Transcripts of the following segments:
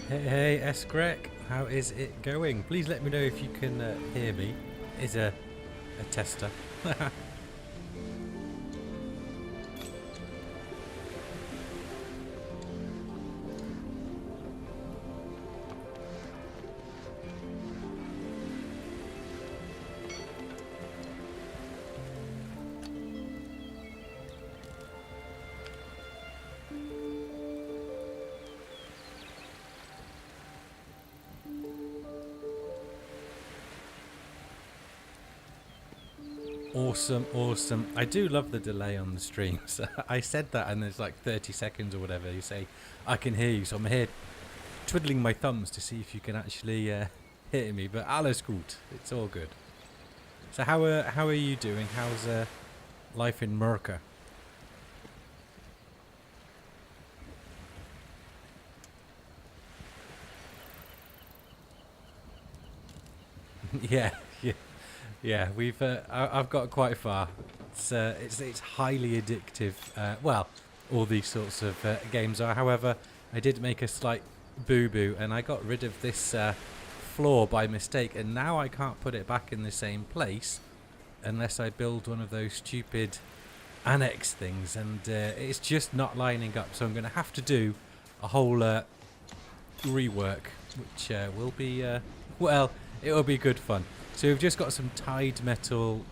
Hey, Esgrek, how is it going? Please let me know if you can hear me. Is a tester. Awesome, awesome. I do love the delay on the streams. I said that and there's like 30 seconds or whatever. You say, I can hear you. So I'm here twiddling my thumbs to see if you can actually hear me. But alles gut. It's all good. So how are you doing? How's life in Merca? Yeah, yeah. Yeah, we've I've got quite far. It's highly addictive. Well, all these sorts of games are. However, I did make a slight boo-boo, and I got rid of this floor by mistake, and now I can't put it back in the same place unless I build one of those stupid annex things, and it's just not lining up. So I'm going to have to do a whole rework, which will be well, it will be good fun. So we've just got some tied metal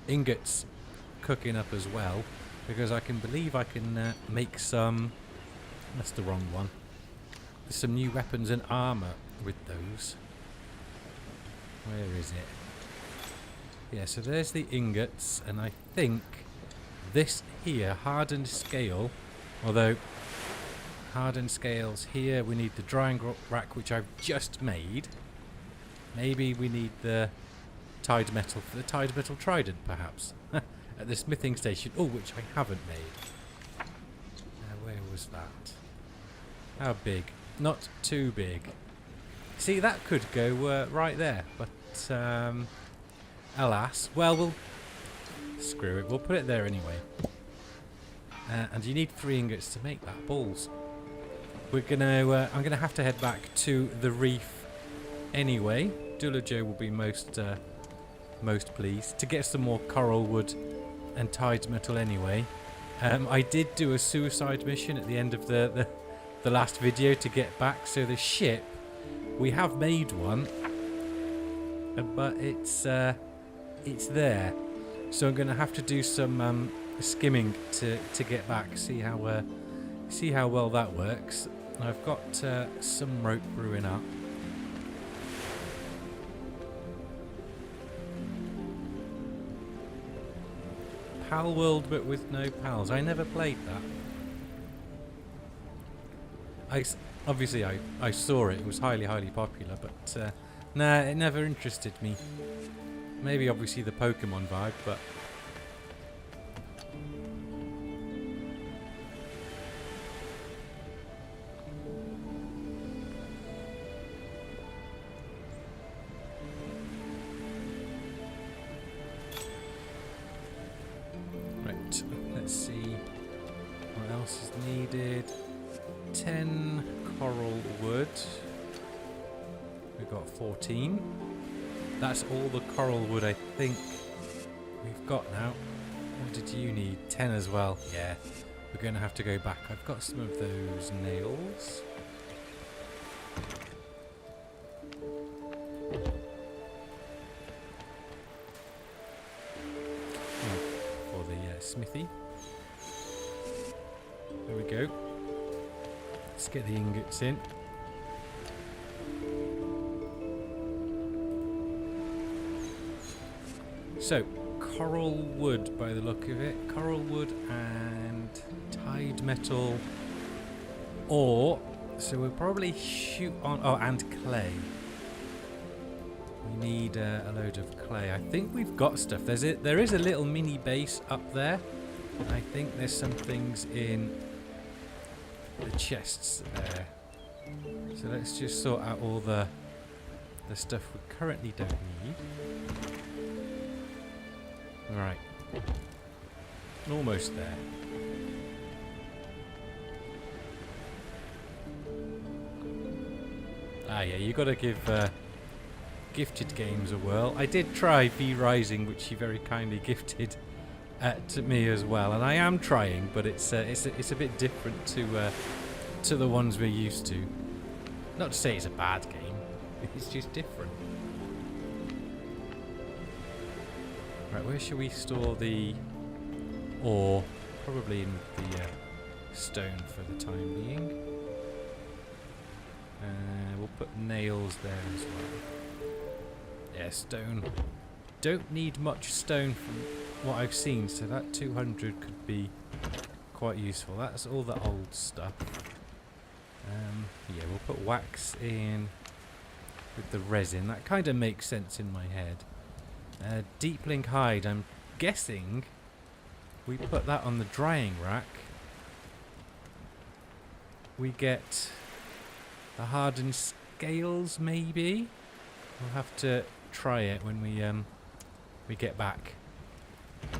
ingots cooking up as well, because I can believe I can make some, that's the wrong one, some new weapons and armour with those. Where is it? Yeah, so there's the ingots, and I think this here, hardened scale, although hardened scales here, we need the drying rack, which I've just made. Maybe we need the tied metal for the tied metal trident, perhaps, at the smithing station. Oh, which I haven't made. Where was that? How big? Not too big. See, that could go right there, but alas. Well, we'll screw it. We'll put it there anyway. And you need 3 ingots to make that. Balls. We're gonna. I'm gonna have to head back to the reef anyway. Dula Joe will be most most pleased. To get some more coral wood and tied metal anyway. I did do a suicide mission at the end of the last video to get back. So the ship, we have made one, but it's there. So I'm going to have to do some skimming to get back. See how well that works. I've got some rope brewing up. Pal World, but with no pals. I never played that. Obviously I saw it. It was highly popular, but nah, it never interested me. Maybe obviously the Pokemon vibe, but right. Let's see what else is needed. 10 coral wood. We've got 14. That's all the coral wood I think we've got now. What did you need? 10 as well. Yeah, we're going to have to go back. I've got some of those nails. For the smithy. There we go. Let's get the ingots in. So, coral wood by the look of it. Coral wood and tied metal ore. So we'll probably shoot on... Oh, and clay. We need a load of clay. I think we've got stuff. There is a little mini base up there. I think there's some things in the chests there. So let's just sort out all the stuff we currently don't need. Right. Almost there. Ah yeah, you gotta give Gifted Games a whirl. I did try V Rising, which he very kindly gifted to me as well, and I am trying, but it's a bit different to the ones we're used to. Not to say it's a bad game, it's just different. Right, where should we store the ore? Probably in the stone for the time being. We'll put nails there as well. Yeah, stone. Don't need much stone from what I've seen, so that 200 could be quite useful. That's all the old stuff. Yeah, we'll put wax in with the resin. That kind of makes sense in my head. Deepling hide, I'm guessing we put that on the drying rack. We get the hardened scales, maybe? We'll have to try it when we get back. I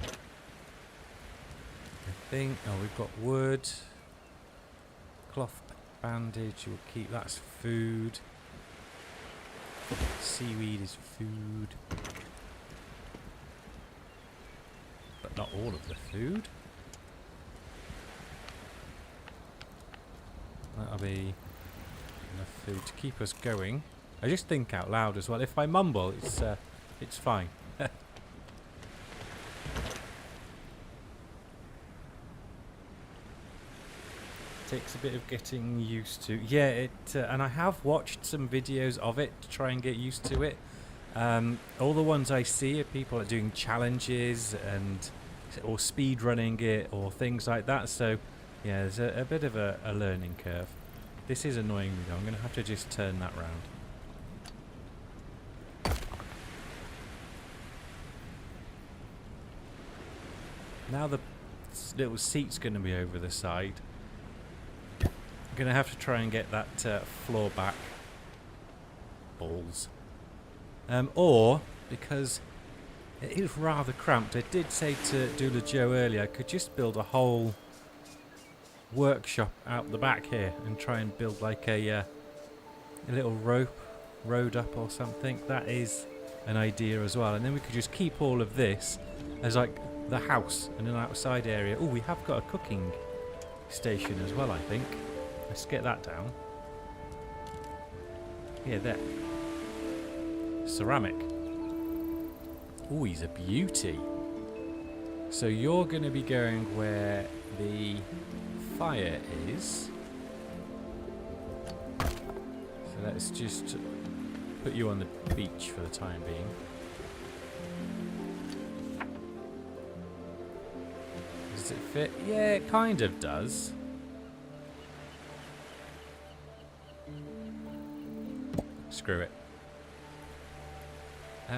think, oh, we've got wood. Cloth bandage, we'll keep, that's food. Seaweed is food. But not all of the food. That'll be enough food to keep us going. I just think out loud as well. If I mumble, it's fine. Takes a bit of getting used to. Yeah, and I have watched some videos of it to try and get used to it. All the ones I see are people are doing challenges or speed running it or things like that. So yeah, there's a bit of a learning curve. This is annoying me though. I'm going to have to just turn that round. Now the little seat's going to be over the side. I'm going to have to try and get that floor back. Balls. Or, because it is rather cramped, I did say to Doula Joe earlier I could just build a whole workshop out the back here and try and build like a little road up or something. That is an idea as well. And then we could just keep all of this as like the house and an outside area. Oh, we have got a cooking station as well, I think. Let's get that down. Yeah, there. Ceramic. Oh, he's a beauty. So you're going to be going where the fire is. So let's just put you on the beach for the time being. Does it fit? Yeah, it kind of does. Screw it.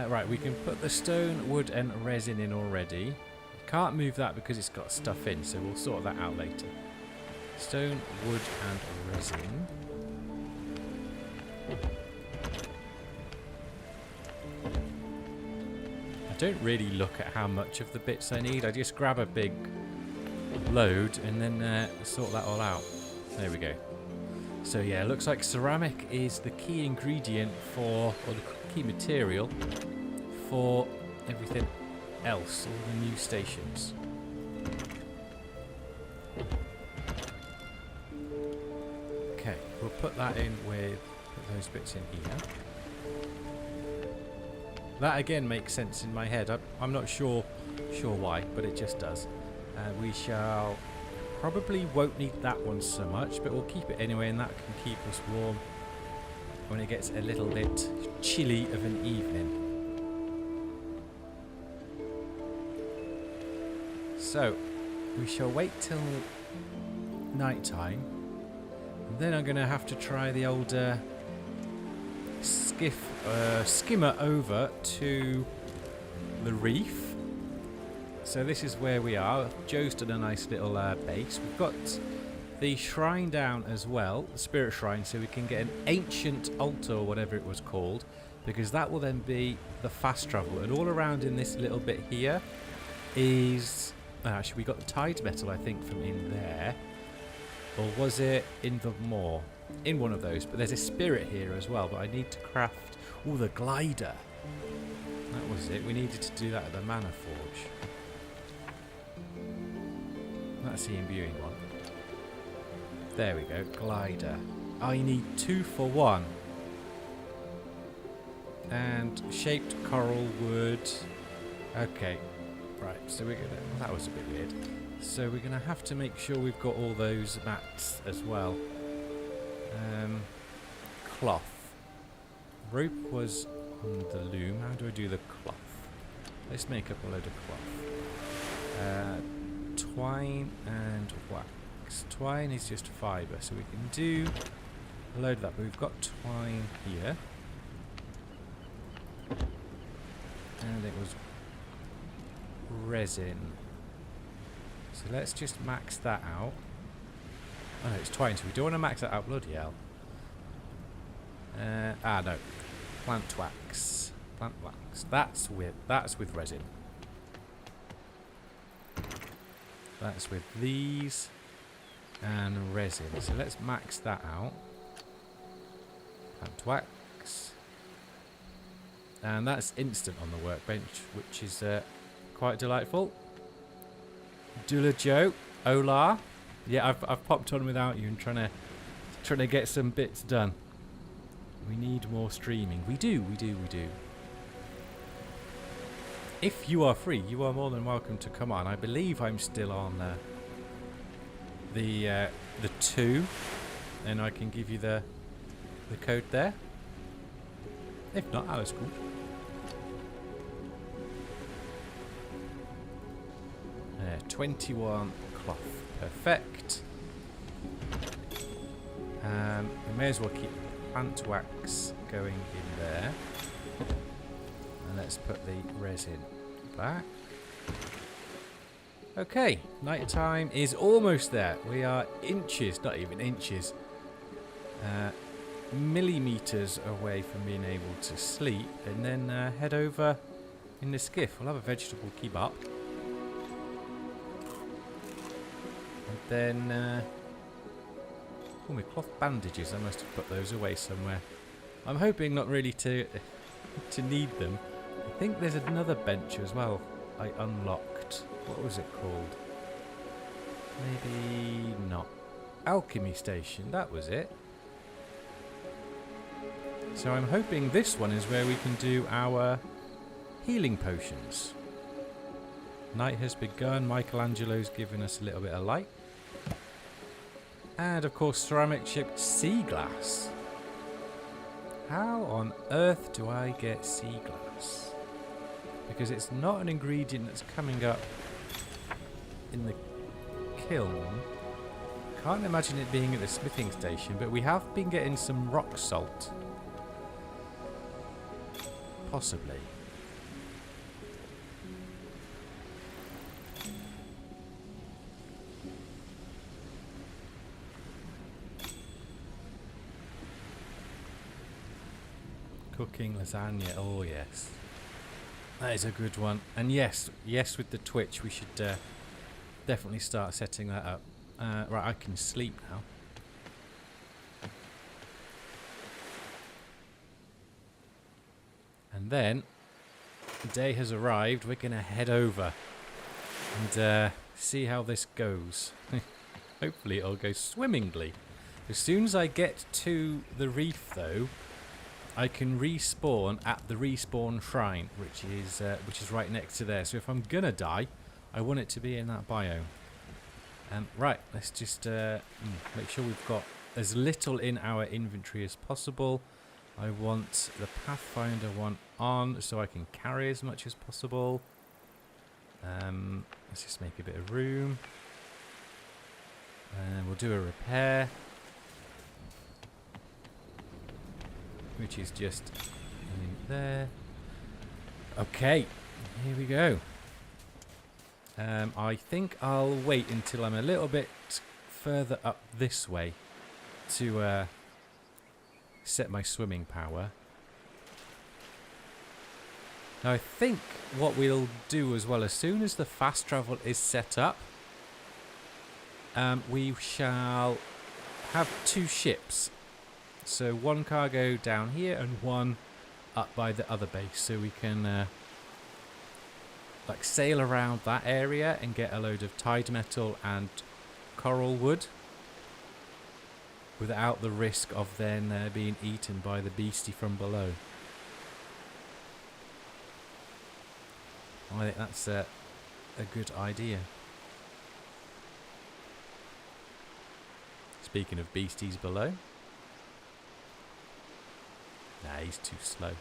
Right, we can put the stone, wood and resin in already. Can't move that because it's got stuff in, so we'll sort that out later. Stone, wood and resin. I don't really look at how much of the bits I need. I just grab a big load and then sort that all out. There we go. So yeah, it looks like ceramic is the key ingredient for, or the key material for everything else, all the new stations. Okay, we'll put that in with those bits in here. That again makes sense in my head. I'm not sure why, but it just does. We shall probably won't need that one so much, but we'll keep it anyway, and that can keep us warm when it gets a little bit chilly of an evening. So we shall wait till night time, and then I'm going to have to try the old skimmer over to the reef. So this is where we are. Joe's done a nice little base. We've got the shrine down as well, the spirit shrine, so we can get an ancient altar or whatever it was called, because that will then be the fast travel. And all around in this little bit here is... actually, we got the tide metal, I think, from in there. Or was it in the moor? In one of those. But there's a spirit here as well, but I need to craft... Oh, the glider. That was it. We needed to do that at the Mana Forge. That's the imbuing one. There we go. Glider. I need 2 for 1. And shaped coral wood. Okay. Right, so we're gonna... That was a bit weird. So we're gonna have to make sure we've got all those mats as well. Cloth. Rope was on the loom. How do I do the cloth? Let's make up a load of cloth. Twine and wax. Twine is just fibre, so we can do a load of that, but we've got twine here. And it was resin. So let's just max that out. Oh no, it's twine, so we don't want to max that out. Bloody hell. No. Plant wax. Plant wax. That's with resin. That's with these and resin. So let's max that out. Plant wax. And that's instant on the workbench, which is quite delightful. Dula Joe, hola. Yeah, I've popped on without you and trying to get some bits done. We need more streaming. We do. If you are free, you are more than welcome to come on. I believe I'm still on the 2, and I can give you the code there. If not, Alice, cool. 21 cloth, perfect. We may as well keep plant wax going in there. And let's put the resin back. Okay, night time is almost there. We are inches, not even inches, millimeters away from being able to sleep, and then head over in the skiff. We'll have a vegetable kebab. And then, oh, my cloth bandages, I must have put those away somewhere. I'm hoping not really to need them. I think there's another bench as well I unlocked. What was it called? Maybe not. Alchemy station, that was it. So I'm hoping this one is where we can do our healing potions. Night has begun. Michelangelo's giving us a little bit of light. And of course, ceramic shipped sea glass. How on earth do I get sea glass? Because it's not an ingredient that's coming up in the kiln. Can't imagine it being at the smithing station, but we have been getting some rock salt. Possibly. Cooking lasagna, oh yes. That is a good one. And yes, with the Twitch we should definitely start setting that up. Right, I can sleep now. And then, the day has arrived, we're going to head over and see how this goes. Hopefully it'll go swimmingly. As soon as I get to the reef though, I can respawn at the respawn shrine, which is right next to there. So if I'm gonna die, I want it to be in that biome. Right, let's just make sure we've got as little in our inventory as possible. I want the Pathfinder one on so I can carry as much as possible. Let's just make a bit of room. And we'll do a repair, which is just in there. Okay, here we go. I think I'll wait until I'm a little bit further up this way to set my swimming power. Now I think what we'll do as well, as soon as the fast travel is set up, we shall have 2 ships. So one cargo down here and one up by the other base, so we can like sail around that area and get a load of tide metal and coral wood without the risk of then being eaten by the beastie from below. I think that's a good idea. Speaking of beasties below. Nah, he's too slow.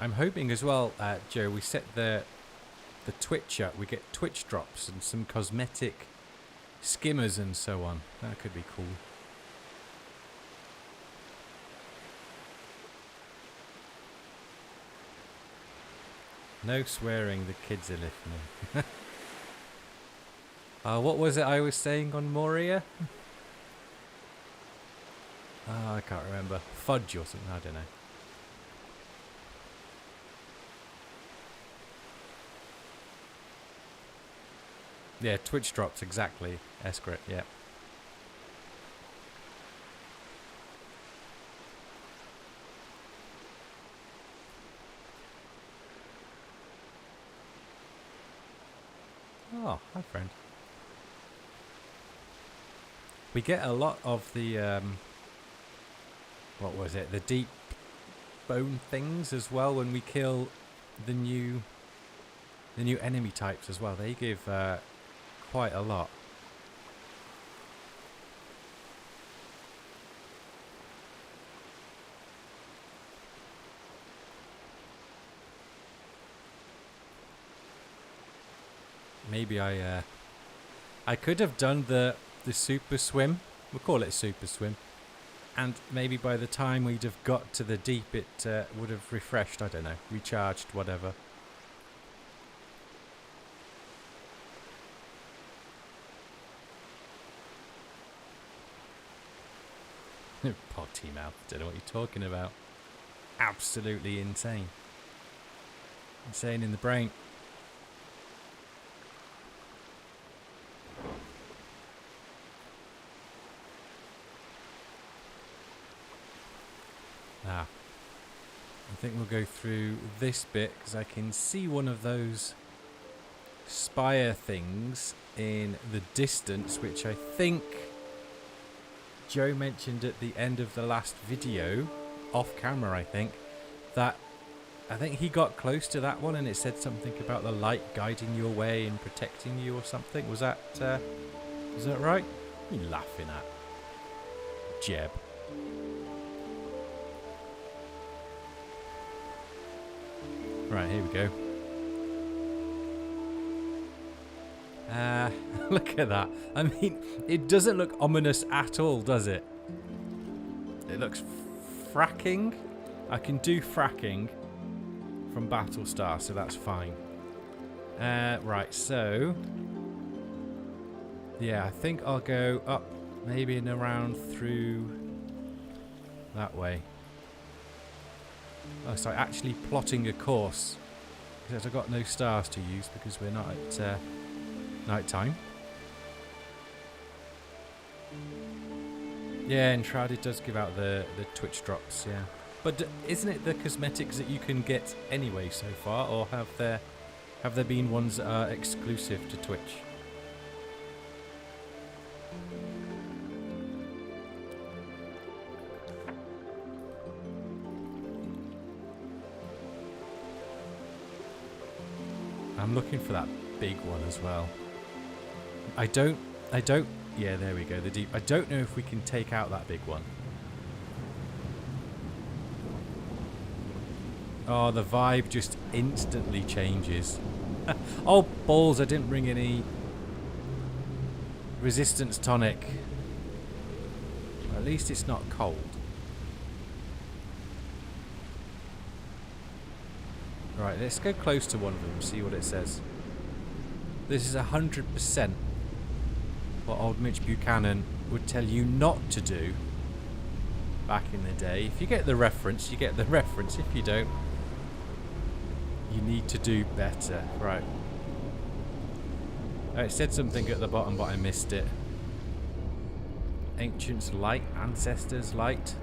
I'm hoping as well, Joe, we set the Twitch up. We get Twitch drops and some cosmetic skimmers and so on. That could be cool. No swearing, the kids are listening. What was it I was saying on Moria? I can't remember. Fudge or something, I don't know. Yeah, Twitch drops, exactly. Escrit, yeah. Oh, hi friend. We get a lot of the, what was it? The deep bone things as well when we kill the new enemy types as well. They give quite a lot. Maybe I could have done the super swim. We'll call it super swim. And maybe by the time we'd have got to the deep, it would have refreshed. I don't know, recharged, whatever. Potty mouth. Don't know what you're talking about. Absolutely insane. Insane in the brain. Ah, think we'll go through this bit because I can see one of those spire things in the distance, which I think Joe mentioned at the end of the last video, off camera I think, that I think he got close to that one and it said something about the light guiding your way and protecting you or something. Was that right? What are you laughing at, Jeb? Right, here we go. Look at that. I mean, it doesn't look ominous at all, does it? It looks fracking. I can do fracking from Battlestar, so that's fine. Right, so... yeah, I think I'll go up, maybe and around through that way. Oh, so actually plotting a course. Because I've got no stars to use because we're not at night time. Yeah, Enshrouded does give out the Twitch drops, yeah. But isn't it the cosmetics that you can get anyway so far, or have there been ones that are exclusive to Twitch? I'm looking for that big one as well. I don't, yeah, there we go, the deep. I don't know if we can take out that big one. Oh, the vibe just instantly changes. Oh, balls, I didn't bring any resistance tonic. At least it's not cold. Right, let's go close to one of them and see what it says. This is 100% what old Mitch Buchanan would tell you not to do back in the day. If you get the reference, you get the reference. If you don't, you need to do better. Right. It said something at the bottom, but I missed it. Ancients Light, Ancestors Light.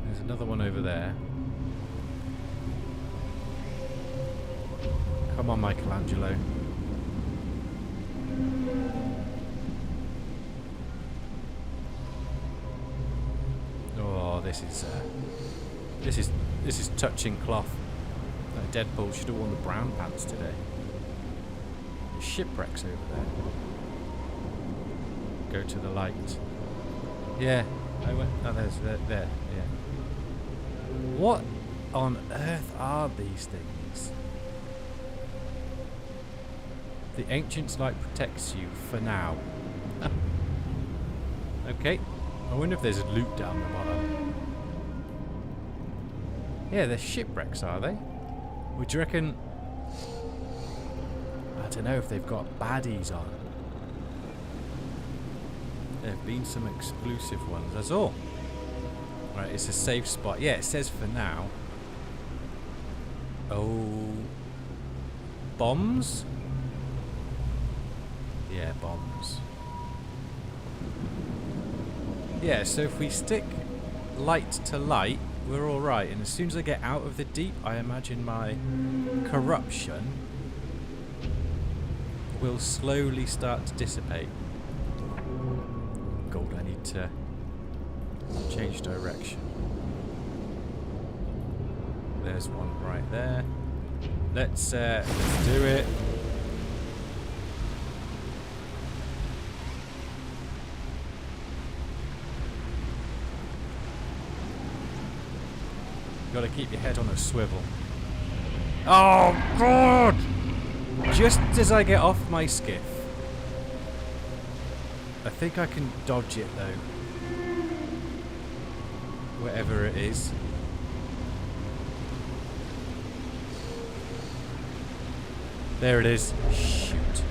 There's another one over there. Come on, Michelangelo. Oh, this is touching cloth. Deadpool should have worn the brown pants today. Shipwrecks over there. Go to the light. Yeah, I went. Oh, there's there. Yeah. What on earth are these things? The Ancient's Light protects you for now. Okay. I wonder if there's loot down the bottom. Yeah, they're shipwrecks, are they? Would you reckon... I don't know if they've got baddies on. There have been some exclusive ones, that's all. Right, it's a safe spot. Yeah, it says for now. Oh... bombs? Yeah, bombs. Yeah, so if we stick light to light, we're alright. And as soon as I get out of the deep, I imagine my corruption will slowly start to dissipate. Gold, I need to change direction. There's one right there. Let's do it. Got to keep your head on a swivel. Oh God! Just as I get off my skiff, I think I can dodge it though. Whatever it is. There it is. Shoot.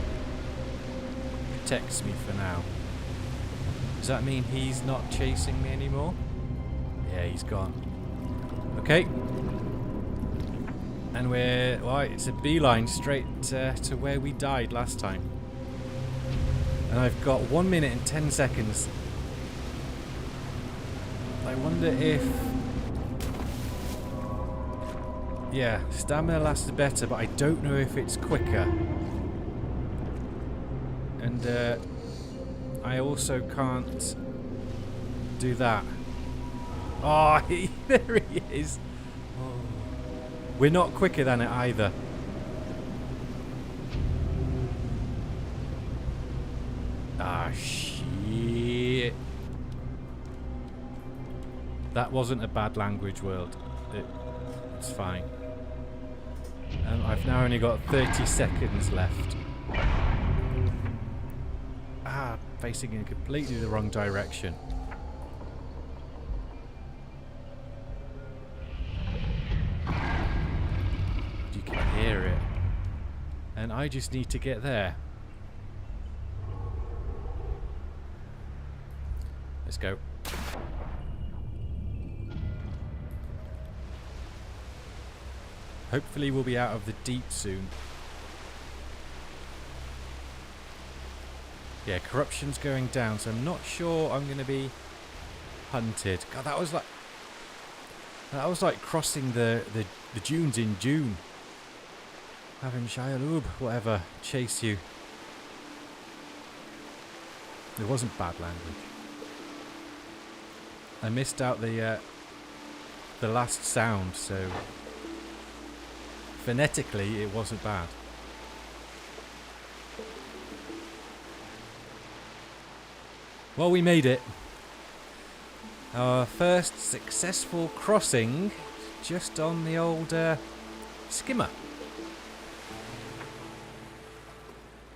Protects me for now. Does that mean he's not chasing me anymore? Yeah, he's gone. Okay. And we're... well, it's a beeline straight to where we died last time. And I've got 1 minute and 10 seconds. I wonder if Yeah, stamina lasts better, but I don't know if it's quicker. And I also can't do that. Oh, there he is. Oh. We're not quicker than it either. Ah, shit. That wasn't a bad language, world. It's fine. I've now only got 30 seconds left. Ah, facing in completely the wrong direction. You can hear it. And I just need to get there. Let's go. Hopefully we'll be out of the deep soon. Yeah, corruption's going down, so I'm not sure I'm going to be hunted. God, that was like crossing the dunes in June. Having Shia LaBeouf, whatever, chase you. It wasn't bad language. I missed out the last sound, so phonetically it wasn't bad. Well, we made it. Our first successful crossing just on the old skimmer.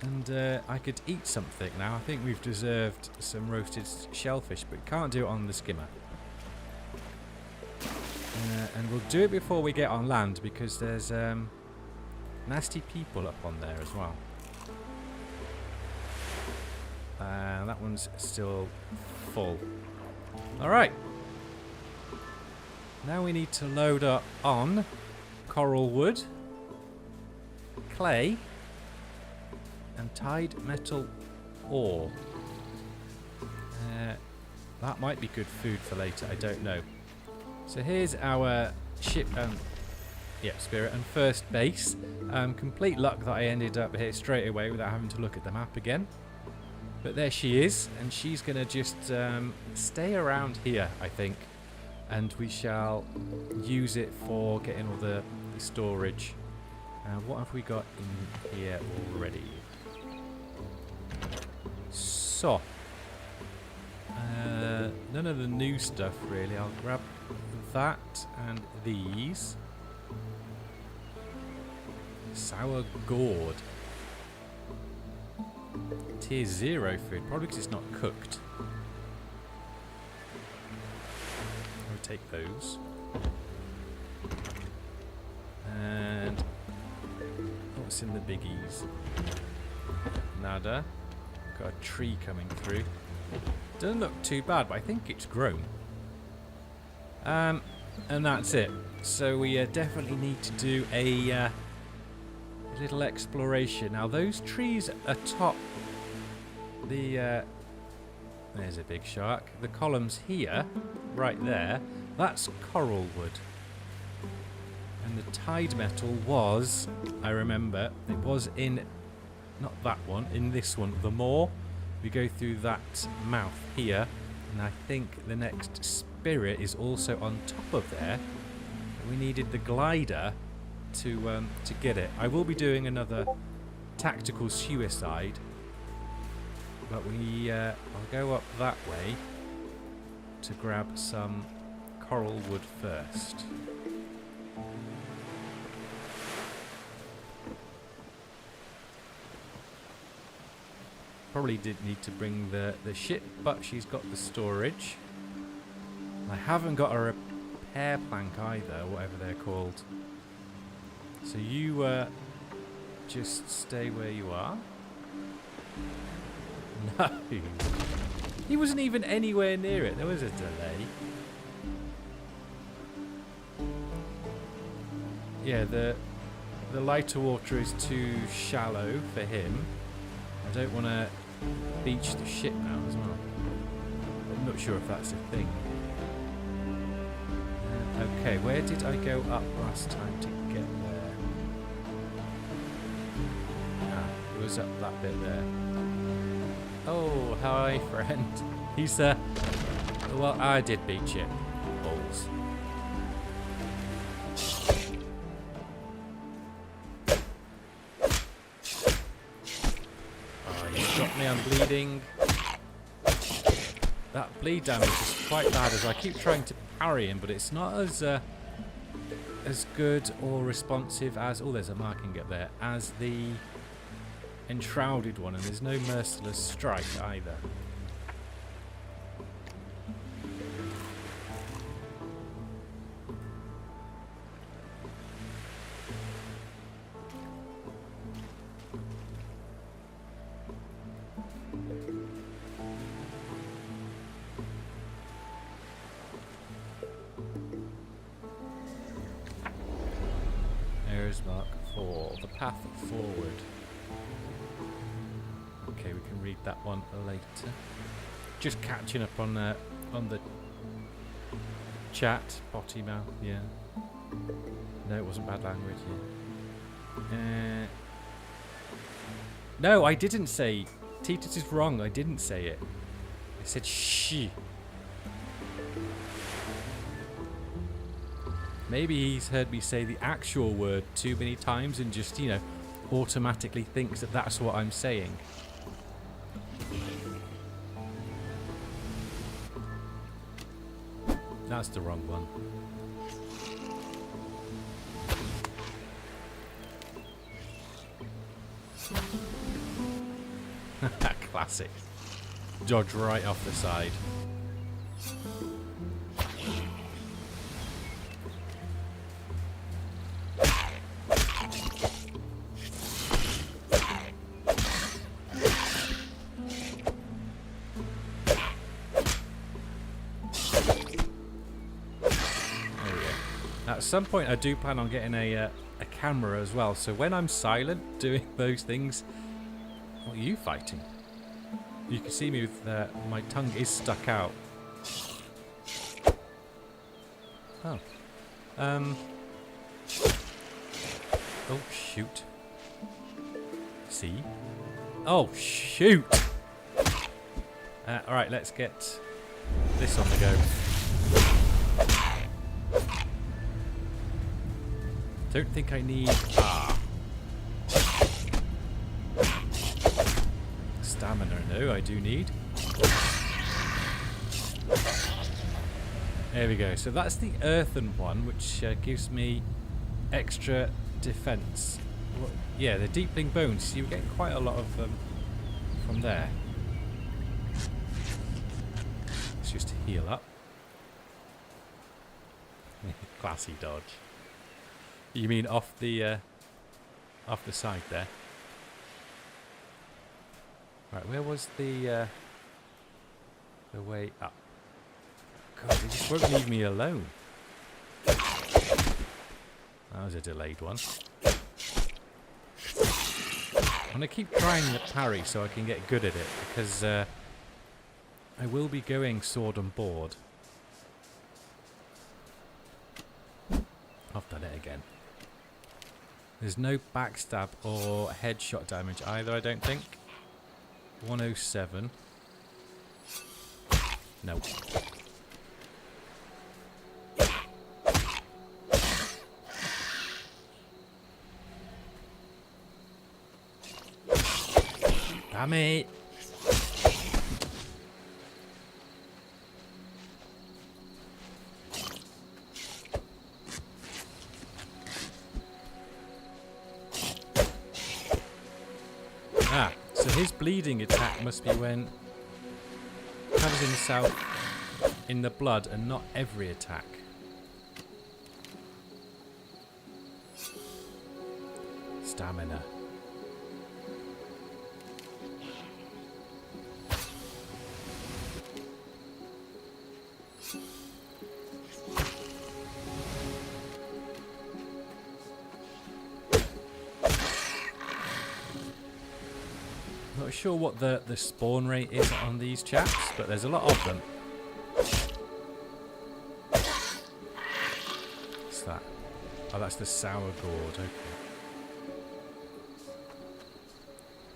And I could eat something now. I think we've deserved some roasted shellfish, but can't do it on the skimmer. And we'll do it before we get on land because there's nasty people up on there as well. That one's still full. Alright. Now we need to load up on coral wood, clay, and tied metal ore. That might be good food for later, I don't know. So here's our ship, Spirit, and first base. Complete luck that I ended up here straight away without having to look at the map again. But there she is, and she's going to just stay around here, I think. And we shall use it for getting all the storage. What have we got in here already? So, none of the new stuff really. I'll grab that and these. Sour gourd. Tier 0 food, probably because it's not cooked. I'll take those. And what's in the biggies? Nada. Got a tree coming through. Doesn't look too bad, but I think it's grown. And that's it. So we definitely need to do a little exploration. Now those trees atop the there's a big shark. The columns here, right there, that's coral wood. And the tide metal was, I remember, it was in, not that one, in this one, the moor. We go through that mouth here, and I think the next spirit is also on top of there. We needed the glider to get it. I will be doing another tactical suicide, but I'll go up that way to grab some coral wood first. Probably did need to bring the ship, but she's got the storage. I haven't got a repair plank either, whatever they're called. So you just stay where you are. No. He wasn't even anywhere near it. There was a delay. Yeah, the lighter water is too shallow for him. I don't want to beach the ship now as well. I'm not sure if that's a thing. Okay, where did I go up last time to get there? Ah, it was up that bit there. Oh, hi, friend. He's well, I did beat you. Balls. Oh, you got me, I'm bleeding. That bleed damage is quite bad as I keep trying to parry him, but it's not as good or responsive as... Oh, there's a marking up there. As the enshrouded one, and there's no merciless strike either. Mark 4, the path forward. Okay, we can read that one later. Just catching up on the chat, potty mouth. Yeah. No, it wasn't bad language. Yeah. No, I didn't say. Titus is wrong. I didn't say it. I said she. Maybe he's heard me say the actual word too many times and just, you know, automatically thinks that that's what I'm saying. That's the wrong one. Classic. Dodge right off the side. At some point I do plan on getting a camera as well, so when I'm silent doing those things... What are you fighting? You can see me with... my tongue is stuck out. Oh. Oh, shoot. See? Oh, shoot! Alright, let's get this on the go. Don't think I need... Stamina, no, I do need. There we go. So that's the earthen one, which gives me extra defense. Well, yeah, the deepling bones. You get quite a lot of them from there. Let's just heal up. Classy dodge. You mean off the side there? Right, where was the way up? God, they just won't leave me alone. That was a delayed one. I'm gonna keep trying the parry so I can get good at it, because I will be going sword and board. I've done it again. There's no backstab or headshot damage either, I don't think. 107. No. Damn it! So his bleeding attack must be when covers himself in the blood and not every attack. Stamina. Not sure what the spawn rate is on these chaps, but there's a lot of them. that's the sour gourd. Okay.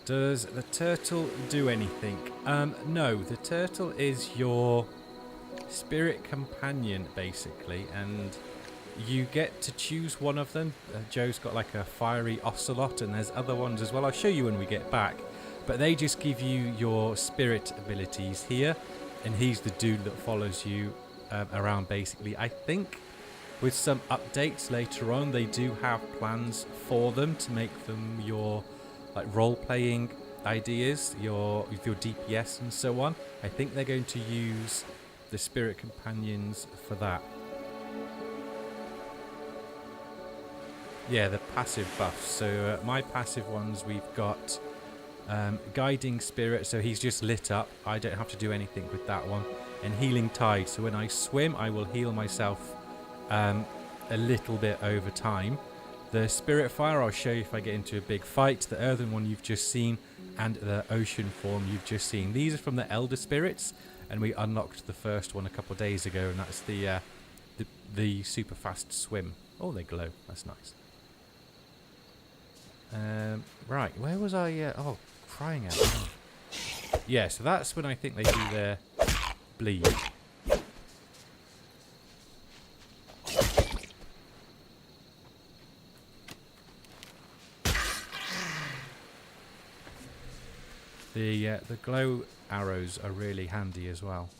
Does the turtle do anything? No, the turtle is your spirit companion, basically, and you get to choose one of them. Joe's got like a fiery ocelot, and there's other ones as well. I'll show you when we get back. But they just give you your spirit abilities here, and he's the dude that follows you around, basically. I think with some updates later on, they do have plans for them to make them your like role-playing ideas, with your DPS and so on. I think they're going to use the spirit companions for that. Yeah, the passive buffs. So my passive ones, we've got guiding spirit, so he's just lit up. I don't have to do anything with that one. And healing tide, so when I swim, I will heal myself a little bit over time. The spirit fire, I'll show you if I get into a big fight. The earthen one you've just seen, and the ocean form you've just seen. These are from the elder spirits, and we unlocked the first one a couple of days ago, and that's the super fast swim. Oh, they glow. That's nice. Right, where was I? Oh, crying out loud. Yeah, so that's when I think they do their bleed. The glow arrows are really handy as well.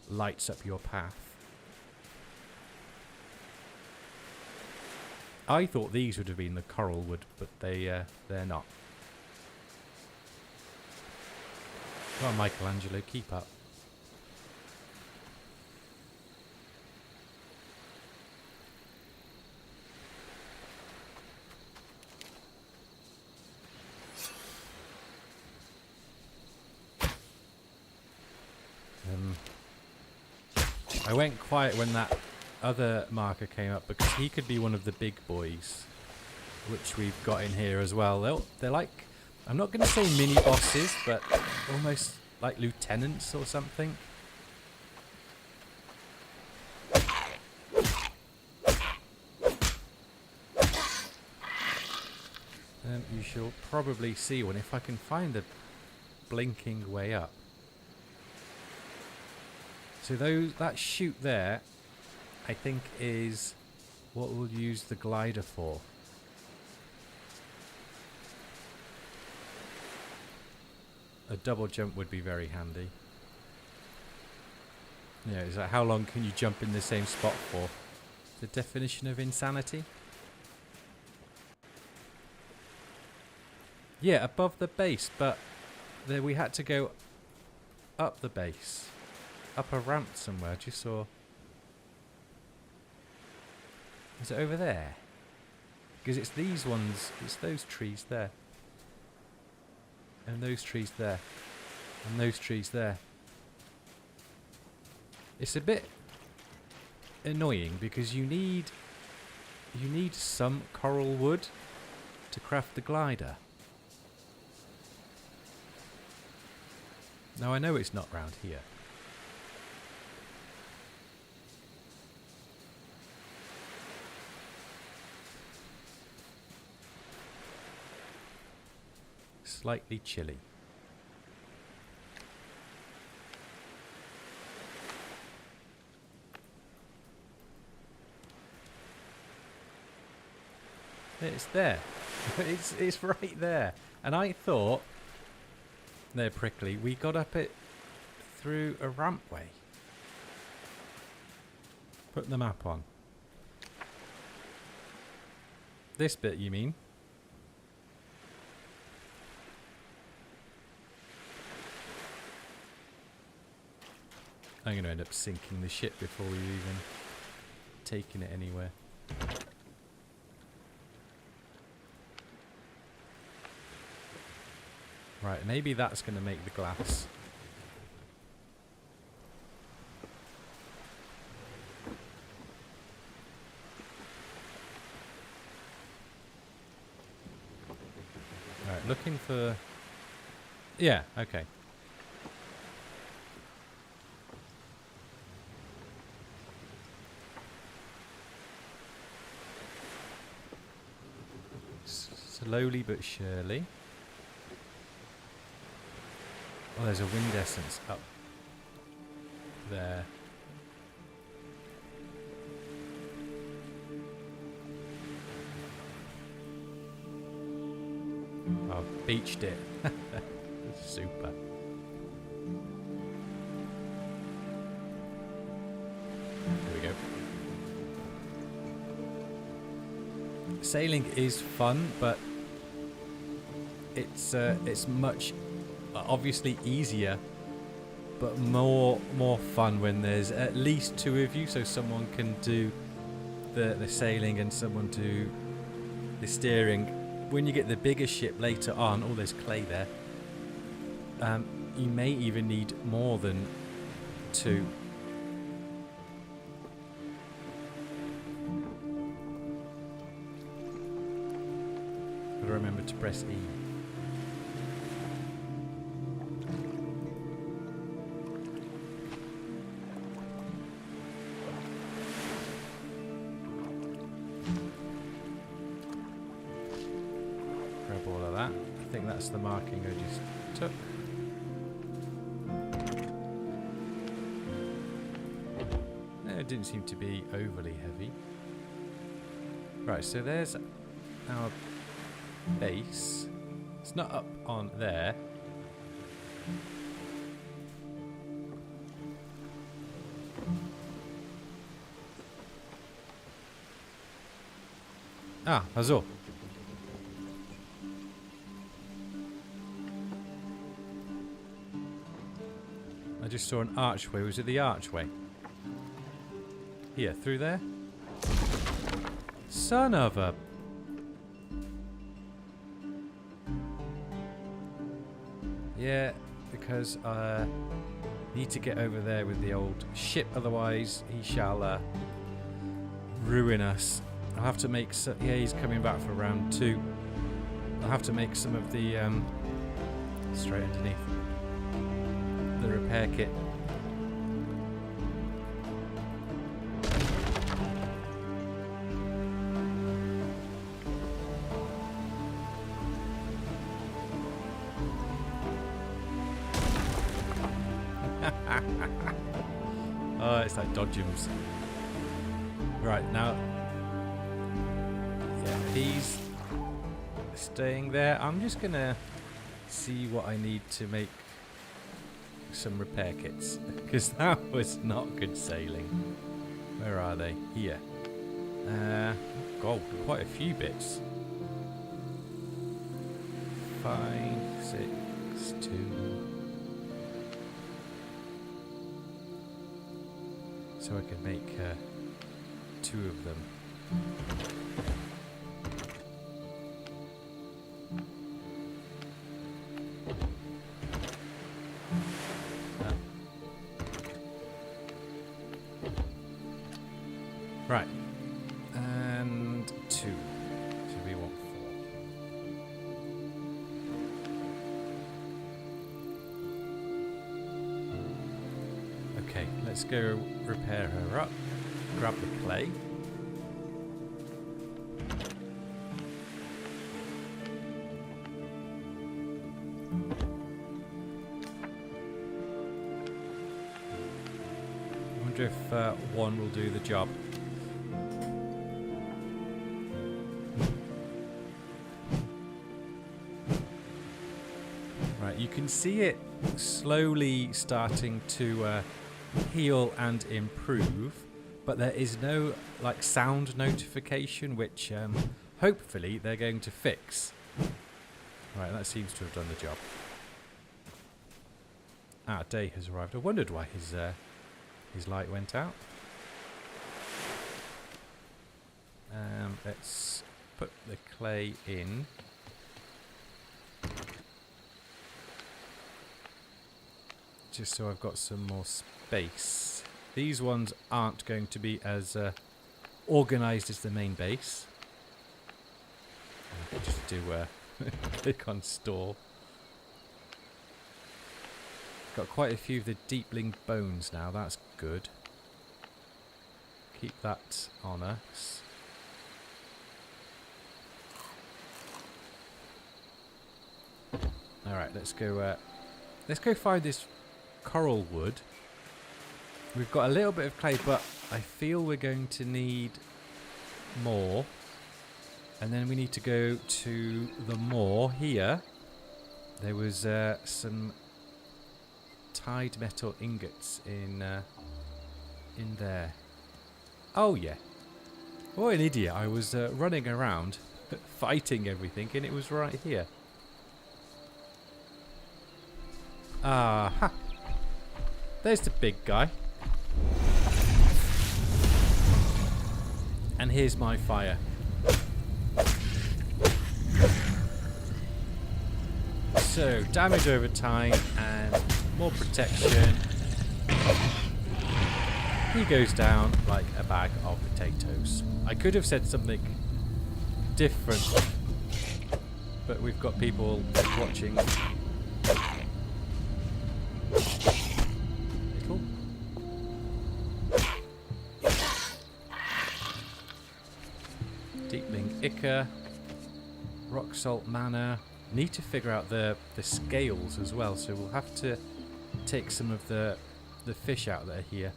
Lights up your path. I thought these would have been the coral wood, but they're not. Come on, Michelangelo, keep up. I went quiet when that other marker came up because he could be one of the big boys, which we've got in here as well. They're like, I'm not going to say mini bosses, but almost like lieutenants or something. You shall probably see one if I can find the blinking way up. So that chute there, I think, is what we'll use the glider for. A double jump would be very handy. Yeah, is that how long can you jump in the same spot for? The definition of insanity? Yeah, above the base, but there we had to go up the base. Up a ramp somewhere, just saw. Is it over there? Because it's these ones, it's those trees there. And those trees there. And those trees there. It's a bit annoying because you need some coral wood to craft the glider. Now I know it's not round here. Slightly chilly. It's there. it's right there. And I thought, they're prickly, we got up it through a rampway. Put the map on. This bit, you mean? I'm going to end up sinking the ship before we've even taken it anywhere. Right, maybe that's going to make the glass. Right, looking for... Yeah, okay. Slowly but surely. Oh, there's a wind essence up there. I've beached it. Super. There we go. Sailing is fun, but it's much obviously easier, but more fun when there's at least two of you, so someone can do the sailing and someone do the steering. When you get the bigger ship later on, oh, there's clay there. You may even need more than two. Gotta remember to press E. Grab all of that. I think that's the marking I just took. It didn't seem to be overly heavy. Right, so there's our base. It's not up on there. Ah, Azul. I just saw an archway. Was it the archway? Here, through there? Son of a... Yeah, because I need to get over there with the old ship, otherwise he shall ruin us. I'll have to make some... Yeah, he's coming back for round 2. I'll have to make some of the... straight underneath. The repair kit. Oh, it's like dodgems. Right, now... Yeah, he's staying there. I'm just gonna see what I need to make some repair kits. Because that was not good sailing. Where are they? Here. God, quite a few bits. 5, 6, 2... So I can make 2 of them. Right. And 2. So we want 4. Okay, let's go repair her up. Grab the clay. I wonder if one will do the job. Right, you can see it slowly starting to heal and improve, but there is no like sound notification, which hopefully they're going to fix. Right, that seems to have done the job. Ah, day has arrived. I wondered why his light went out. Let's put the clay in. Just so I've got some more space. These ones aren't going to be as organised as the main base. I can just do click on store. Got quite a few of the deepling bones now, that's good. Keep that on us. Right, let's go find this coral wood. We've got a little bit of clay, but I feel we're going to need more. And then we need to go to the moor here. There was some tied metal ingots in there. Oh yeah. What an idiot. I was running around fighting everything and it was right here. Ha. There's the big guy. And here's my fire. So, damage over time and more protection. He goes down like a bag of potatoes. I could have said something different, but we've got people watching. Little. Deepling Ichor. Rock Salt Manor. Need to figure out the scales as well, so we'll have to take some of the fish out that are here.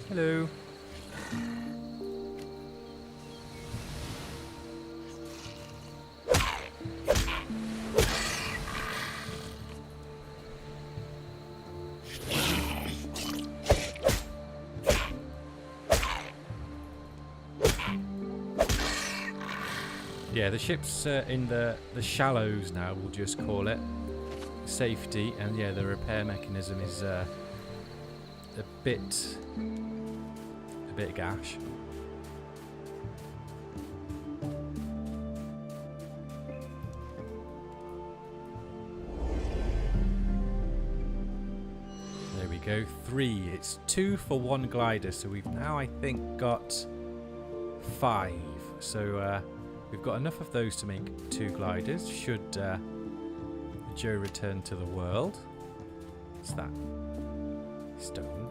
Hello. Yeah, the ship's in the shallows now, we'll just call it. Safety, and yeah, the repair mechanism is a bit gash. There we go, 3. It's 2 for 1 glider, so we've now, I think, got 5. So we've got enough of those to make 2 gliders. Should Joe return to the world. What's that? Stone.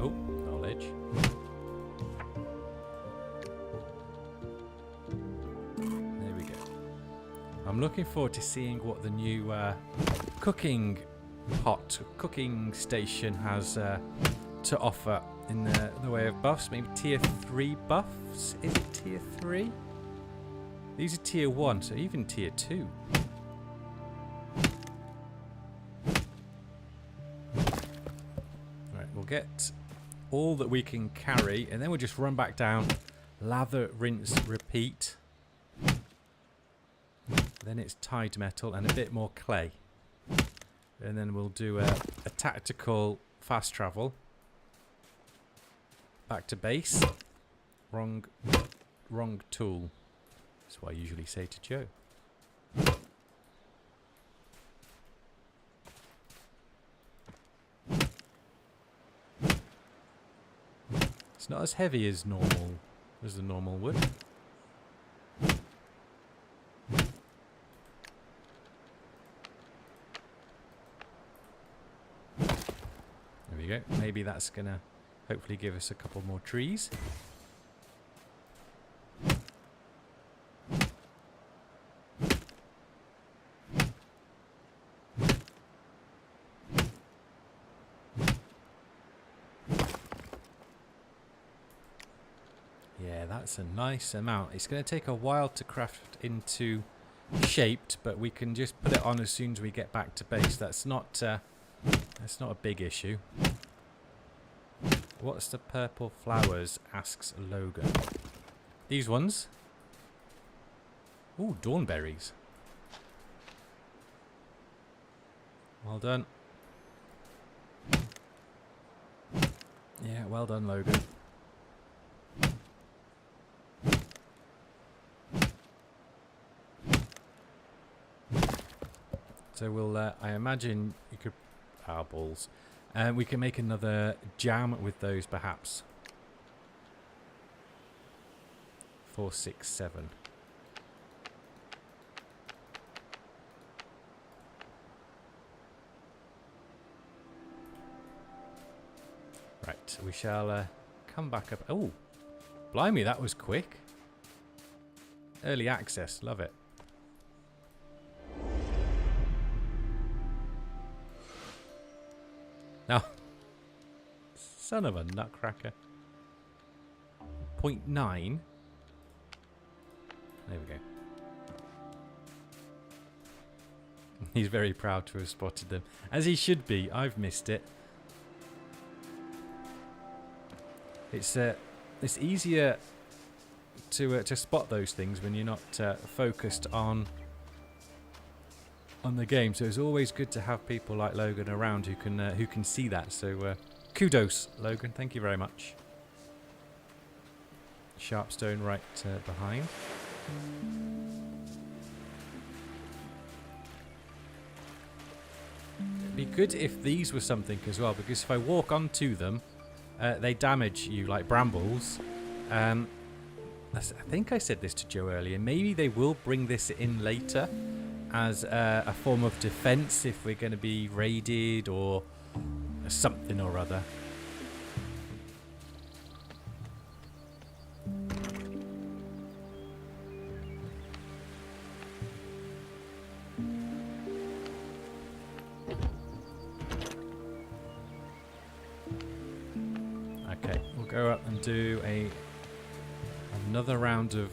Oh, knowledge. There we go. I'm looking forward to seeing what the new cooking station has to offer in the way of buffs. Maybe tier 3 buffs? Is it tier 3? These are tier 1, so even tier 2. Right, we'll get all that we can carry, and then we'll just run back down. Lather, rinse, repeat. Then it's tied metal and a bit more clay. And then we'll do a tactical fast travel. Back to base. Wrong tool. That's what I usually say to Joe. It's not as heavy as the normal wood. There we go. Maybe that's gonna hopefully give us a couple more trees. Yeah, that's a nice amount. It's going to take a while to craft into shaped, but we can just put it on as soon as we get back to base. That's not a big issue. What's the purple flowers? Asks Logan. These ones. Ooh, dawnberries. Well done. Yeah, well done, Logan. So we'll, I imagine you could, balls. We can make another jam with those, perhaps. 4, 6, 7. Right, we shall come back up. Oh, blimey, that was quick. Early access, love it. Now, son of a nutcracker. 0.9. There we go. He's very proud to have spotted them. As he should be. I've missed it. It's easier to spot those things when you're not focused on the game. So it's always good to have people like Logan around who can see that. So kudos, Logan. Thank you very much. Sharpstone right behind. It'd be good if these were something as well, because if I walk onto them, they damage you like brambles. I think I said this to Joe earlier. Maybe they will bring this in later as a form of defense if we're going to be raided or something or other. Okay, we'll go up and do another round of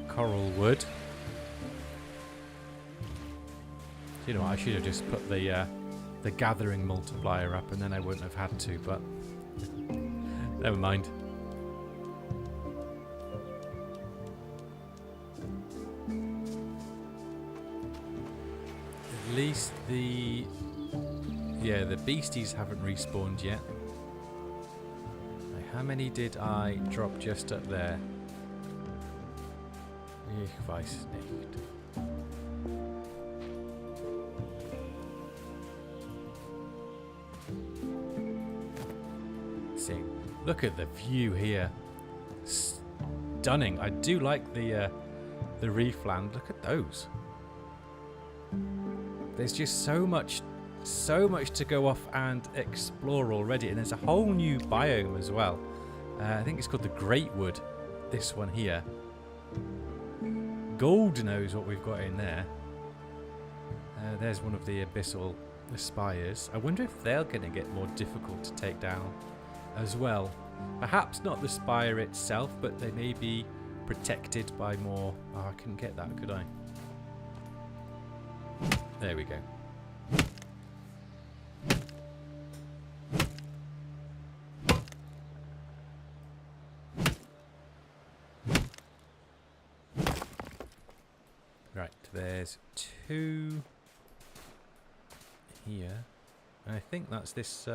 coral wood. You know what, I should have just put the gathering multiplier up and then I wouldn't have had to, but never mind. At least the beasties haven't respawned yet. How many did I drop just up there? Ich weiß nicht. See, look at the view here. Stunning. I do like the reef land. Look at those. There's just so much to go off and explore already, and there's a whole new biome as well. I think it's called the Great Wood, this one here. Gold knows what we've got in there. There's one of the abyssal spires. I wonder if they're going to get more difficult to take down as well. Perhaps not the spire itself, but they may be protected by more... Oh, I couldn't get that, could I? There we go. Right, there's 2 here. And I think that's this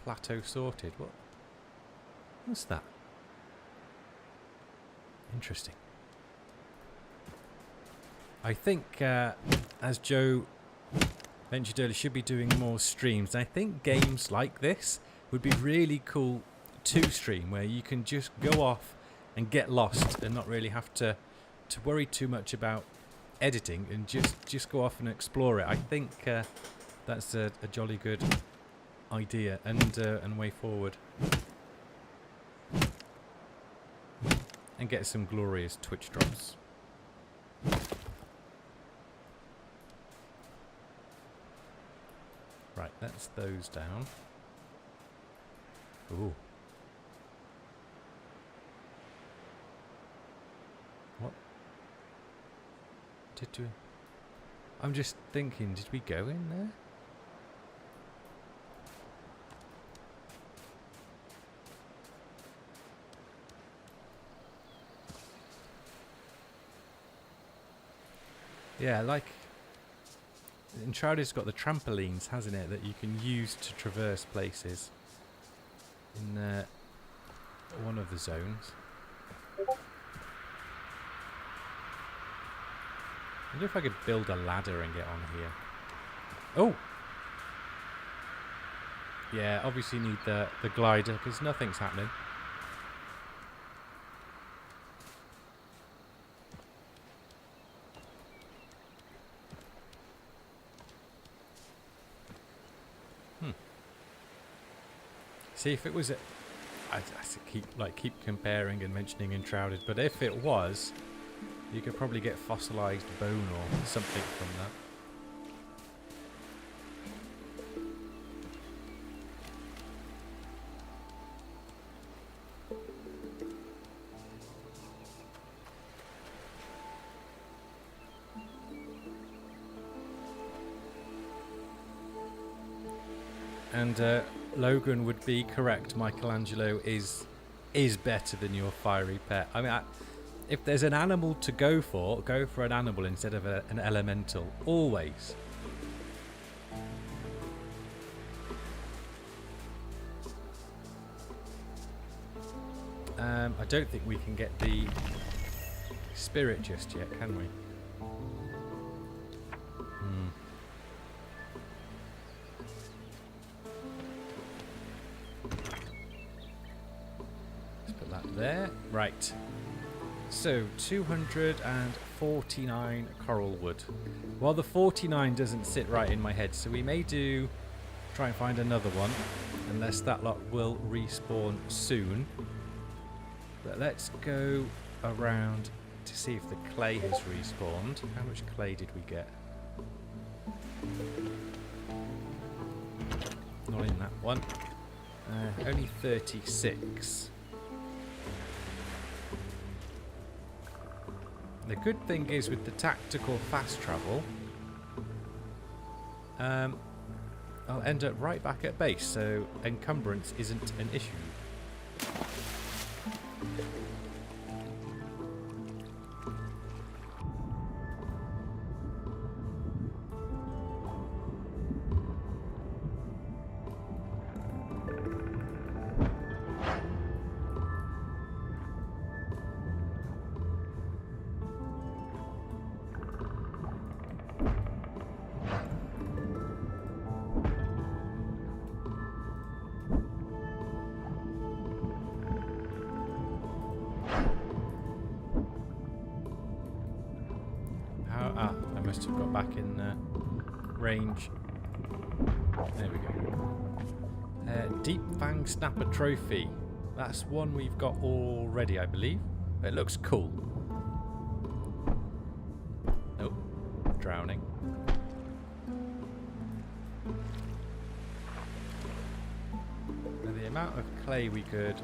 plateau sorted. What's that? Interesting. I think, as Joe mentioned earlier, should be doing more streams. I think games like this would be really cool to stream, where you can just go off and get lost and not really have to worry too much about editing and just go off and explore it. I think that's a jolly good idea and way forward. And get some glorious Twitch drops. Right, that's those down. Ooh. What? Did we... I'm just thinking, did we go in there? Yeah, like... Enshrouded's got the trampolines, hasn't it, that you can use to traverse places in one of the zones. I wonder if I could build a ladder and get on here. Oh! Yeah, obviously need the glider because nothing's happening. See, if it was, I keep comparing and mentioning Enshrouded, but if it was, you could probably get fossilized bone or something from that. And Logan would be correct. Michelangelo is better than your fiery pet. I mean, if there's an animal to go for an animal instead of an elemental. Always. I don't think we can get the spirit just yet, can we? There. Right. So, 249 coral wood. Well, the 49 doesn't sit right in my head, so we may try and find another one, unless that lot will respawn soon. But let's go around to see if the clay has respawned. How much clay did we get? Not in that one. Only 36. The good thing is with the tactical fast travel, I'll end up right back at base, so encumbrance isn't an issue. I must have got back in range. There we go. Deep Fang Snapper Trophy. That's one we've got already, I believe. It looks cool. Nope. Drowning. Now the amount of clay we could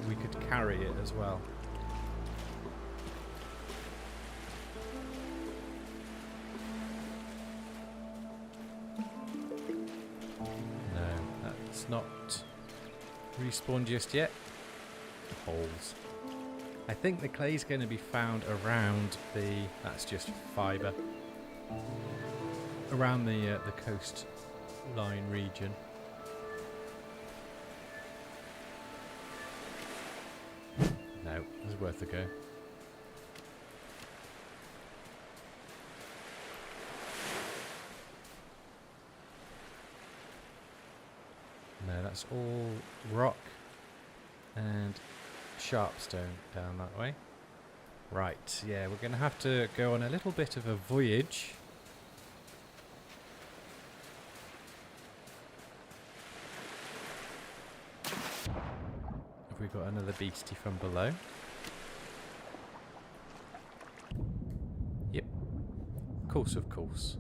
carry it as well. Not respawned just yet. Holes. I think the clay's going to be found around that's just fibre. Around the coastline region. No, it's worth a go. No, that's all rock and sharpstone down that way. Right, yeah, we're going to have to go on a little bit of a voyage. Have we got another beastie from below? Yep. Of course, of course.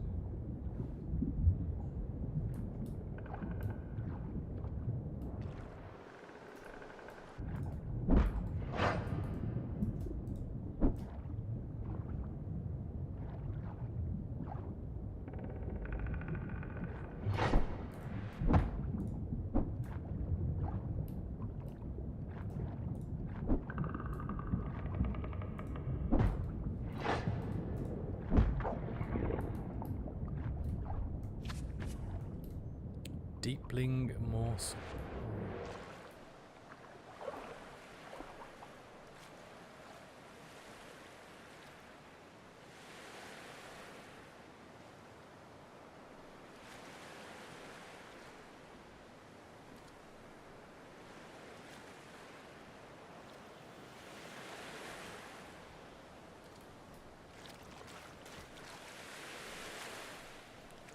Deepling morsel.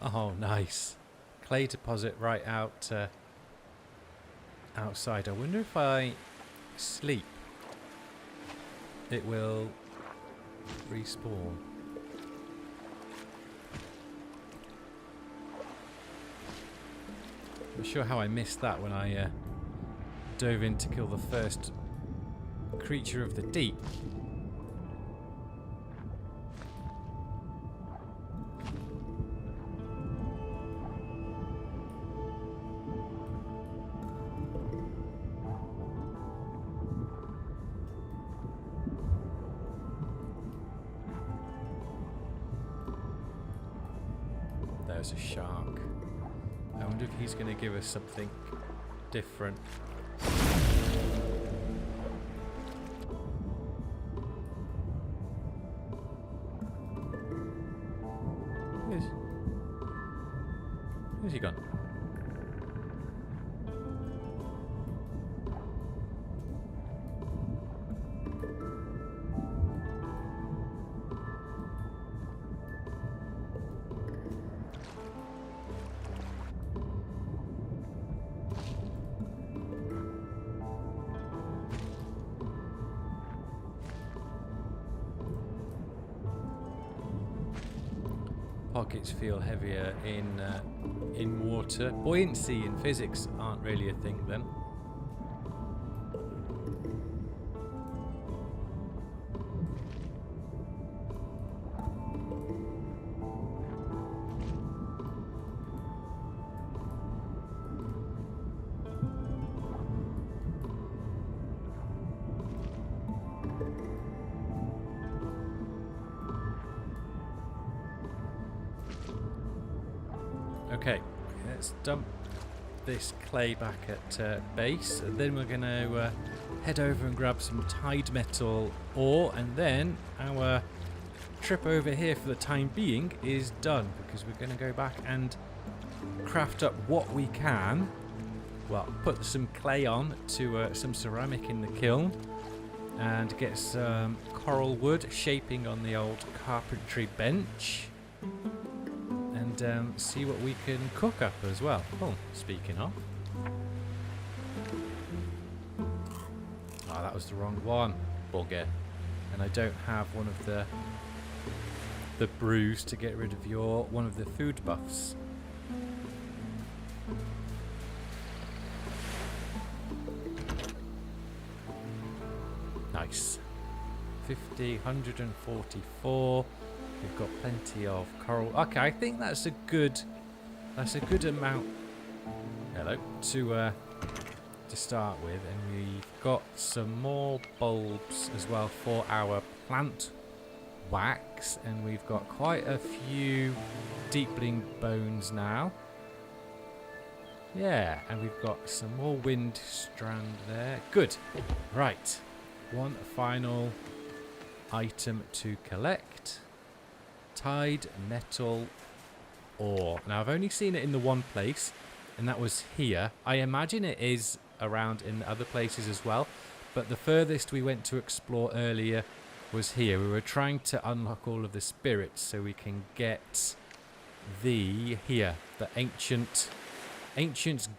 Oh, nice. Clay deposit right out outside. I wonder if I sleep, it will respawn. I'm not sure how I missed that when I dove in to kill the first creature of the deep. There's a shark. I wonder if he's going to give us something different. Where's he gone? Pockets feel heavier in water. Buoyancy and physics aren't really a thing then. Okay, let's dump this clay back at base, and then we're going to head over and grab some tide metal ore, and then our trip over here for the time being is done, because we're going to go back and craft up what we can. Well, put some clay on to some ceramic in the kiln, and get some coral wood shaping on the old carpentry bench. And see what we can cook up as well. Oh, speaking of. Oh, that was the wrong one. Bugger. And I don't have one of the brews to get rid of one of the food buffs. Nice. 50, 144. We've got plenty of coral. Okay, I think that's a good amount. Hello. To start with, and we've got some more bulbs as well for our plant wax, and we've got quite a few deepling bones now. Yeah, and we've got some more wind strand there. Good. Right. One final item to collect. Tide metal ore. Now, I've only seen it in the one place, and that was here. I imagine it is around in other places as well, but the furthest we went to explore earlier was here. We were trying to unlock all of the spirits so we can get the ancient's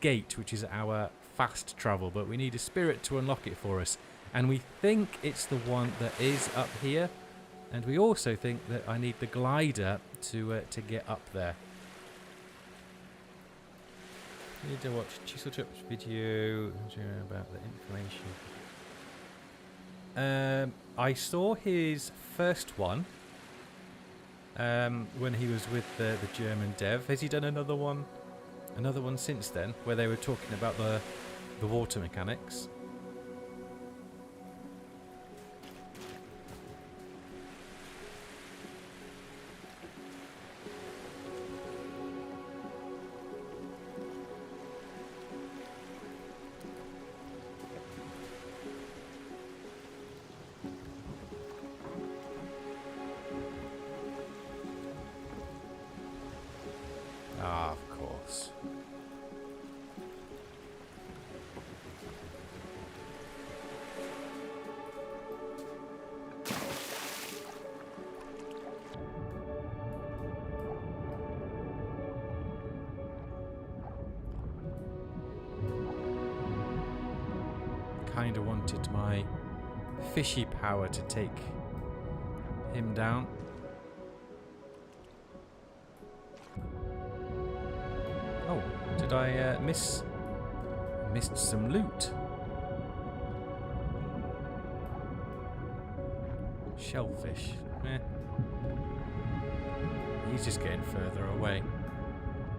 gate, which is our fast travel, but we need a spirit to unlock it for us, and we think it's the one that is up here. And we also think that I need the glider to get up there. You need to watch Chisel Chop's video about the information. I saw his first one when he was with the German dev. Has he done another one since then, where they were talking about the water mechanics? Ah, of course. kind of wanted my fishy power to take him down. Oh, did I missed some loot? Shellfish. Eh. He's just getting further away.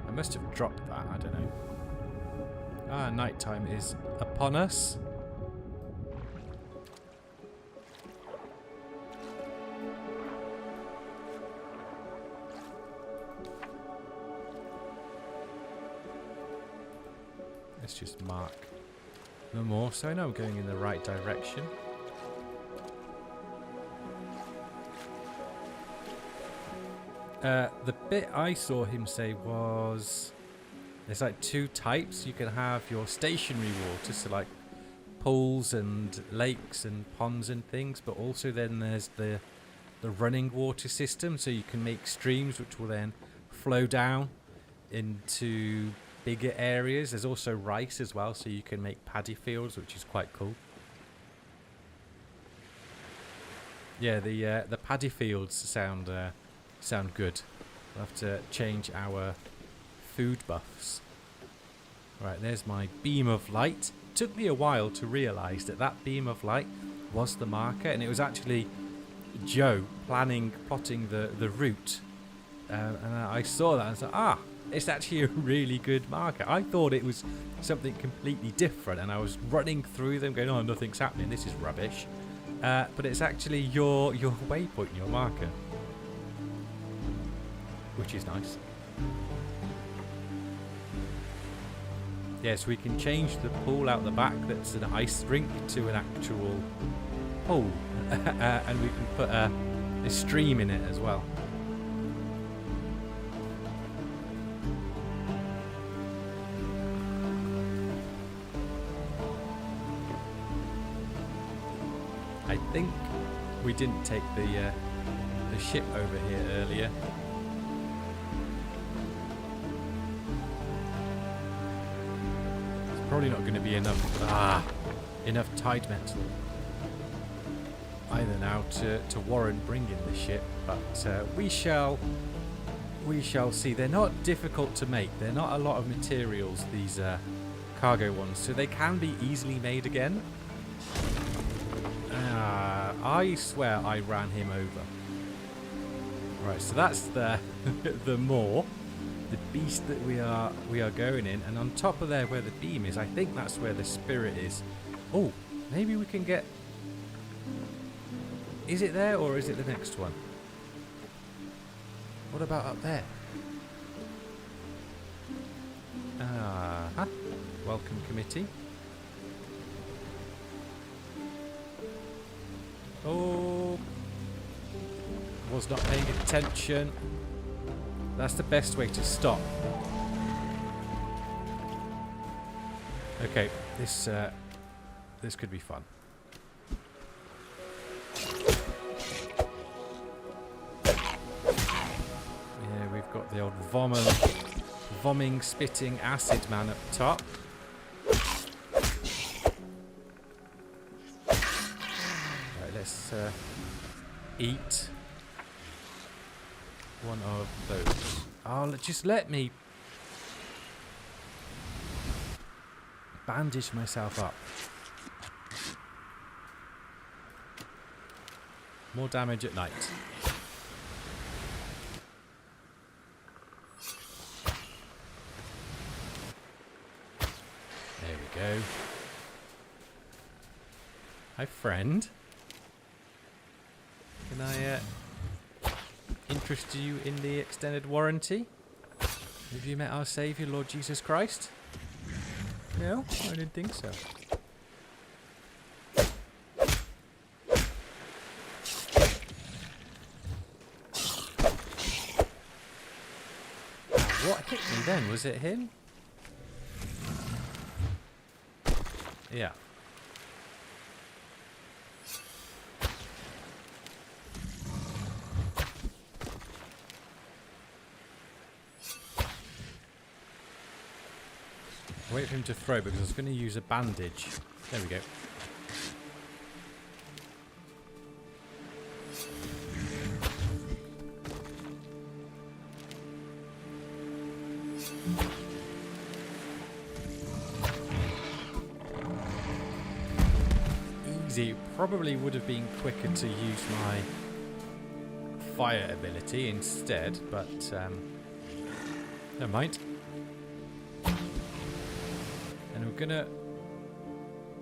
I must have dropped that, I don't know. Ah, nighttime is upon us. Let's just mark no more, so I know I'm going in the right direction. The bit I saw him say was there's like two types. You can have your stationary water, so like pools and lakes and ponds and things, but also then there's the running water system, so you can make streams which will then flow down into bigger areas. There's also rice as well, so you can make paddy fields, which is quite cool. Yeah, the paddy fields sound good. We'll have to change our food buffs. Right, there's my beam of light. It took me a while to realise that beam of light was the marker, and it was actually Joe plotting the route. And I saw that and I was like, it's actually a really good marker. I thought it was something completely different, and I was running through them going, oh, nothing's happening, this is rubbish. But it's actually your waypoint, your marker. Which is nice. Yes, we can change the pool out the back that's an ice rink to an actual pool. And we can put a stream in it as well. I think we didn't take the ship over here earlier. Probably not going to be enough tide metal either now to warrant bringing the ship, but we shall see. They're not difficult to make. They're not a lot of materials, these cargo ones, so they can be easily made again. I swear I ran him over. Right, so that's the the beast that we are going in, and on top of there where the beam is, I think that's where the spirit is. Oh, maybe we can get... Is it there or is it the next one? What about up there? Welcome committee. Oh, was not paying attention. That's the best way to stop. Okay, this could be fun. Yeah, we've got the old vomiting, spitting acid man up top. Right, let's eat one of those. Oh, just let me bandage myself up. More damage at night. There we go. Hi, friend. Can I interest you in the extended warranty? Have you met our Saviour, Lord Jesus Christ? No? I didn't think so. What hit me then? Was it him? Yeah. Wait for him to throw because I was going to use a bandage. There we go. easy. Probably would have been quicker to use my fire ability instead, but never mind. And we're gonna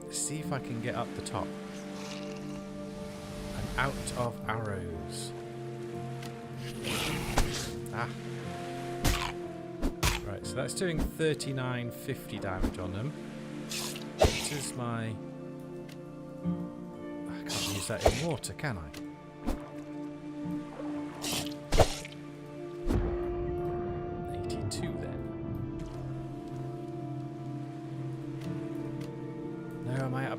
see if I can get up the top and out of arrows. Ah. Right, so that's doing 3950 damage on them. This is my... I can't use that in water, can I?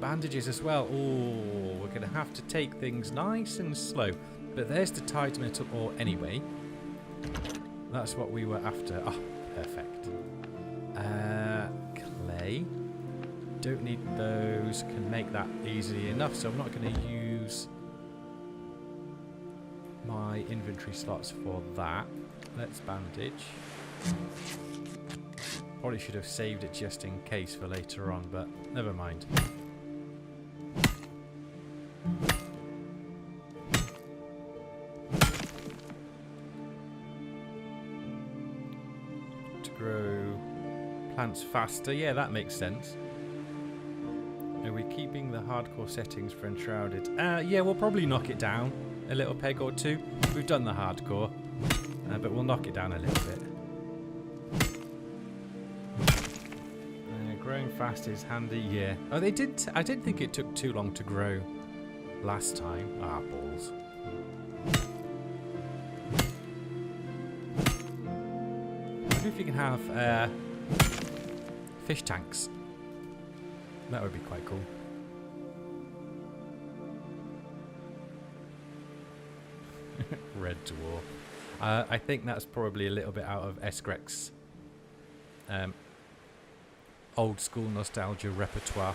Bandages as well. Oh, we're going to have to take things nice and slow. But there's the tide metal ore anyway. That's what we were after. Oh, perfect. Clay. Don't need those. Can make that easily enough, so I'm not going to use my inventory slots for that. Let's bandage. Probably should have saved it just in case for later on, but never mind. Plants faster, yeah, that makes sense. Are we keeping the hardcore settings for Enshrouded? Yeah, we'll probably knock it down a little peg or two. We've done the hardcore, but we'll knock it down a little bit. Growing fast is handy, yeah. Oh, they did. I didn't think it took too long to grow last time. Ah, balls. I wonder if you can have fish tanks. That would be quite cool. Red dwarf. I think that's probably a little bit out of Eskrek's old school nostalgia repertoire.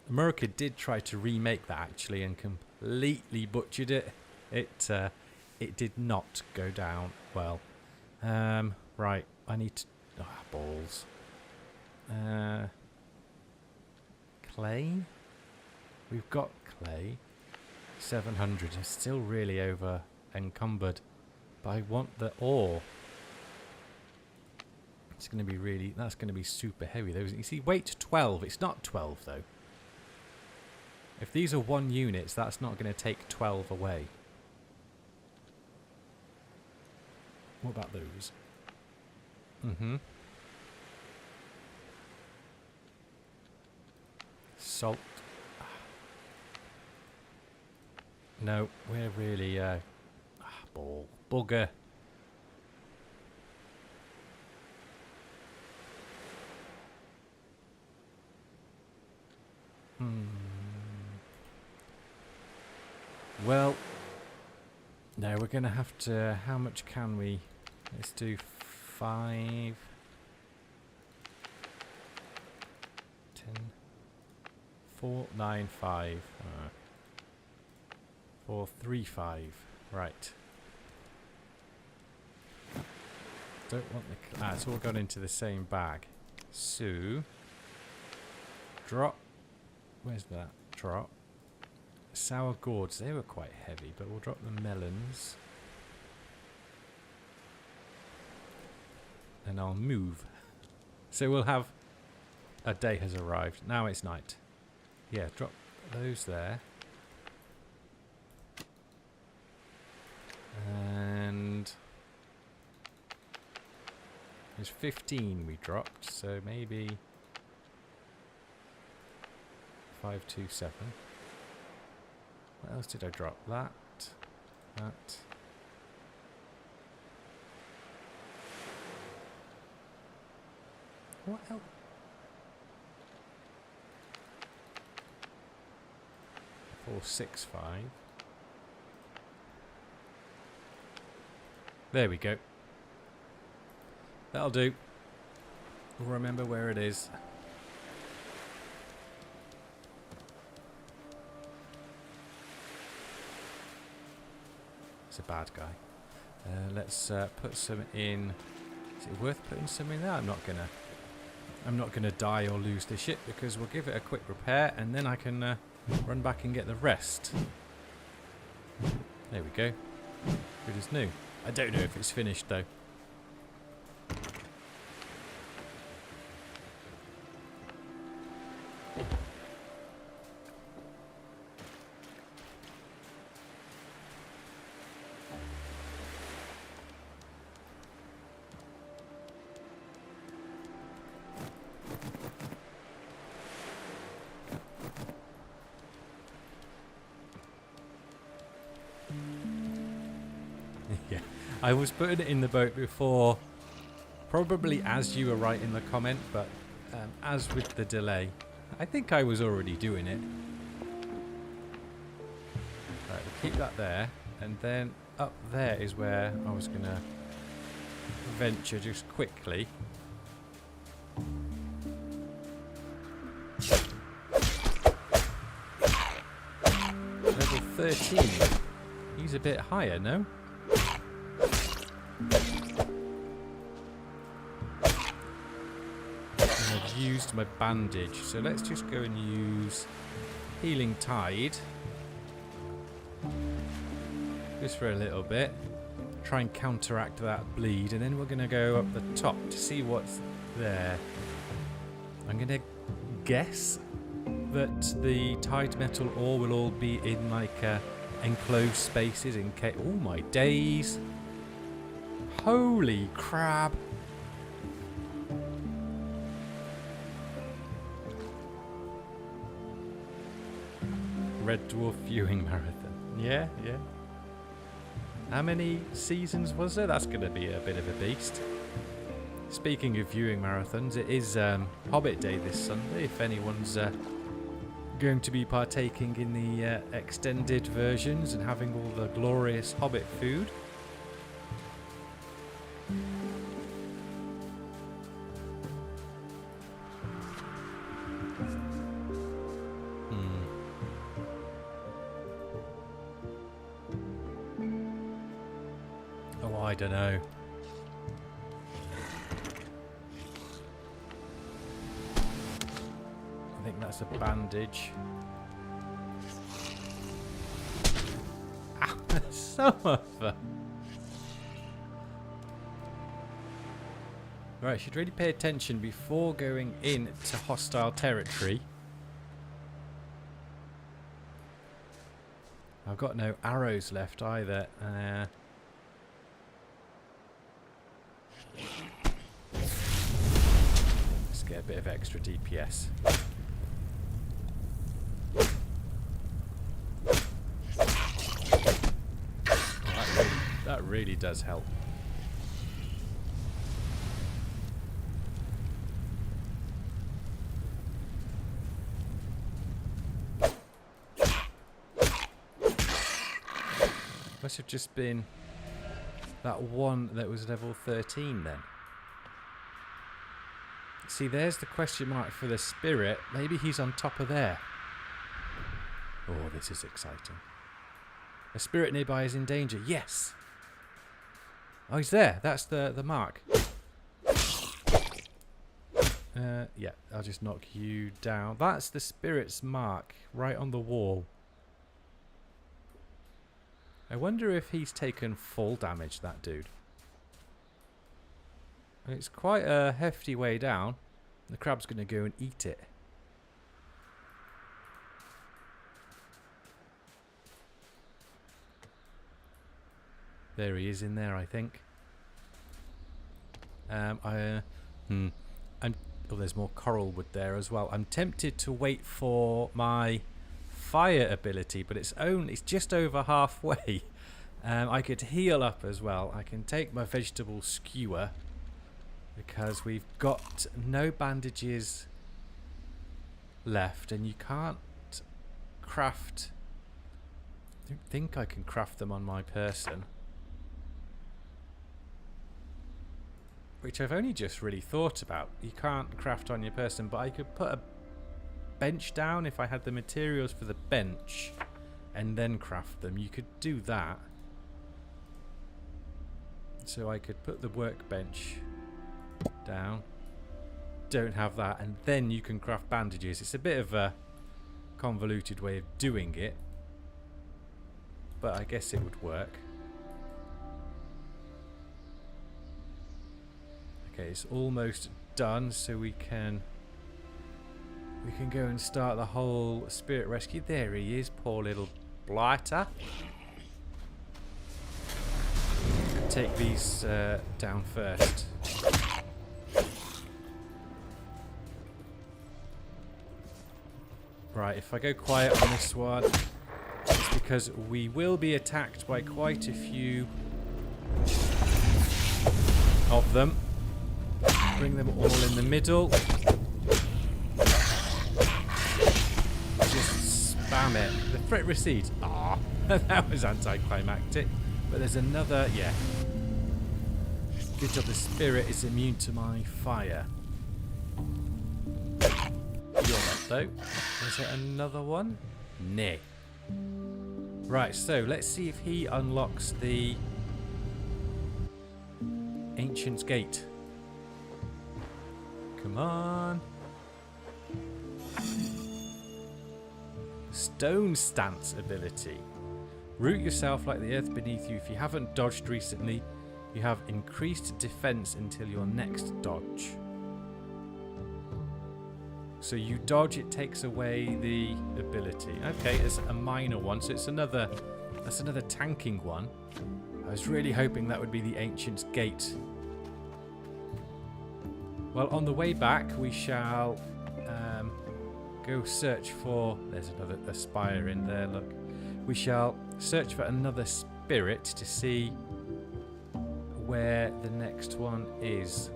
America did try to remake that actually and completely butchered it. It did not go down well. Right, I need to... balls. Clay? We've got clay. 700 is still really over encumbered. But I want the ore. It's going to be really... That's going to be super heavy. Those, you see, weight 12. It's not 12 though. If these are 1 units, that's not going to take 12 away. What about those? Mm-hmm. Salt. No, we're really bugger. Well, no, we're going to have to... How much can we... Let's do 5... 10... 4, 9, 5. 4, 3, 5. Right. Don't want the... it's all gone into the same bag. So... Drop. Where's that? Drop. Sour gourds. They were quite heavy, but we'll drop the melons. And I'll move. So we'll have... A day has arrived. Now it's night. Yeah, drop those there. And... There's 15 we dropped, so maybe... 527. What else did I drop? That. What else? 465. There we go. That'll do. We'll remember where it is. It's a bad guy. Let's put some in. Is it worth putting some in there? I'm not gonna die or lose this ship because we'll give it a quick repair and then I can Run back and get the rest. There we go. Good as new. I don't know if it's finished though. Yeah, I was putting it in the boat before, probably as you were writing the comment, but as with the delay, I think I was already doing it. Right, we'll keep that there, and then up there is where I was going to venture just quickly. Level 13. He's a bit higher, no? And I've used my bandage, so let's just go and use Healing Tide. Just for a little bit. Try and counteract that bleed, and then we're going to go up the top to see what's there. I'm going to guess that the Tide Metal ore will all be in like enclosed spaces in case. Oh my days! Holy crap! Red Dwarf Viewing Marathon. Yeah, yeah. How many seasons was there? That's going to be a bit of a beast. Speaking of viewing marathons, it is Hobbit Day this Sunday. If anyone's going to be partaking in the extended versions and having all the glorious Hobbit food. Oh, I don't know. I think that's a bandage. Ah, some of them. Right, should really pay attention before going into hostile territory. I've got no arrows left either. Let's get a bit of extra DPS. That really does help. Must have just been that one that was level 13 then. See, there's the question mark for the spirit. Maybe he's on top of there. Oh, this is exciting. A spirit nearby is in danger. Yes. Oh, he's there. That's the mark. Yeah, I'll just knock you down. That's the spirit's mark right on the wall. I wonder if he's taken full damage, that dude. It's quite a hefty way down. The crab's going to go and eat it. There he is in there, I think. Oh, there's more coral wood there as well. I'm tempted to wait for my fire ability, but it's just over halfway. I could heal up as well. I can take my vegetable skewer because we've got no bandages left, and you can't craft. I don't think I can craft them on my person, which I've only just really thought about. You can't craft on your person, but I could put a bench down if I had the materials for the bench and then craft them. You could do that. So I could put the workbench down. Don't have that, and then you can craft bandages. It's a bit of a convoluted way of doing it, but I guess it would work. Okay, it's almost done, so we can go and start the whole spirit rescue. There he is, poor little blighter. Take these down first. Right, if I go quiet on this one, it's because we will be attacked by quite a few of them. Bring them all in the middle. Just spam it. The threat recedes. Ah, that was anticlimactic. But there's another, yeah. Good job the spirit is immune to my fire. You're not though. Is there another one? Nay. Right, so let's see if he unlocks the Ancient's Gate. Come on. Stone Stance ability. Root yourself like the earth beneath you. If you haven't dodged recently, you have increased defense until your next dodge. So you dodge, it takes away the ability. Okay, it's a minor one, so it's another. That's another tanking one. I was really hoping that would be the Ancient's Gate. Well, on the way back, we shall go search for... There's another spire in there, look. We shall search for another spirit to see where the next one is.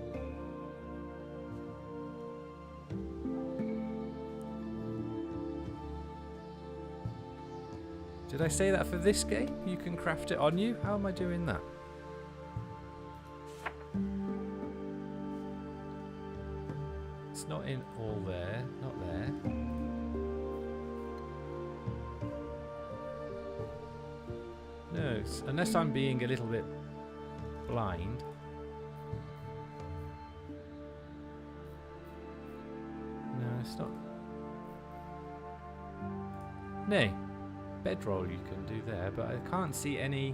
Did I say that for this game? You can craft it on you? How am I doing that? It's not in all there. Not there. No, unless I'm being a little bit blind. No, it's not. Nay. Bedroll you can do there, but I can't see any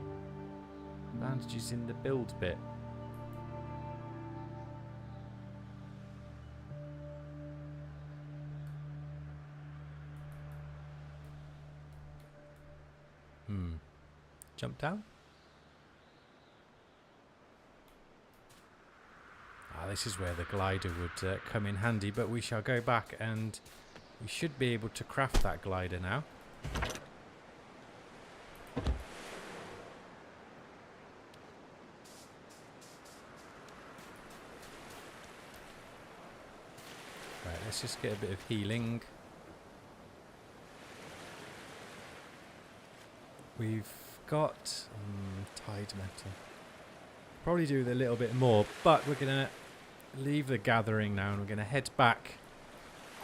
bandages in the build bit. Jump down? Ah, this is where the glider would come in handy, but we shall go back and we should be able to craft that glider now. Right, let's just get a bit of healing. We've got tide metal. Probably do with a little bit more, but we're going to leave the gathering now and we're going to head back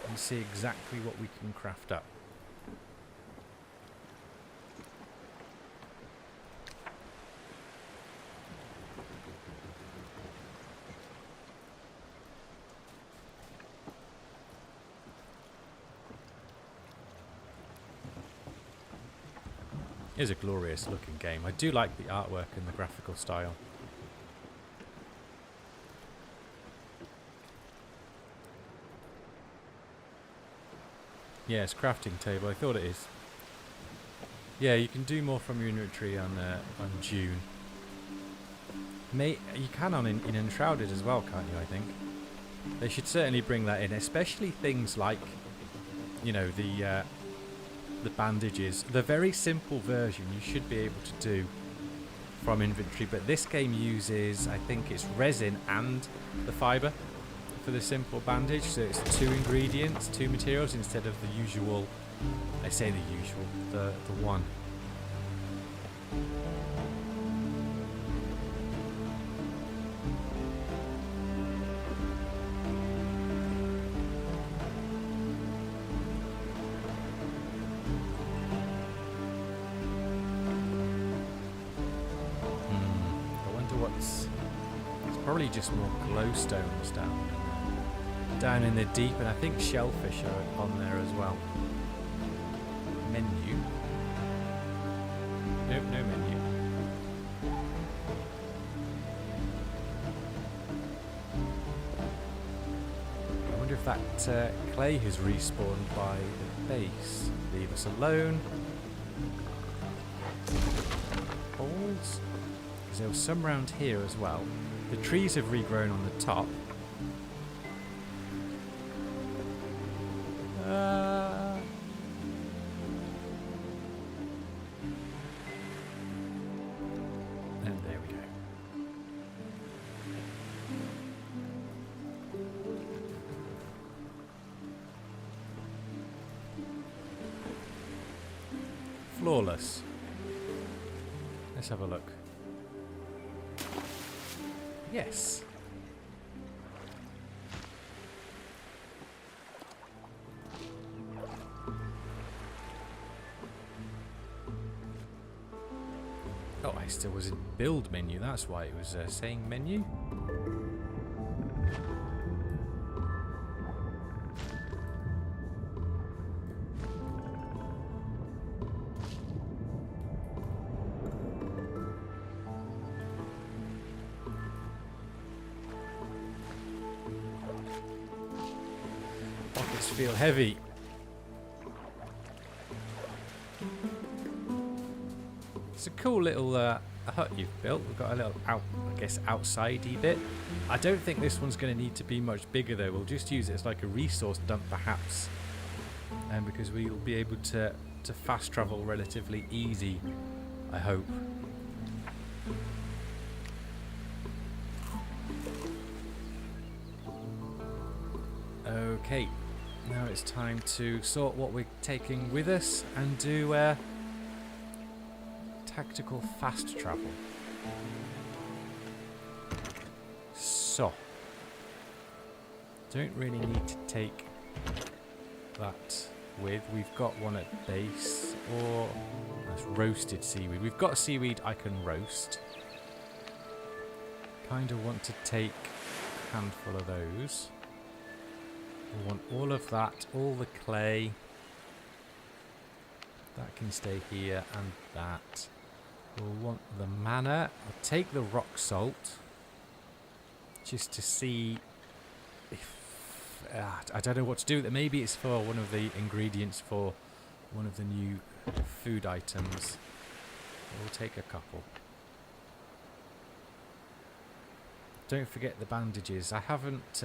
and see exactly what we can craft up. It is a glorious looking game. I do like the artwork and the graphical style. Yes, crafting table. I thought it is. Yeah, you can do more from your inventory on June. You can in Enshrouded as well, can't you? I think they should certainly bring that in, especially things like, you know, the bandages. The very simple version you should be able to do from inventory, but this game uses, I think it's resin and the fibre for the simple bandage, so it's 2 ingredients, 2 materials instead of the usual, I say the usual, the one. Probably just more glowstones down in the deep, and I think shellfish are on there as well. Nope, no menu. I wonder if that clay has respawned by the base. Leave us alone. Balls. Because there was some round here as well. The trees have regrown on the top. And there we go. Flawless. Let's have a look. Yes. Oh, I still was in build menu. That's why it was saying menu. Pockets feel heavy. It's a cool little hut you've built. We've got a little outside-y bit. I don't think this one's going to need to be much bigger though. We'll just use it as like a resource dump perhaps. And because we'll be able to fast travel relatively easy, I hope. Okay, now it's time to sort what we're taking with us and do tactical fast travel. So, don't really need to take that with. We've got one at base, or that's roasted seaweed. We've got seaweed I can roast. Kind of want to take a handful of those. We want all of that, all the clay. That can stay here, and that. We'll want the mana. I'll take the rock salt just to see if I don't know what to do with it. Maybe it's for one of the ingredients for one of the new food items. We'll take a couple. Don't forget the bandages. I haven't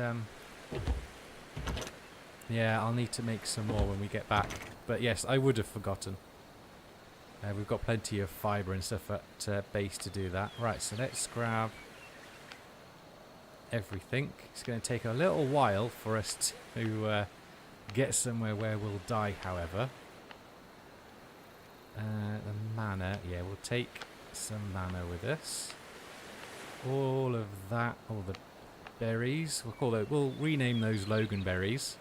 yeah, I'll need to make some more when we get back. But yes, I would have forgotten. We've got plenty of fibre and stuff at base to do that. Right, so let's grab everything. It's going to take a little while for us to get somewhere where we'll die, however. The mana, yeah, we'll take some mana with us. All of that, all the berries. We'll rename those Logan berries.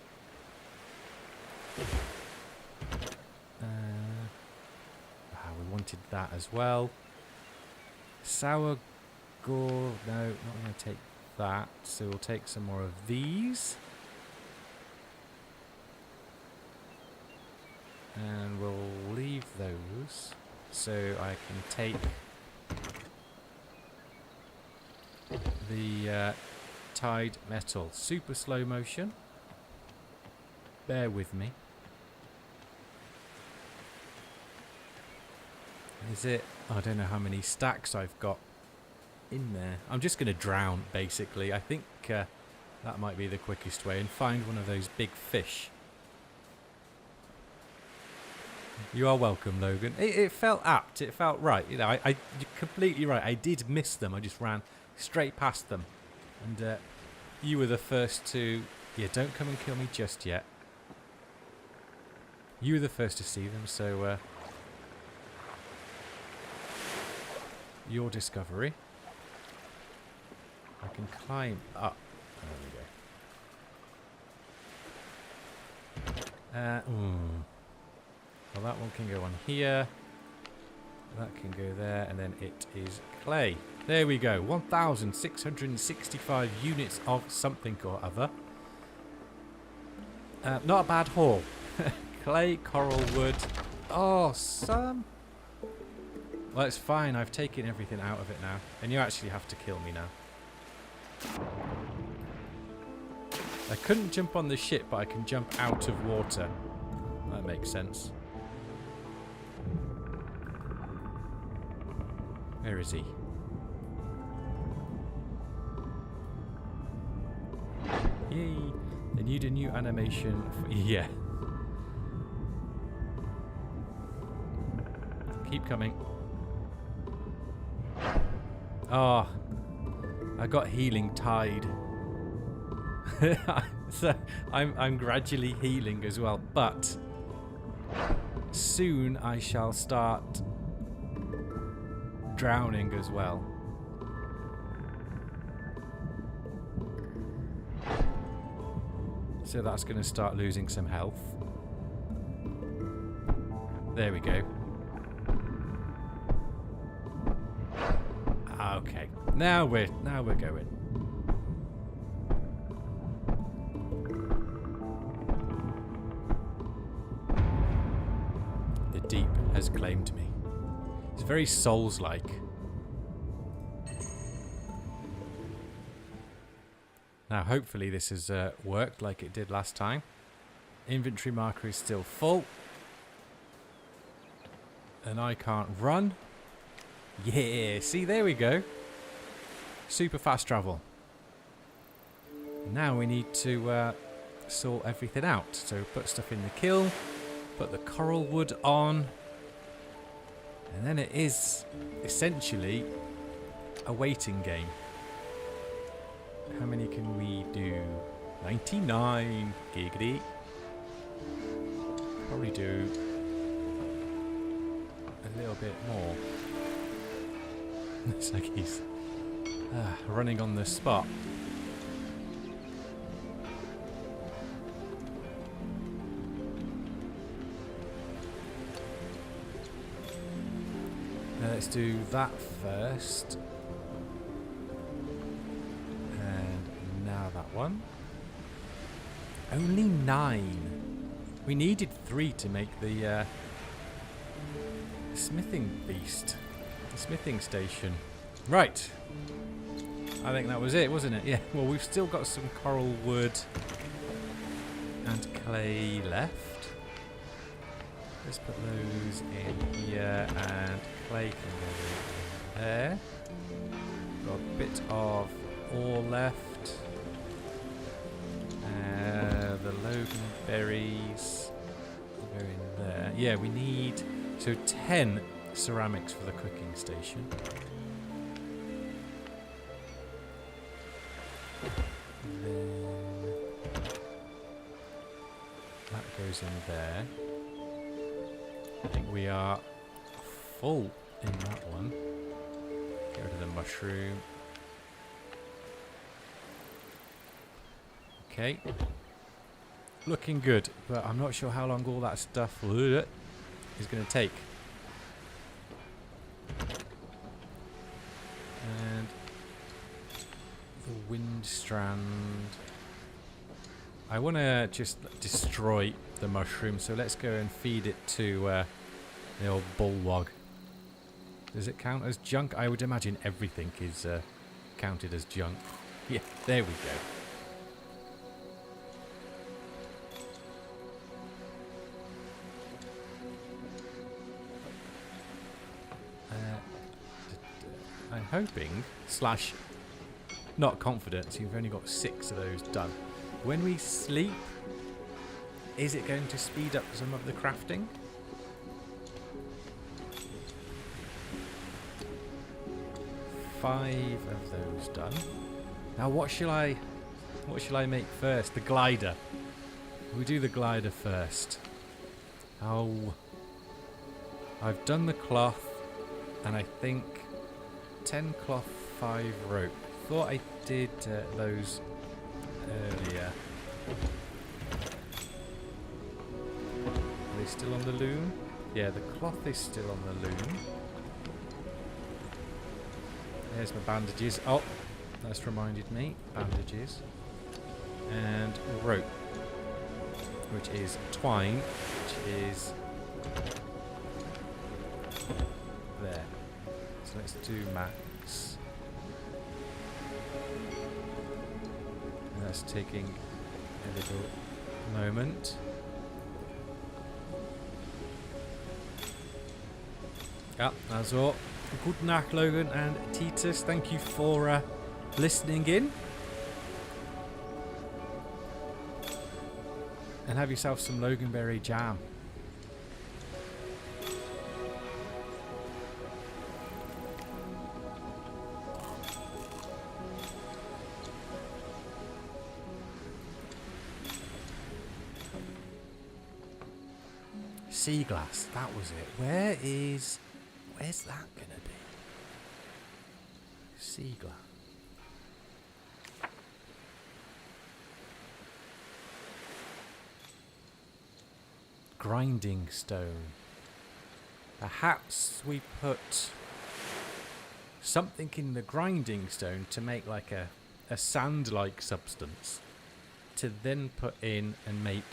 We wanted that as well. Sour gore, no, not going to take that. So we'll take some more of these. And we'll leave those so I can take the Tide Metal. Super slow motion. Bear with me. Is it? I don't know how many stacks I've got in there. I'm just going to drown, basically. I think that might be the quickest way, and find one of those big fish. You are welcome, Logan. It felt apt. It felt right. You know, you're completely right. I did miss them. I just ran straight past them. And you were the first to... Yeah, don't come and kill me just yet. You were the first to see them, so... your discovery. I can climb up. There we go. Well, that one can go on here. That can go there, and then it is clay. There we go. 1,665 units of something or other. Not a bad haul. Clay, coral wood. Oh, some Well, it's fine. I've taken everything out of it now. And you actually have to kill me now. I couldn't jump on the ship, but I can jump out of water. That makes sense. Where is he? Yay! They need a new animation. Yeah. Keep coming. Oh, I got healing tide. So I'm gradually healing as well, but soon I shall start drowning as well. So that's going to start losing some health. There we go. Okay, now we're going. The deep has claimed me. It's very Souls-like. Now, hopefully this has worked like it did last time. Inventory marker is still full. And I can't run. Yeah, see, there we go. Super fast travel. Now we need to sort everything out. So put stuff in the kiln, put the coral wood on, and then it is essentially a waiting game. How many can we do? 99. Giggity. Probably do a little bit more. It's like he's running on the spot. Now let's do that first. And now that one. Only 9. We needed 3 to make the smithing beast. The smithing station. Right. I think that was it, wasn't it? Yeah. Well, we've still got some coral wood and clay left. Let's put those in here, and clay can go in there. Got a bit of ore left. The Logan berries will go in there. Yeah, we need 10 ceramics for the cooking station. And then that goes in there. I think we are full in that one. Get rid of the mushroom. Okay. Looking good, but I'm not sure how long all that stuff is going to take. And the wind strand. I want to just destroy the mushroom, so let's go and feed it to the old bullwog. Does it count as junk? I would imagine everything is counted as junk. Yeah, there we go. I'm hoping, slash not confident, you've only got 6 of those done. When we sleep, is it going to speed up some of the crafting? Five of those done. Now what shall I make first? The glider. We'll do the glider first. Oh, I've done the cloth, and I think 10 cloth, 5 rope. Thought I did those earlier. Are they still on the loom? Yeah, the cloth is still on the loom. There's my bandages. Oh, that's reminded me. Bandages. And rope, which is twine, which is there. So let's do max. And that's taking a little moment. Yeah, that's all. Good night, Logan and Titus. Thank you for listening in. And have yourself some Loganberry jam. Sea glass, that was it. Where's that gonna be? Sea glass. Grinding stone. Perhaps we put something in the grinding stone to make like a sand-like substance to then put in and make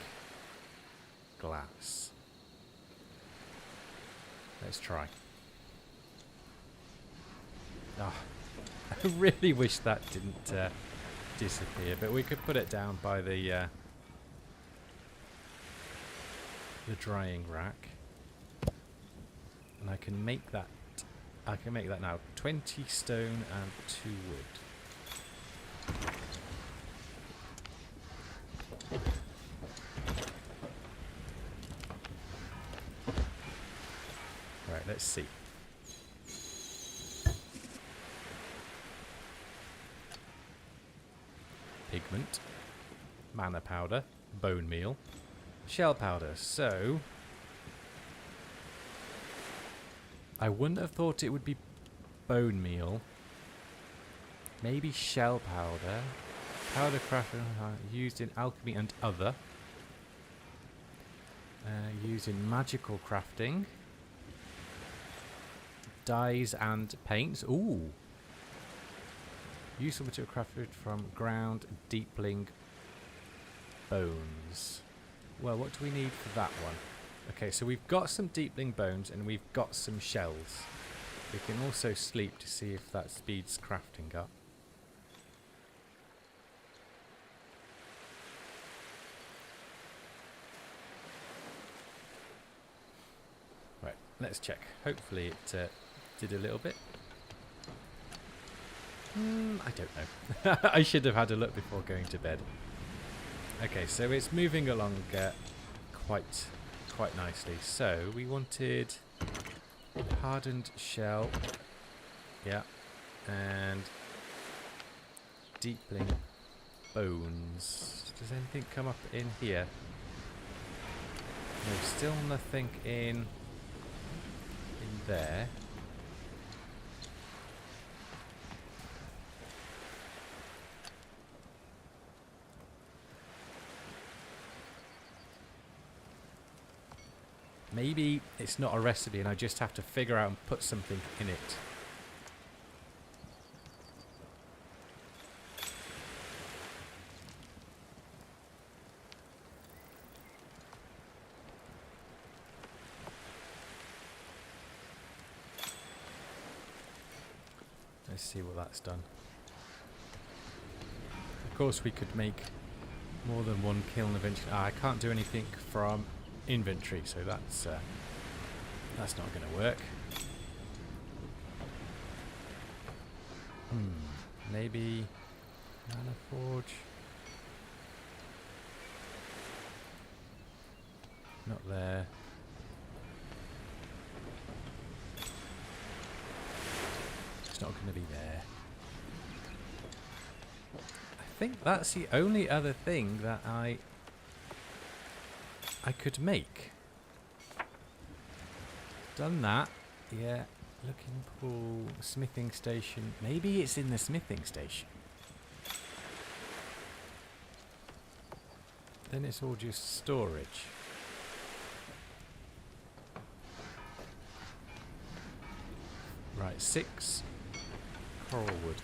glass. Let's try. Oh, I really wish that didn't disappear, but we could put it down by the drying rack, and I can make that. I can make that now. 20 stone and 2 wood. Right, let's see. Pigment, mana powder, bone meal, shell powder. So I wouldn't have thought it would be bone meal. Maybe shell powder. Powder crafted used in alchemy and other. Used in magical crafting. Dyes and paints. Ooh. Useful material crafted from ground deepling bones. Well, what do we need for that one? Okay, so we've got some deepling bones and we've got some shells. We can also sleep to see if that speeds crafting up. Right, let's check. Hopefully it did a little bit. I don't know. I should have had a look before going to bed. Okay, so it's moving along quite nicely. So we wanted hardened shell, yeah, and deepling bones. Does anything come up in here? No, still nothing in there. Maybe it's not a recipe and I just have to figure out and put something in it. Let's see what that's done. Of course we could make more than one kiln eventually. I can't do anything from inventory, so that's not going to work. Maybe mana forge. Not there. It's not going to be there. I think that's the only other thing that I could make. Done that. Yeah. Looking pool, smithing station. Maybe it's in the smithing station. Then it's all just storage. Right, 6 coral wood.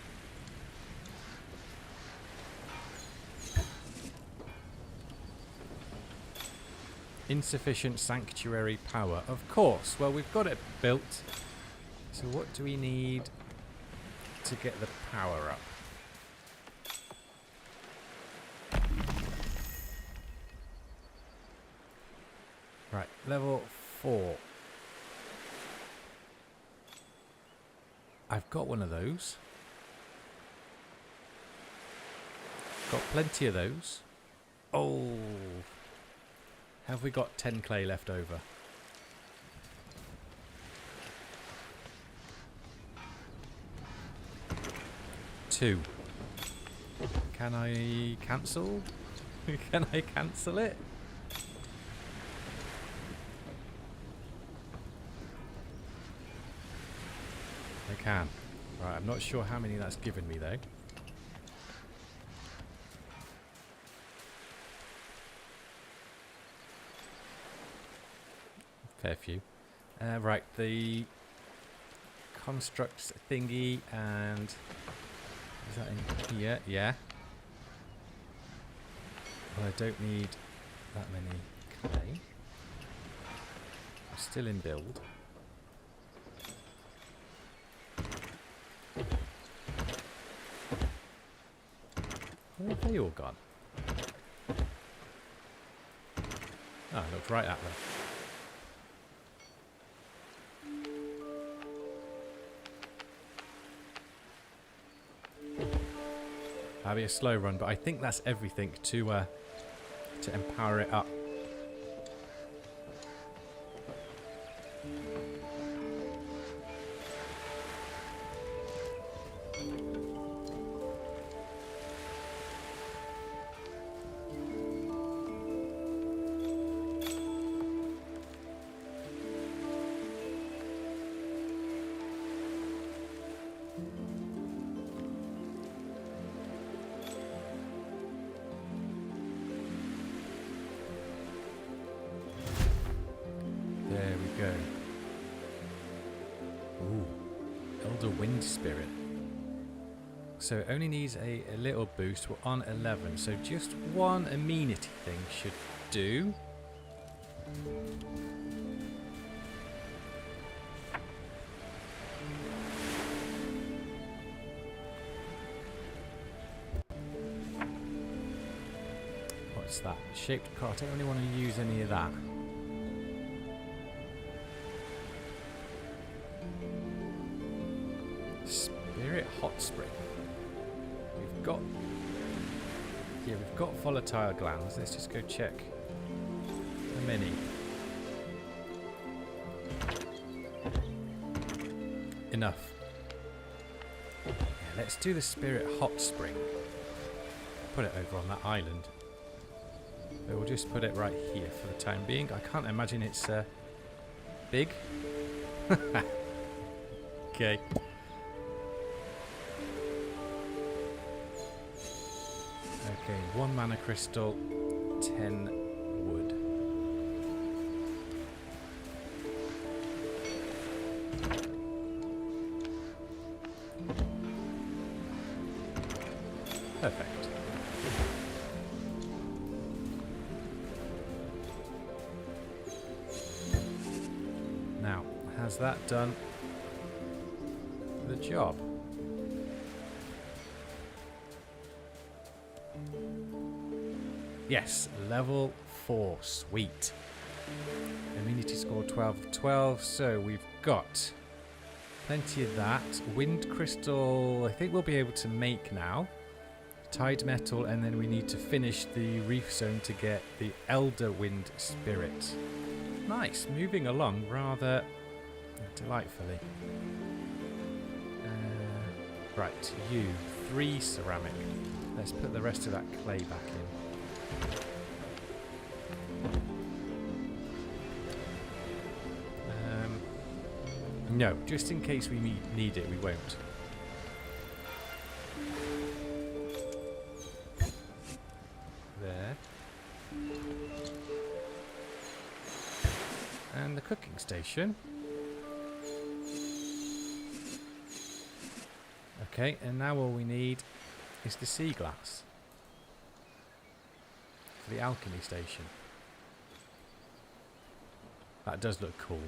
Insufficient sanctuary power. Of course. Well, we've got it built. So what do we need to get the power up? Right, level 4. I've got one of those. Got plenty of those. Oh. Have we got 10 clay left over? Two. Can I cancel? Can I cancel it? I can. Right, I'm not sure how many that's given me though. Fair few. Right, the constructs thingy and is that in here? Yeah. Well, I don't need that many clay. I'm still in build. Where have they all gone? Oh, I looked right at them. That'll be a slow run, but I think that's everything to empower it up. There we go. Ooh, Elder Wind Spirit. So it only needs a little boost. We're on 11, so just one amenity thing should do. What's that? Shaped cart. I don't really want to use any of that. Spirit Hot Spring. We've got volatile glands. Let's just go check how many. Enough. Yeah, let's do the Spirit Hot Spring. Put it over on that island. So we'll just put it right here for the time being. I can't imagine it's big. Okay. Okay, 1 mana crystal, 10 wood. Perfect. Now, has that done the job? Yes, level 4. Sweet. Immunity score 12 of 12. So we've got plenty of that. Wind crystal, I think we'll be able to make now. Tide metal, and then we need to finish the reef zone to get the Elder Wind Spirit. Nice. Moving along rather delightfully. Right, you. 3 ceramic. Let's put the rest of that clay back in. No, just in case we need it, we won't. There. And the cooking station. Okay, and now all we need is the sea glass for the alchemy station. That does look cool.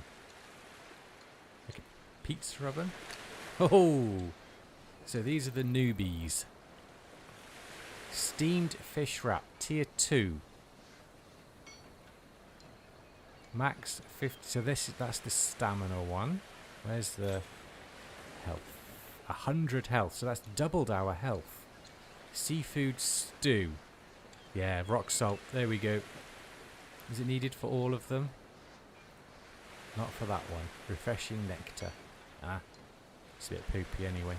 Like a pizza oven. Oh, so these are the newbies. Steamed fish wrap, tier 2. Max 50. So that's the stamina one. Where's the health? 100 health. So that's doubled our health. Seafood stew. Yeah, rock salt. There we go. Is it needed for all of them? Not for that one. Refreshing nectar. Ah, it's a bit poopy anyway.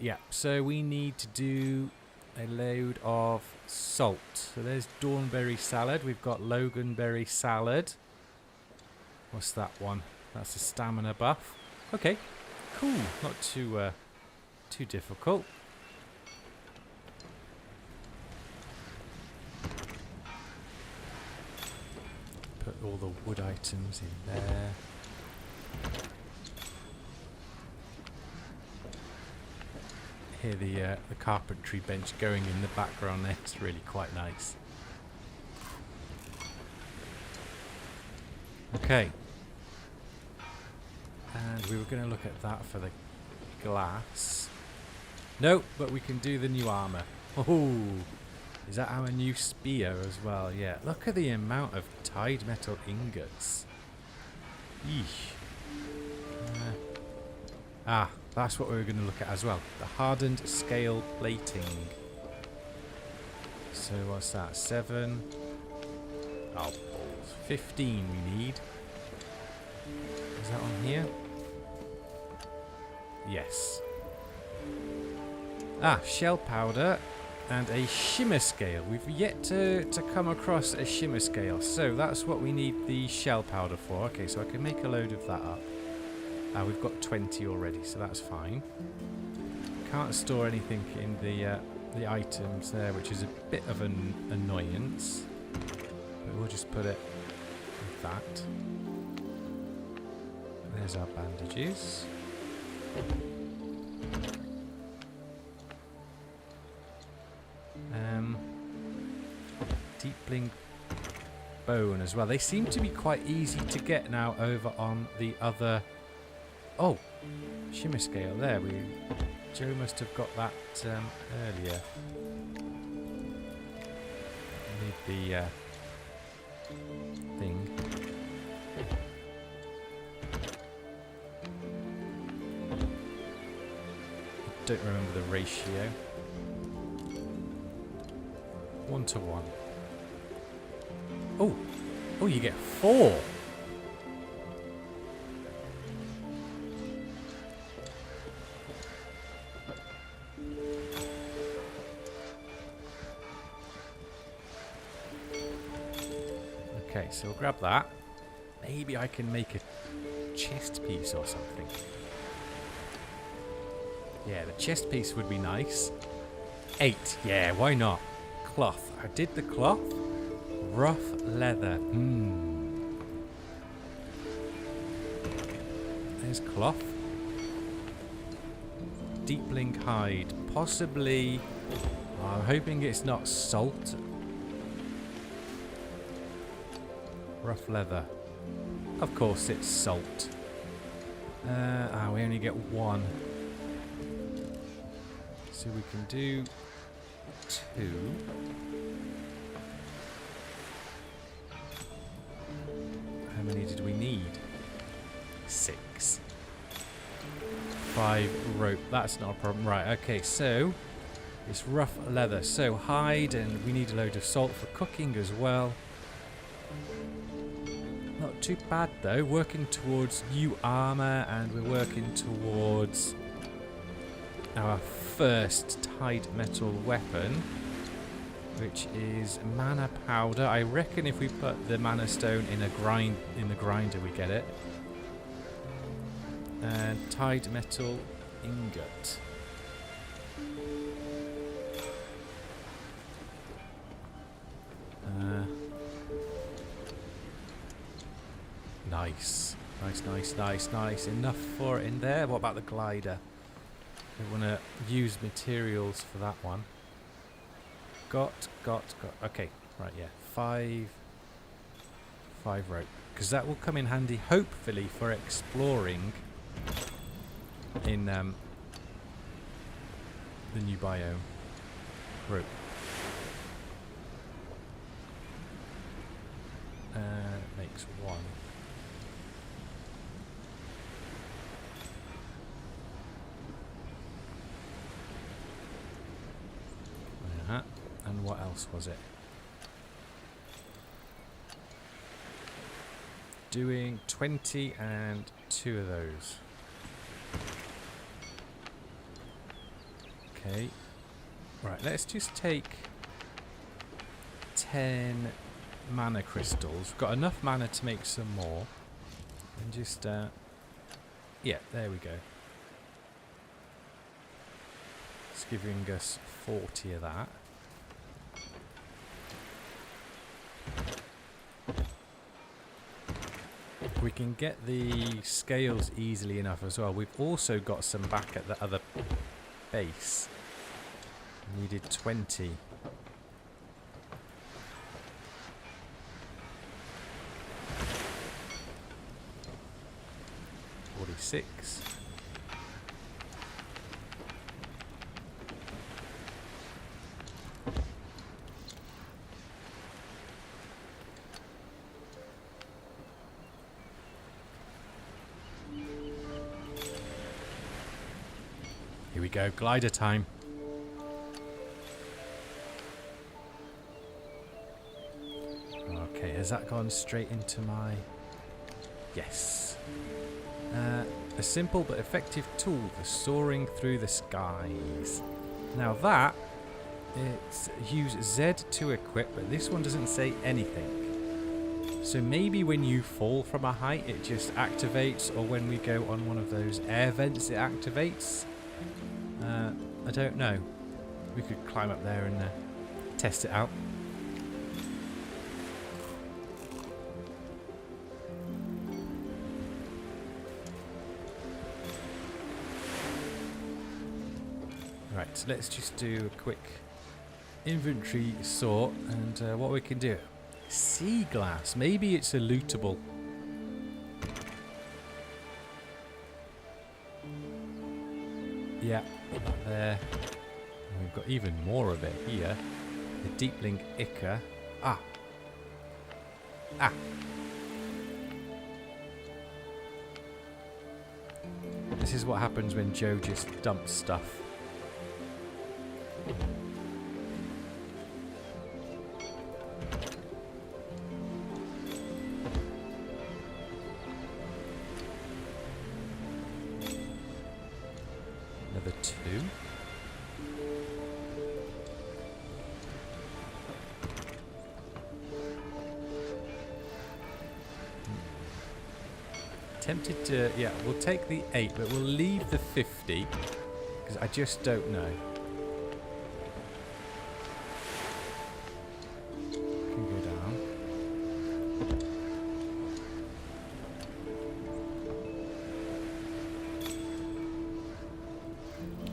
Yeah, so we need to do a load of salt. So there's Dawnberry salad. We've got Loganberry salad. What's that one? That's a stamina buff. Okay, cool. Not too difficult. Put all the wood items in there. Hear the carpentry bench going in the background there. It's really quite nice. Okay. And we were going to look at that for the glass. No, but we can do the new armor. Oh, is that our new spear as well? Yeah. Look at the amount of tied metal ingots. Eesh. That's what we were going to look at as well. The hardened scale plating. So what's that? 7. Oh, balls. 15 we need. Is that on here? Yes. Shell powder and a shimmer scale. We've yet to come across a shimmer scale. So that's what we need the shell powder for. Okay, so I can make a load of that up. We've got 20 already, so that's fine. Can't store anything in the items there, which is a bit of an annoyance. But we'll just put it with that. There's our bandages. Deepling bone as well. They seem to be quite easy to get now over on the other... Oh, shimmer scale there. Joe must have got that earlier. Need the thing. Don't remember the ratio. 1 to 1. Oh, you get 4. Okay, so we'll grab that. Maybe I can make a chest piece or something. Yeah, the chest piece would be nice. 8, yeah, why not? Cloth. I did the cloth. Rough leather. There's cloth. Deepling hide. Possibly... I'm hoping it's not salt. Rough leather. Of course it's salt. We only get 1. So we can do 2. How many did we need? 6. 5 rope. That's not a problem. Right, okay, so it's rough leather. So hide, and we need a load of salt for cooking as well. Not too bad though. Working towards new armor, and we're working towards our first tied metal weapon, which is mana powder. I reckon if we put the mana stone in the grinder, we get it. And tied metal ingot. Nice. Nice. Enough for it in there. What about the glider? We want to use materials for that one. Got. Okay, right, yeah. 5 rope. Because that will come in handy, hopefully, for exploring in the new biome. Rope. Makes 1. And what else was it? Doing 20 and 2 of those. Okay. Right, let's just take 10 mana crystals. We've got enough mana to make some more. And just, yeah, there we go. It's giving us 40 of that. We can get the scales easily enough as well. We've also got some back at the other base. Needed 20. Six. Here we go, glider time. Okay, has that gone straight into my... Yes. A simple but effective tool for soaring through the skies. Now that, it's use Z to equip, but this one doesn't say anything. So maybe when you fall from a height it just activates, or when we go on one of those air vents it activates. I don't know. We could climb up there and test it out. Right, so let's just do a quick inventory sort, and what we can do. Sea glass. Maybe it's a lootable. Yeah, there. And we've got even more of it here. The deepling ichor. Ah. This is what happens when Joe just dumps stuff. Another 2. Tempted to, yeah, we'll take the 8, but we'll leave the 50 because I just don't know. Can go down.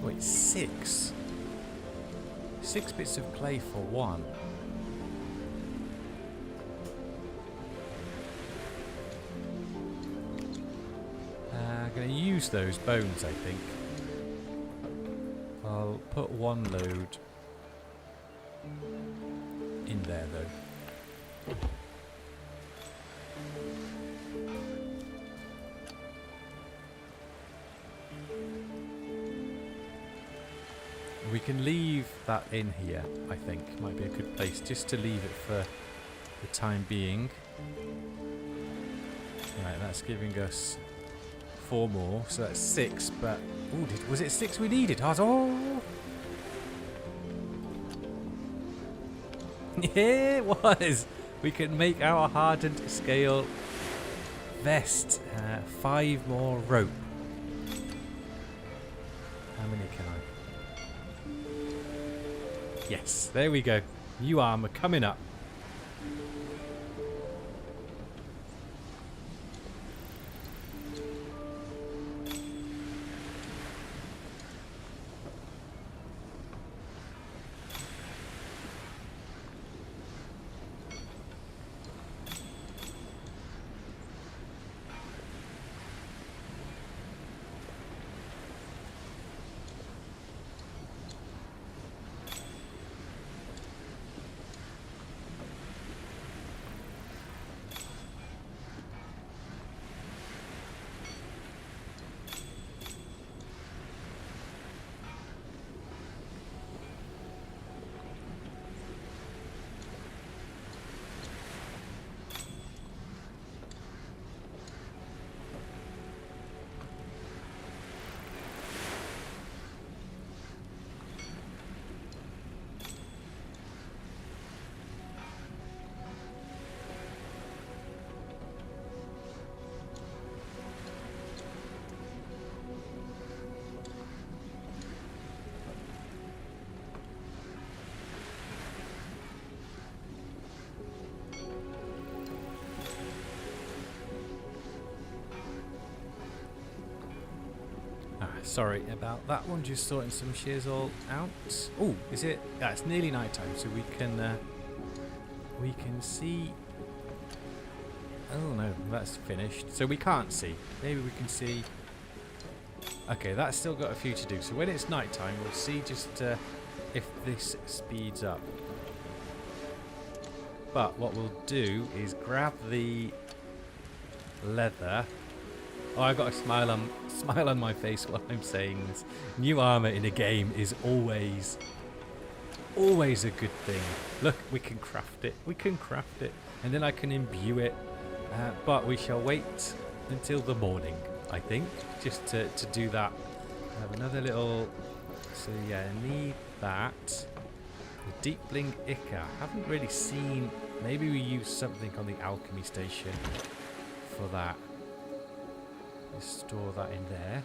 Wait, 6? 6 bits of clay for 1. Going to use those bones, I think. I'll put 1 load in there, though. We can leave that in here, I think. Might be a good place just to leave it for the time being. Right, that's giving us 4 more, so that's 6, but... Ooh, was it 6 we needed? Oh! Yeah, it was! We can make our hardened scale vest. 5 more rope. How many can I... Yes, there we go. New armor coming up. Sorry about that one. Just sorting some shears all out. Oh, is it? Yeah, it's nearly night time, so we can see. Oh no, that's finished. So we can't see. Maybe we can see. Okay, that's still got a few to do. So when it's night time, we'll see just if this speeds up. But what we'll do is grab the leather. Oh, I've got a smile on my face while I'm saying this. New armor in a game is always a good thing. Look, we can craft it. We can craft it, and then I can imbue it. But we shall wait until the morning, I think, just to do that. I have another little. So yeah, I need that. The deep bling ichor. Haven't really seen. Maybe we use something on the alchemy station for that. Let's store that in there.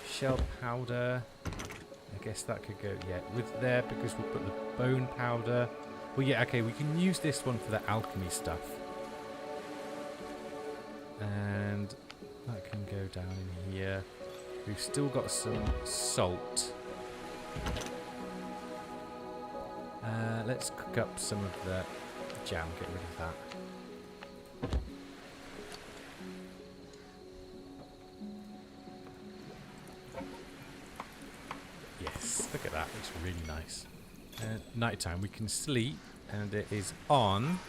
Shell powder. I guess that could go, yeah, with there because we'll put the bone powder. Well, yeah, okay, we can use this one for the alchemy stuff. And that can go down in here. We've still got some salt. Let's cook up some of the jam, get rid of that. Yes, look at that, it's really nice. Nighttime, we can sleep, and it is on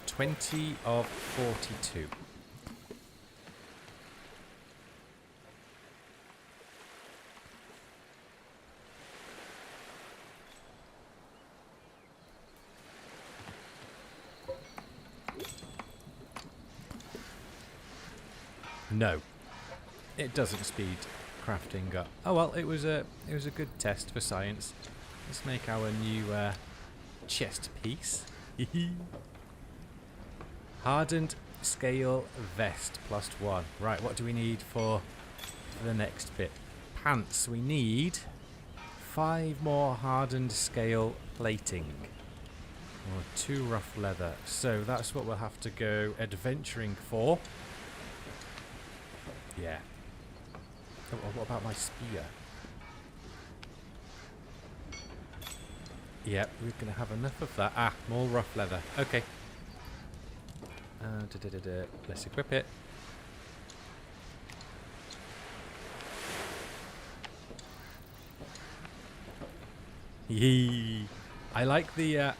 20 of 42. No, it doesn't speed crafting up. Oh well, it was a good test for science. Let's make our new chest piece. Hardened scale vest +1. Right, what do we need for the next bit? Pants. We need 5 more hardened scale plating. Or 2 rough leather. So that's what we'll have to go adventuring for. Yeah. Oh, what about my spear? Yep, we're going to have enough of that. Ah, more rough leather. Okay. Let's equip it. Yee. I like the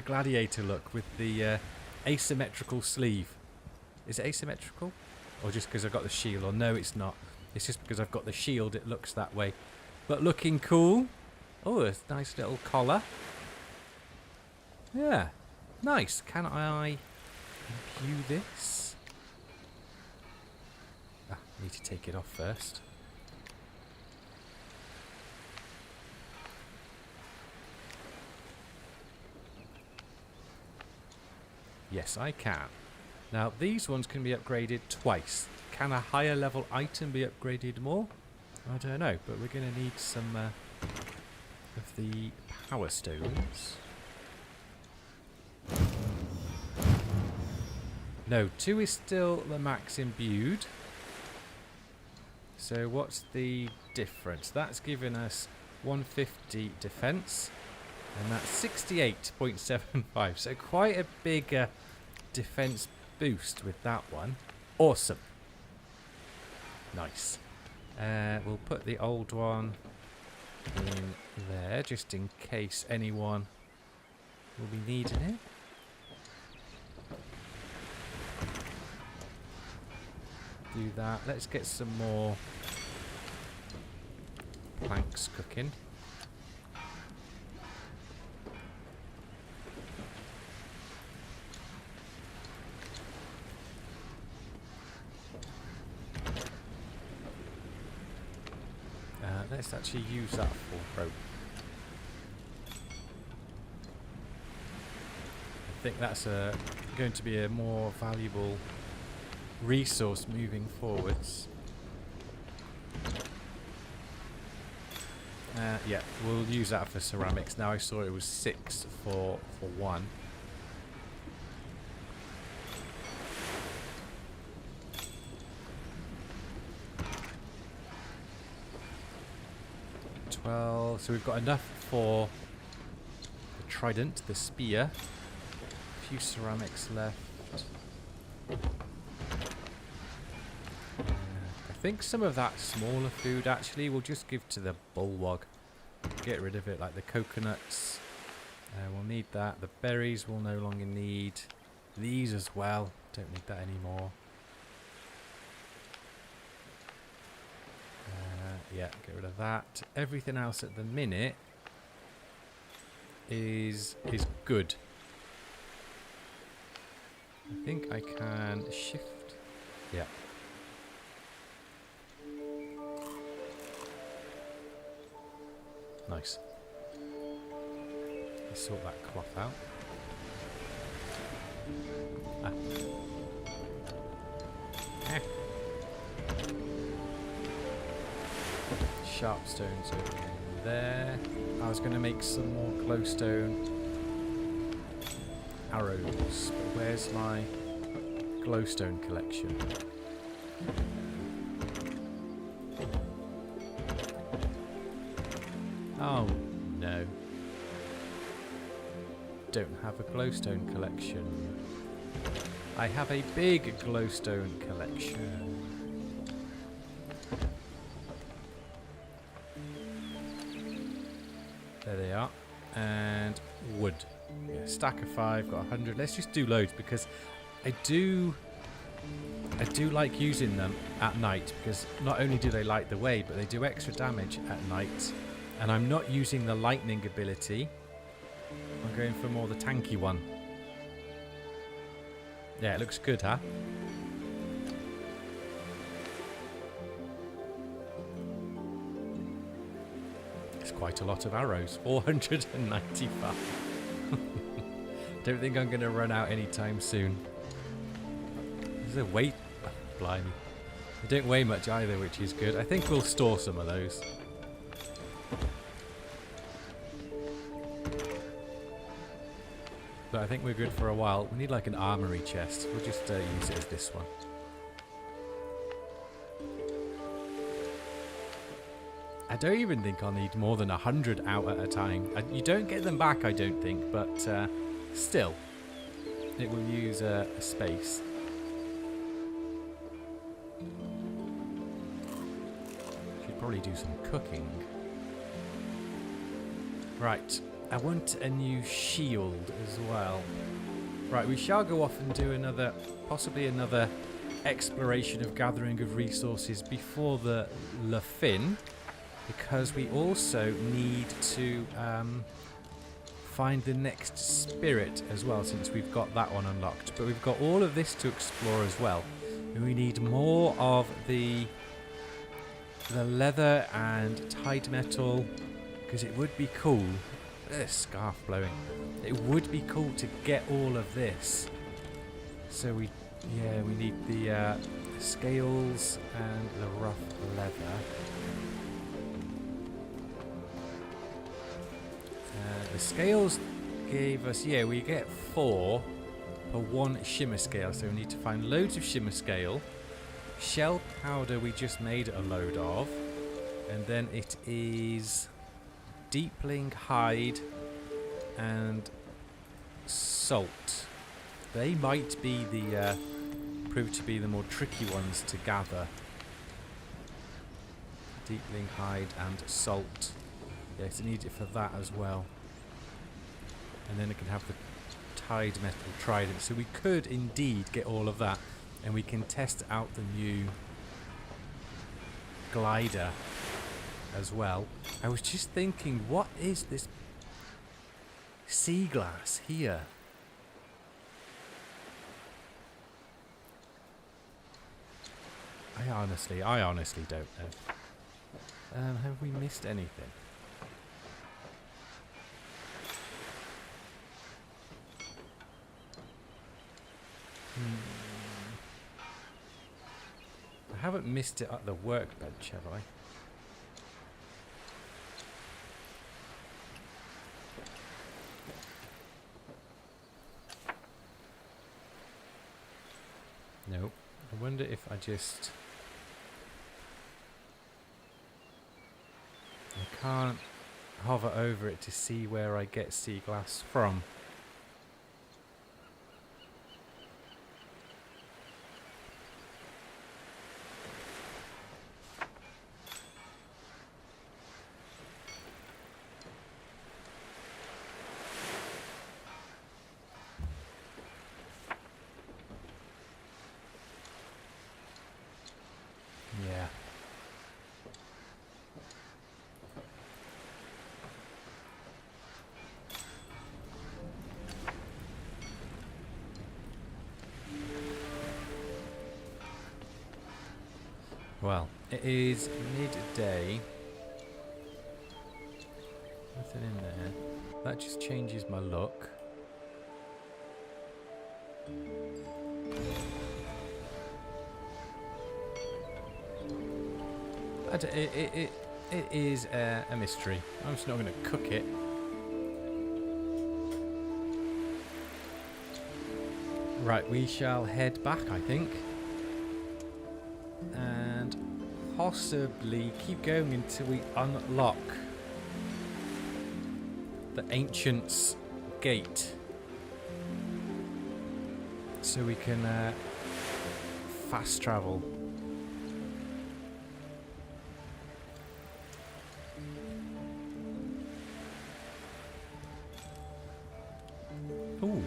gladiator look with the asymmetrical sleeve. Is it asymmetrical? Or just because I've got the shield? Or no, it's not. It's just because I've got the shield, it looks that way. But looking cool. Oh, a nice little collar. Yeah. Nice. Can I imbue this? Ah, need to take it off first. Yes, I can. Now, these ones can be upgraded twice. Can a higher level item be upgraded more? I don't know, but we're going to need some of the power stones. No, 2 is still the max imbued. So what's the difference? That's given us 150 defense, and that's 68.75. So quite a big defense boost with that one. Awesome. Nice. We'll put the old one in there just in case anyone will be needing it. Do that. Let's get some more planks cooking. Let's actually use that for rope. I think that's going to be a more valuable resource moving forwards. Yeah, we'll use that for ceramics. Now I saw it was 6 for 1. Well, so we've got enough for the trident, the spear. A few ceramics left. I think some of that smaller food actually we'll just give to the bulwark. Get rid of it, like the coconuts. We'll need that. The berries we'll no longer need. These as well. Don't need that anymore. Yeah, get rid of that. Everything else at the minute is good. I think I can shift. Yeah. Nice. Let's sort that cloth out. Ah. Eh. Sharp stones over there. I was going to make some more glowstone arrows, but where's my glowstone collection? Oh no. Don't have a glowstone collection. I have a big glowstone collection. There they are. And wood. Yeah, stack of 5, got 100. Let's just do loads because I do like using them at night because not only do they light the way, but they do extra damage at night. And I'm not using the lightning ability. I'm going for more the tanky one. Yeah, it looks good, huh? It's quite a lot of arrows. 495. Don't think I'm going to run out anytime soon. There's a weight. Oh, blimey. They don't weigh much either, which is good. I think we'll store some of those. But I think we're good for a while. We need like an armory chest. We'll just use it as this one. I don't even think I'll need more than 100 out at a time. You don't get them back, I don't think, but still, it will use a space. Should probably do some cooking. Right. I want a new shield as well. Right, we shall go off and do another, possibly another exploration of gathering of resources before the Le Fin, because we also need to find the next spirit as well, since we've got that one unlocked. But we've got all of this to explore as well. And we need more of the leather and tied metal, because it would be cool. Scarf blowing. It would be cool to get all of this. So we need the scales and the rough leather. The scales gave us, we get 4 per 1 shimmer scale. So we need to find loads of shimmer scale. Shell powder we just made a load of. And then it is deepling hide and salt. They might be the prove to be the more tricky ones to gather. Deepling hide and salt. Yes, I need it for that as well. And then it can have the tied metal trident. So we could indeed get all of that, and we can test out the new glider as well. I was just thinking, what is this sea glass here? I honestly don't know. Have we missed anything? I haven't missed it at the workbench, have I? No. I wonder if I just... I can't hover over it to see where I get sea glass from. Yeah. Well, it is midday. Nothing in there. That just changes my look. It is a mystery. I'm just not going to cook it. Right, we shall head back, I think. And possibly keep going until we unlock the Ancient's Gate. So we can fast travel. Ooh,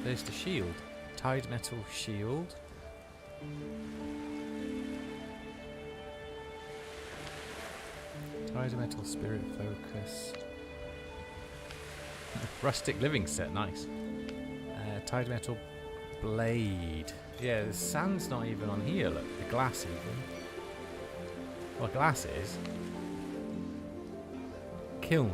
there's the shield. Tide metal shield. Tide metal spirit focus. Rustic living set, nice. Tide metal blade. Yeah, the sand's not even on here, look. The glass even. Well, glass is. Kiln.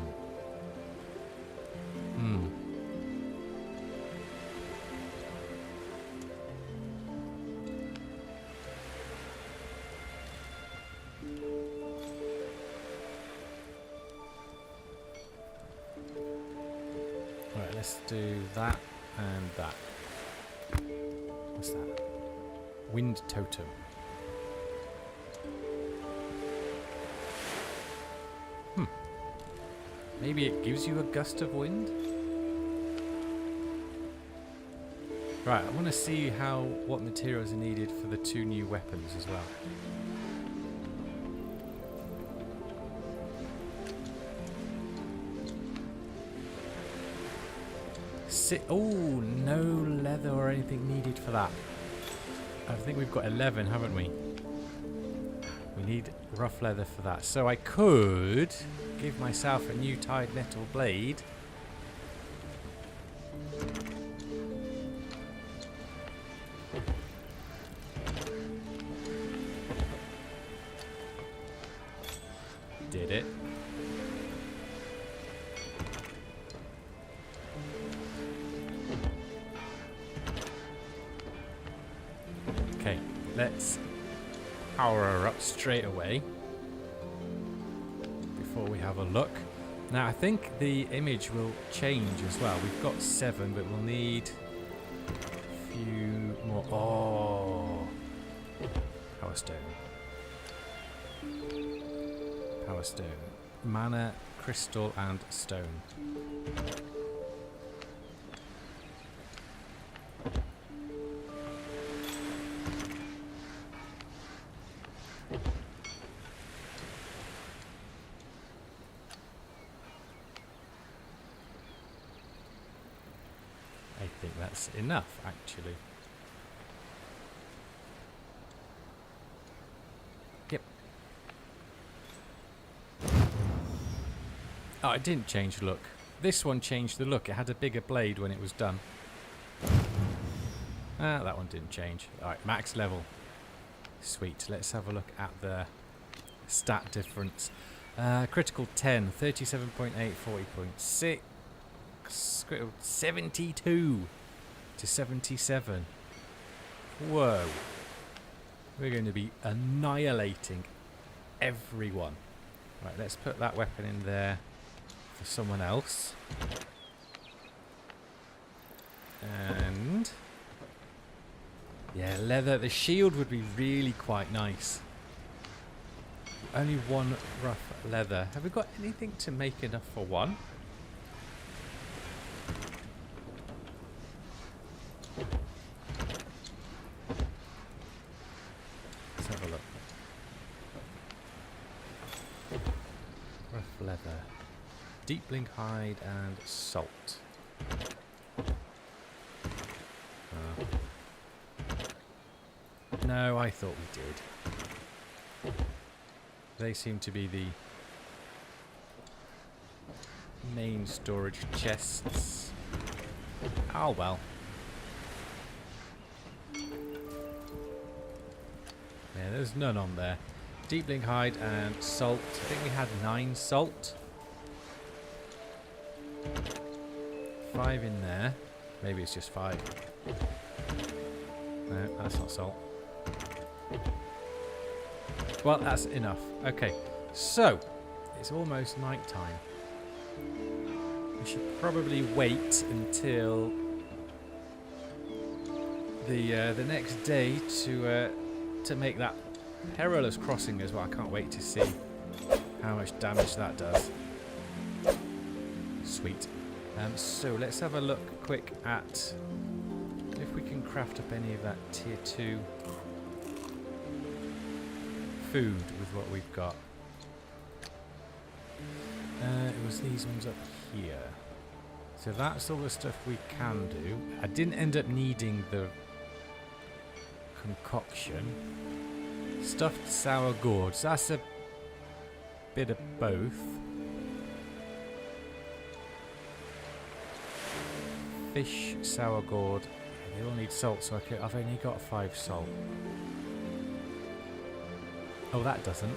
Right, let's do that and that. What's that? Wind totem. Maybe it gives you a gust of wind? Right, I want to see what materials are needed for the 2 new weapons as well. Oh, no leather or anything needed for that. I think we've got 11, haven't we? We need rough leather for that. So I could give myself a new tide metal blade. Did it. Okay, let's power her up straight away before we have a look. Now I think the image will change as well. We've got 7, but we'll need a few more. Oh, power stone. Power stone. Mana, crystal, and stone. I think that's enough, actually. Yep. Oh, it didn't change the look. This one changed the look. It had a bigger blade when it was done. Ah, that one didn't change. Alright, max level. Sweet. Let's have a look at the stat difference. Critical 10, 37.8, 40.6. Critical 72 to 77. Whoa. We're going to be annihilating everyone. Right, let's put that weapon in there for someone else. And yeah, leather. The shield would be really quite nice. Only one rough leather. Have we got anything to make enough for one? Let's have a look. Rough leather. Deep blink hide and salt. No, I thought we did. They seem to be the main storage chests. Oh well. Yeah, there's none on there. Deep link hide and salt. I think we had 9 salt. 5 in there. Maybe it's just 5. No, that's not salt. Well, that's enough. Okay, so it's almost night time. We should probably wait until the next day to make that perilous crossing as well. I can't wait to see how much damage that does. Sweet. So let's have a look quick at if we can craft up any of that tier 2 food with what we've got. It was these ones up here. So that's all the stuff we can do. I didn't end up needing the concoction. Stuffed sour gourds. That's a bit of both. Fish, sour gourd. They all need salt, so I've only got 5 salt. Oh, that doesn't.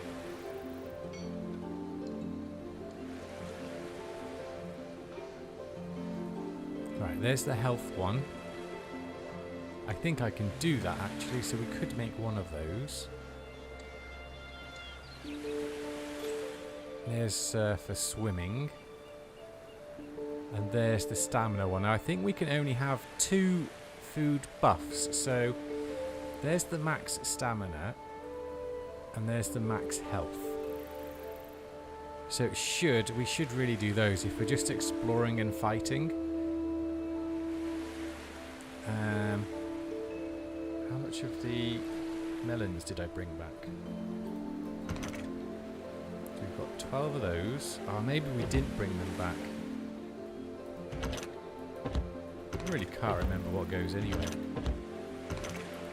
Right, there's the health one. I think I can do that actually, so we could make one of those. There's for swimming. And there's the stamina one. Now, I think we can only have 2 food buffs. So there's the max stamina. And there's the max health. So we should really do those if we're just exploring and fighting. How much of the melons did I bring back? So we've got 12 of those. Oh, maybe we didn't bring them back. I really can't remember what goes anywhere.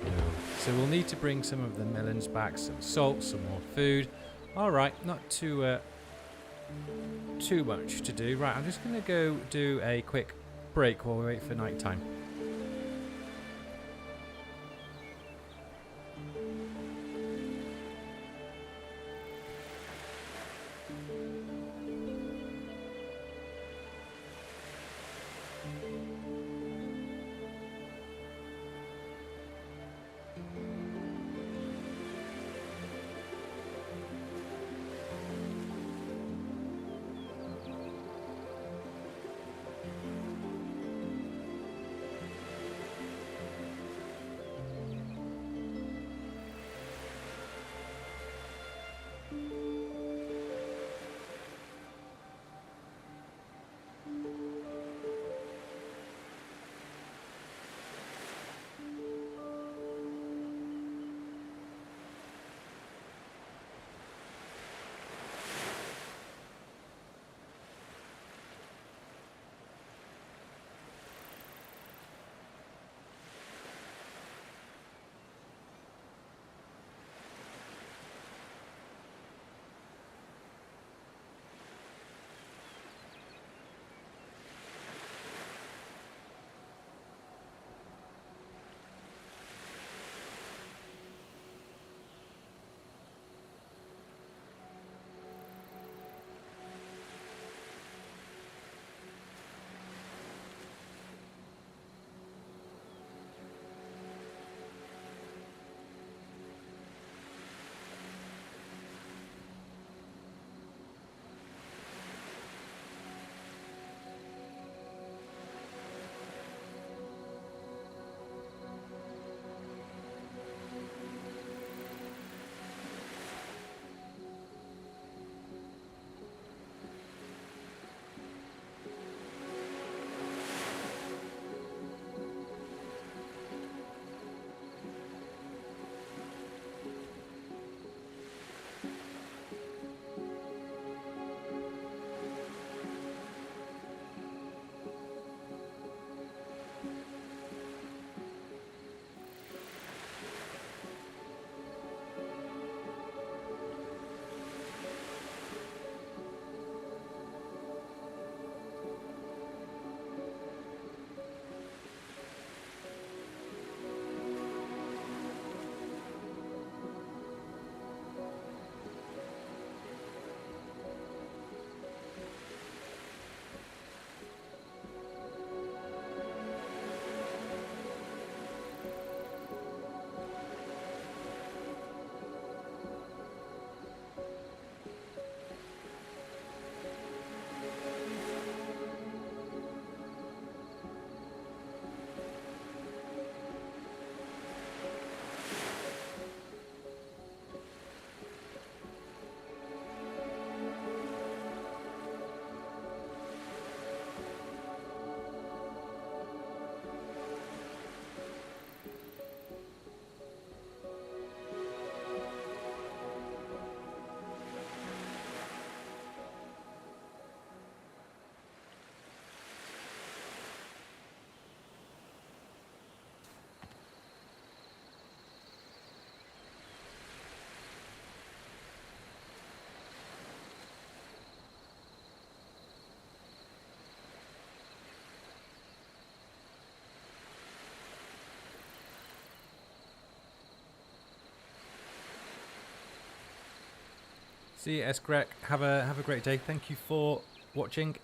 No. So we'll need to bring some of the melons back, some salt, some more food. Alright, not too much to do. Right, I'm just going to go do a quick break while we wait for night time. See you, Eskrek. Have a great day. Thank you for watching.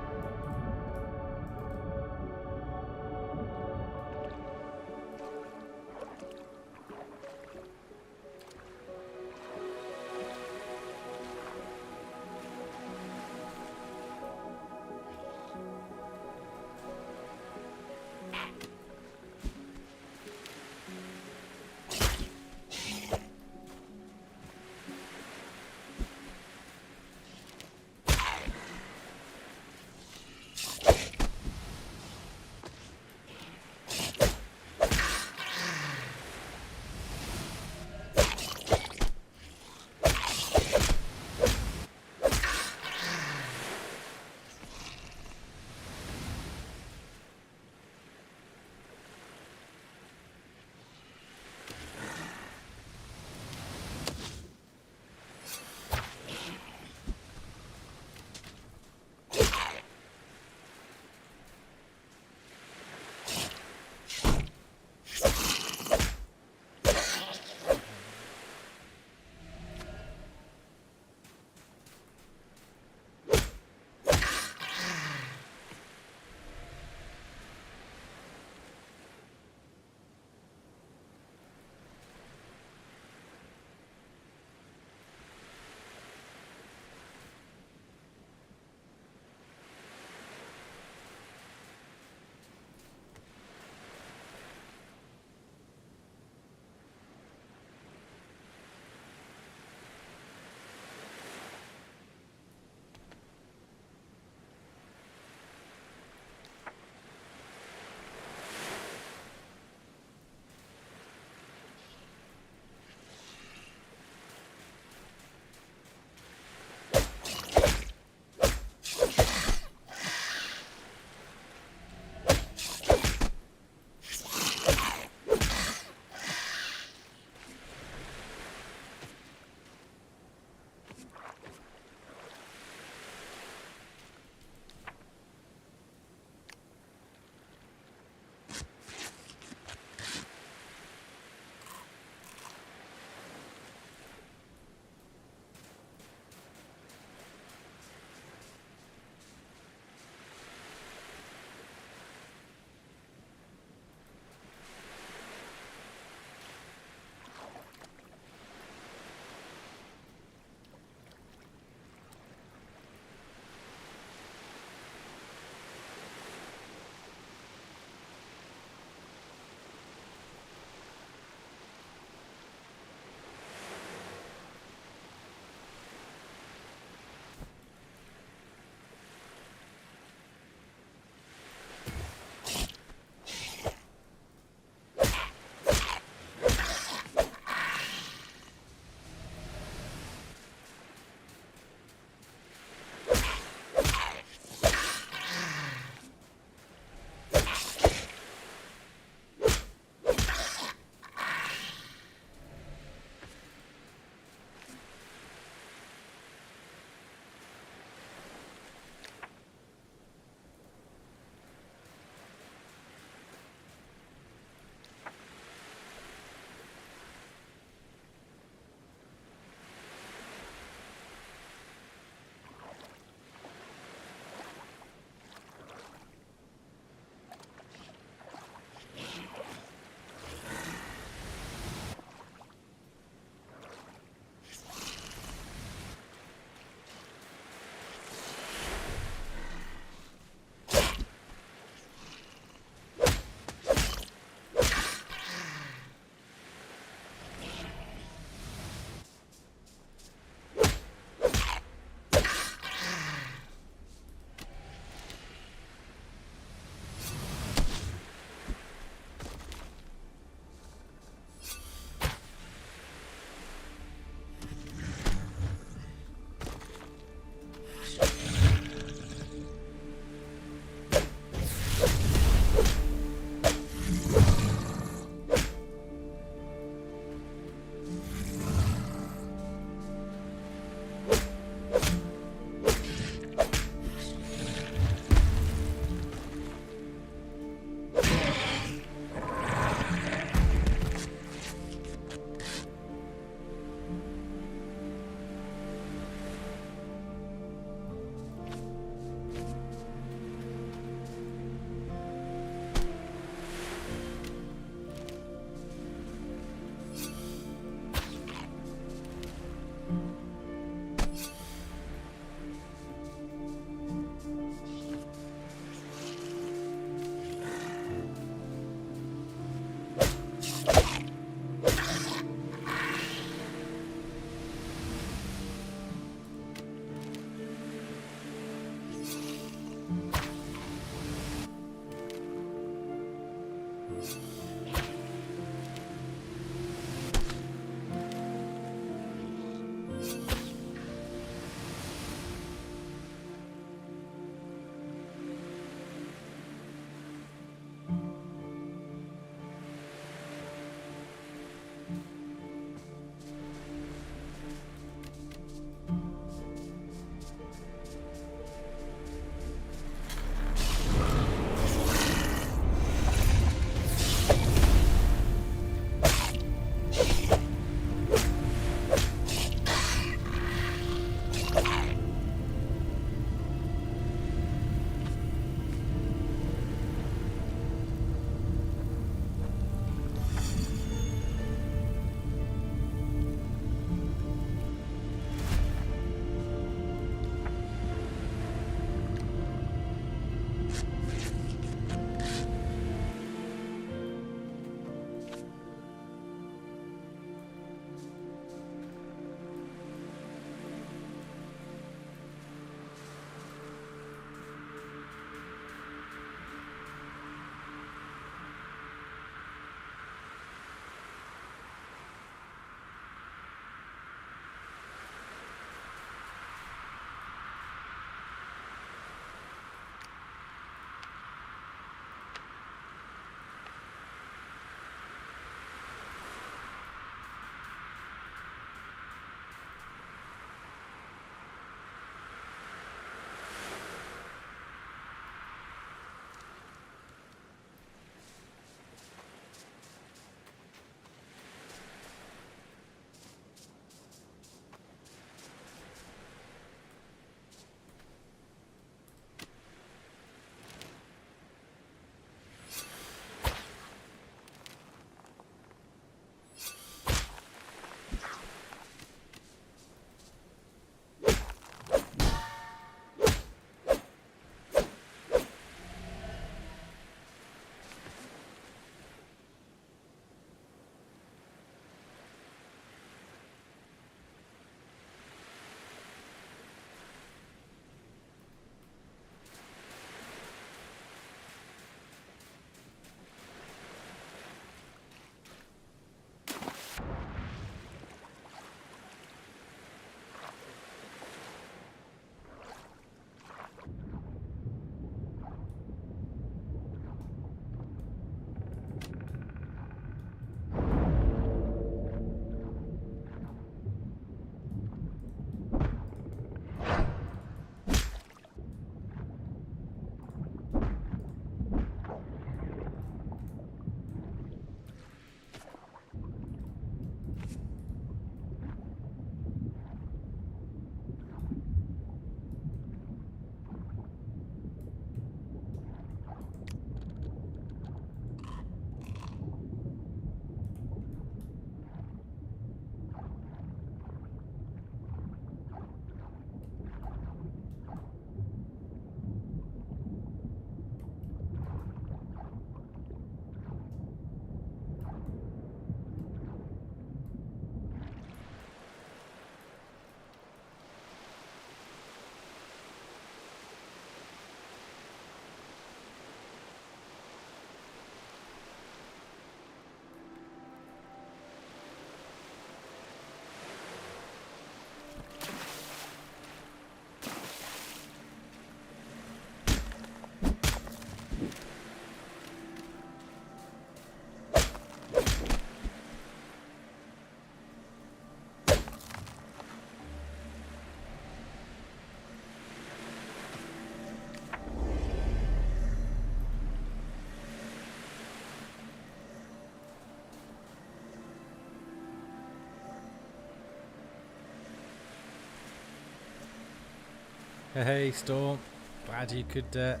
Hey, Storm. Glad you could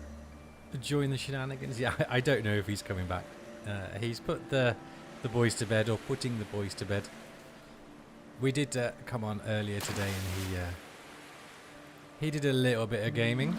join the shenanigans. Yeah, I don't know if he's coming back. He's put the boys to bed, or putting the boys to bed. We did come on earlier today, and he did a little bit of gaming.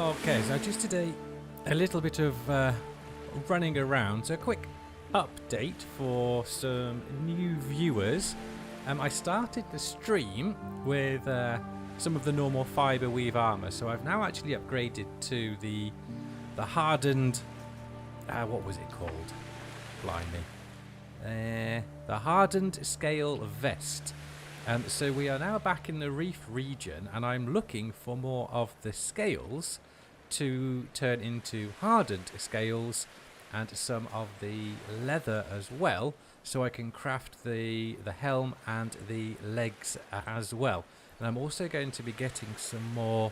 Okay, so I just did a little bit of running around. So a quick update for some new viewers. I started the stream with some of the normal fibre weave armour, so I've now actually upgraded to the hardened... what was it called? Blimey. The hardened scale vest. So we are now back in the reef region, and I'm looking for more of the scales to turn into hardened scales and some of the leather as well, so I can craft the helm and the legs as well. And I'm also going to be getting some more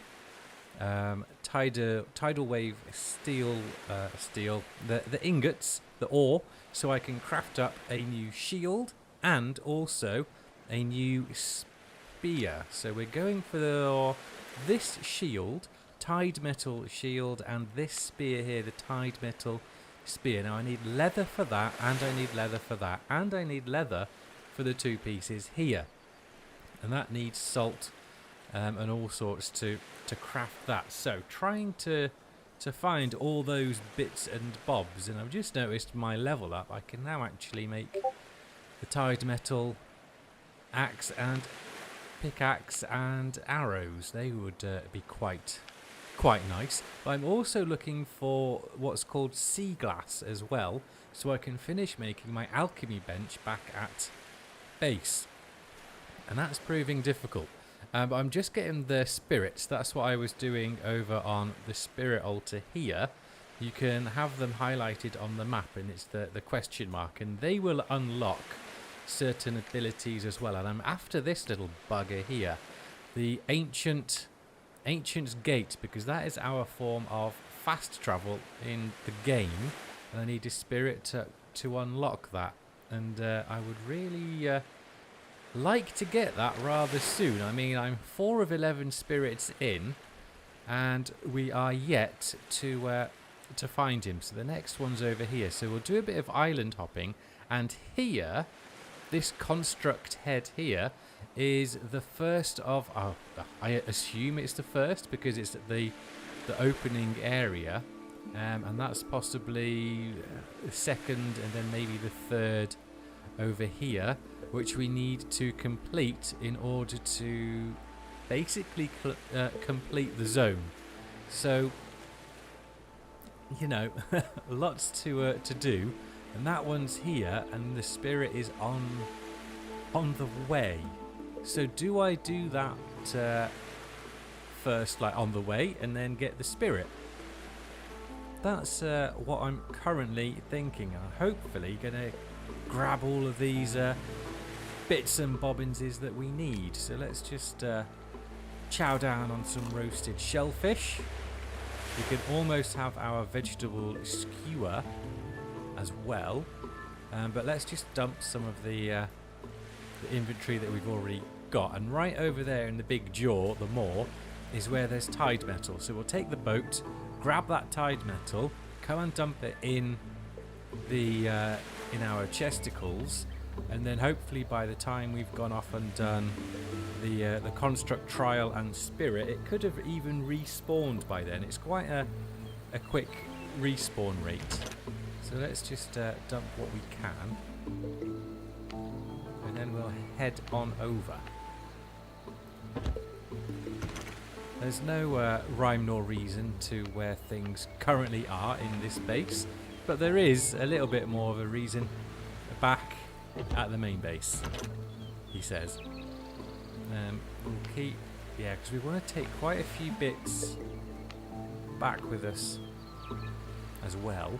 tidal wave steel, the ingots, the ore, so I can craft up a new shield and also a new spear. So we're going for this shield, tide metal shield, and this spear here, the tide metal spear. Now I need leather for that, and I need leather for that, and I need leather for the two pieces here, and that needs salt and all sorts to craft that. So trying to find all those bits and bobs, and I've just noticed my level up. I can now actually make the tide metal axe and pickaxe and arrows. They would be quite nice. But I'm also looking for what's called sea glass as well, so I can finish making my alchemy bench back at base, and that's proving difficult. But I'm just getting the spirits. That's what I was doing over on the spirit altar here. You can have them highlighted on the map, and it's the question mark, and they will unlock certain abilities as well. And I'm after this little bugger here, the Ancient's Gate, because that is our form of fast travel in the game, and I need a spirit to unlock that. And I would really like to get that rather soon. I mean, I'm 4 of 11 spirits in, and we are yet to find him. So the next one's over here. So we'll do a bit of island hopping, and here, this construct head here is the first of... Oh, I assume it's the first because it's at the opening area, and that's possibly the second and then maybe the third over here, which we need to complete in order to basically complete the zone. So, you know, lots to do. And that one's here, and the spirit is on the way. So do I do that first, like on the way, and then get the spirit? That's what I'm currently thinking. I'm hopefully going to grab all of these bits and bobbinses that we need. So let's just chow down on some roasted shellfish. We can almost have our vegetable skewer as well, but let's just dump some of the inventory that we've already got. And right over there in the big jaw, the moor, is where there's tide metal. So we'll take the boat, grab that tide metal, come and dump it in the in our chesticles, and then hopefully by the time we've gone off and done the construct trial and spirit, it could have even respawned by then. It's quite a quick respawn rate. So let's just dump what we can, and then we'll head on over. There's no rhyme nor reason to where things currently are in this base, but there is a little bit more of a reason back at the main base, he says. We'll keep... Yeah, because we want to take quite a few bits back with us as well.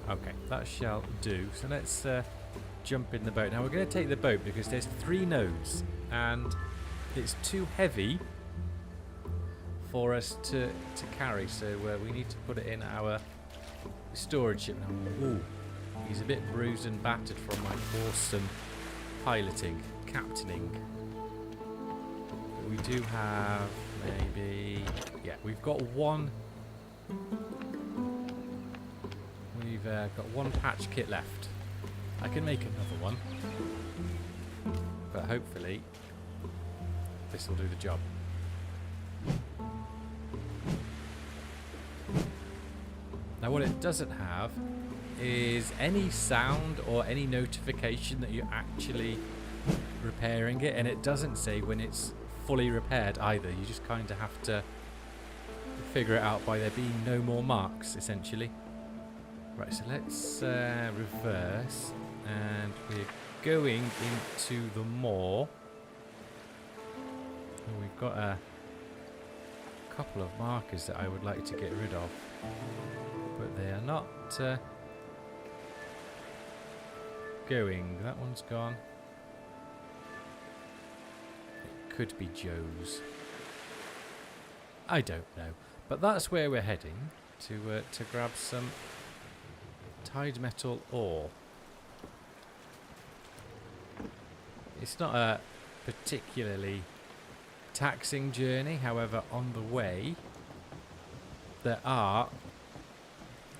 Okay, that shall do. So let's jump in the boat. Now we're going to take the boat because there's 3 nodes and it's too heavy for us to carry. So we need to put it in our storage ship now. Ooh, he's a bit bruised and battered from my awesome piloting, captaining. But we do have maybe... Yeah, we've got one... We've got 1 patch kit left. I can make another one, but hopefully this will do the job. Now what it doesn't have is any sound or any notification that you're actually repairing it, and it doesn't say when it's fully repaired either. You just kind of have to figure it out by there being no more marks, essentially. Right, so let's reverse, and we're going into the mall. And we've got a couple of markers that I would like to get rid of, but they are not going. That one's gone. It could be Joe's. I don't know, but that's where we're heading to grab some Tide metal ore. It's not a particularly taxing journey, however, on the way there are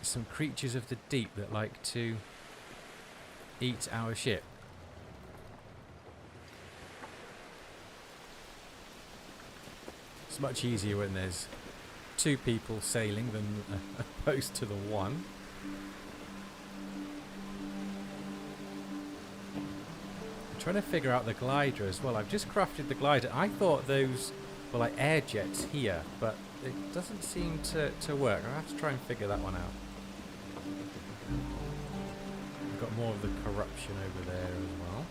some creatures of the deep that like to eat our ship. It's much easier when there's two people sailing than opposed to the one. I'm trying to figure out the glider as well. I've just crafted the glider. I thought those were like air jets here, but it doesn't seem to work. I'll have to try and figure that one out. We've got more of the corruption over there as well.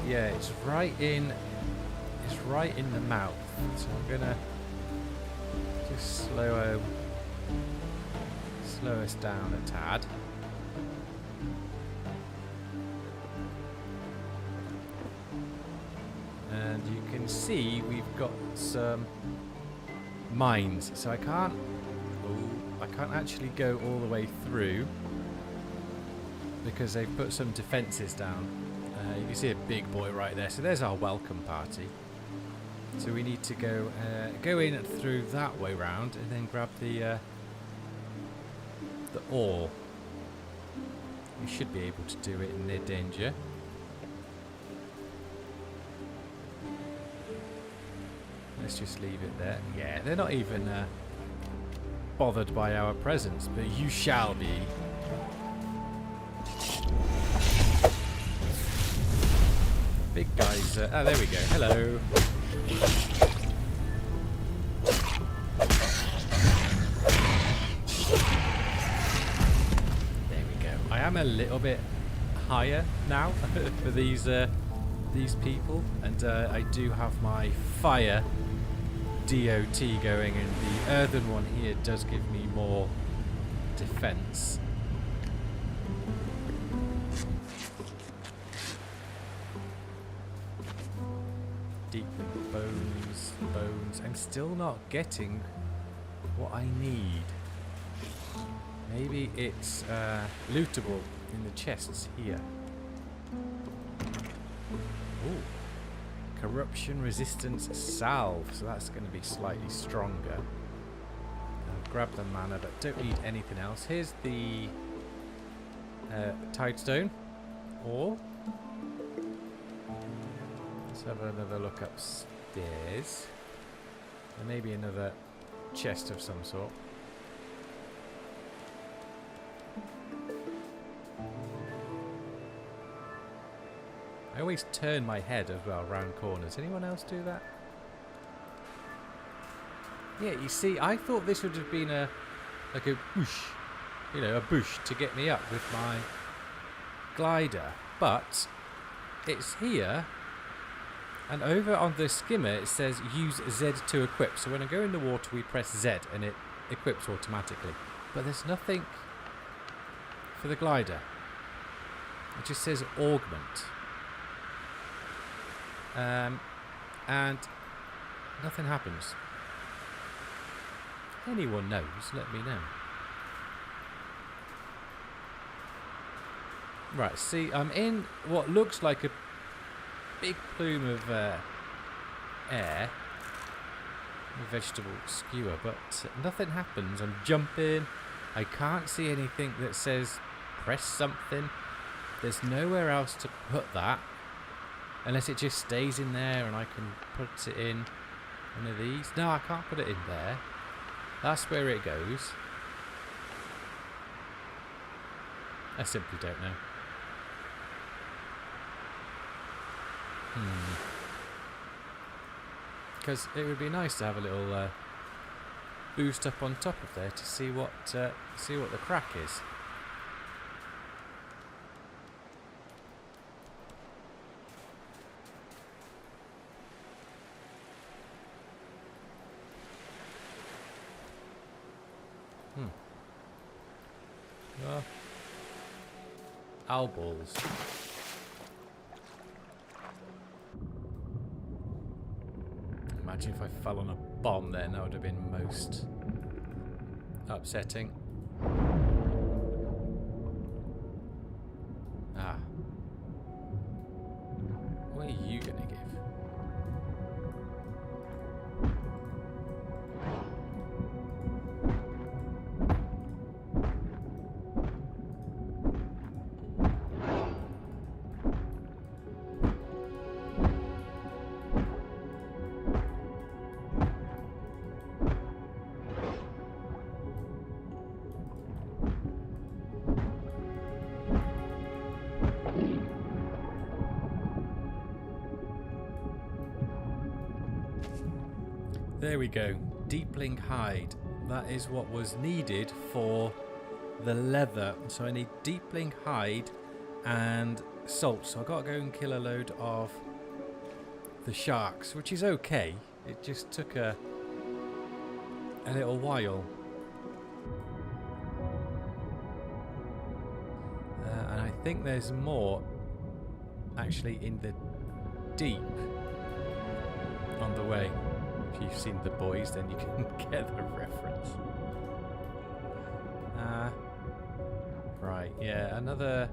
Yeah, it's right in the mouth. So I'm gonna just slow us down a tad. And you can see we've got some mines, so I can't actually go all the way through because they've put some defences down. You can see a big boy right there. So there's our welcome party. So we need to go in through that way round and then grab the ore. We should be able to do it in near danger. Let's just leave it there. Yeah, they're not even bothered by our presence, but you shall be. Big guys. Oh, there we go. Hello. There we go. I am a little bit higher now for these people, and I do have my fire DOT going, and the earthen one here does give me more defense. Deep bones. I'm still not getting what I need. Maybe it's lootable in the chests here. Ooh. Corruption resistance salve. So that's going to be slightly stronger. I'll grab the mana, but don't need anything else. Here's the Tidestone. Or let's have another look upstairs. There may be another chest of some sort. I always turn my head as well round corners. Anyone else do that? Yeah, you see, I thought this would have been like a bush, you know, a bush to get me up with my glider, but it's here. And over on the skimmer it says use Z to equip. So when I go in the water we press Z and it equips automatically. But there's nothing for the glider. It just says augment. and nothing happens. If anyone knows, let me know. Right, see, I'm in what looks like a big plume of air, a vegetable skewer, but nothing happens. I'm jumping. I can't see anything that says press something. There's nowhere else to put that, unless it just stays in there and I can put it in one of these. No, I can't put it in there. That's where it goes. I simply don't know. Because it would be nice to have a little boost up on top of there to see what the crack is. Owl balls. Imagine if I fell on a bomb then, that would have been most upsetting. Ah. What are you going to give? There we go. Deepling hide. That is what was needed for the leather. So I need deepling hide and salt. So I've got to go and kill a load of the sharks, which is okay. It just took a little while. And I think there's more actually in the deep on the way. If you've seen The Boys, then you can get the reference. Right, yeah, another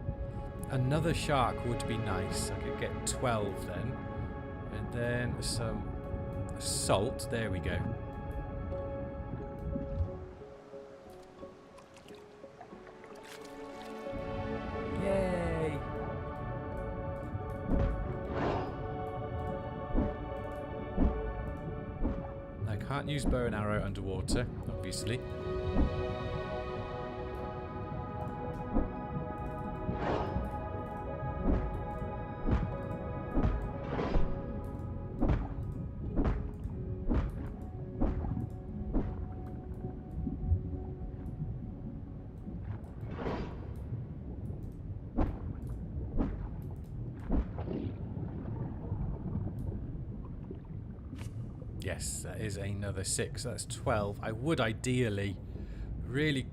shark would be nice. I could get 12 then. And then some salt. There we go. Yay! I can't use bow and arrow underwater, obviously. Yes, that is another 6. That's 12. I would ideally really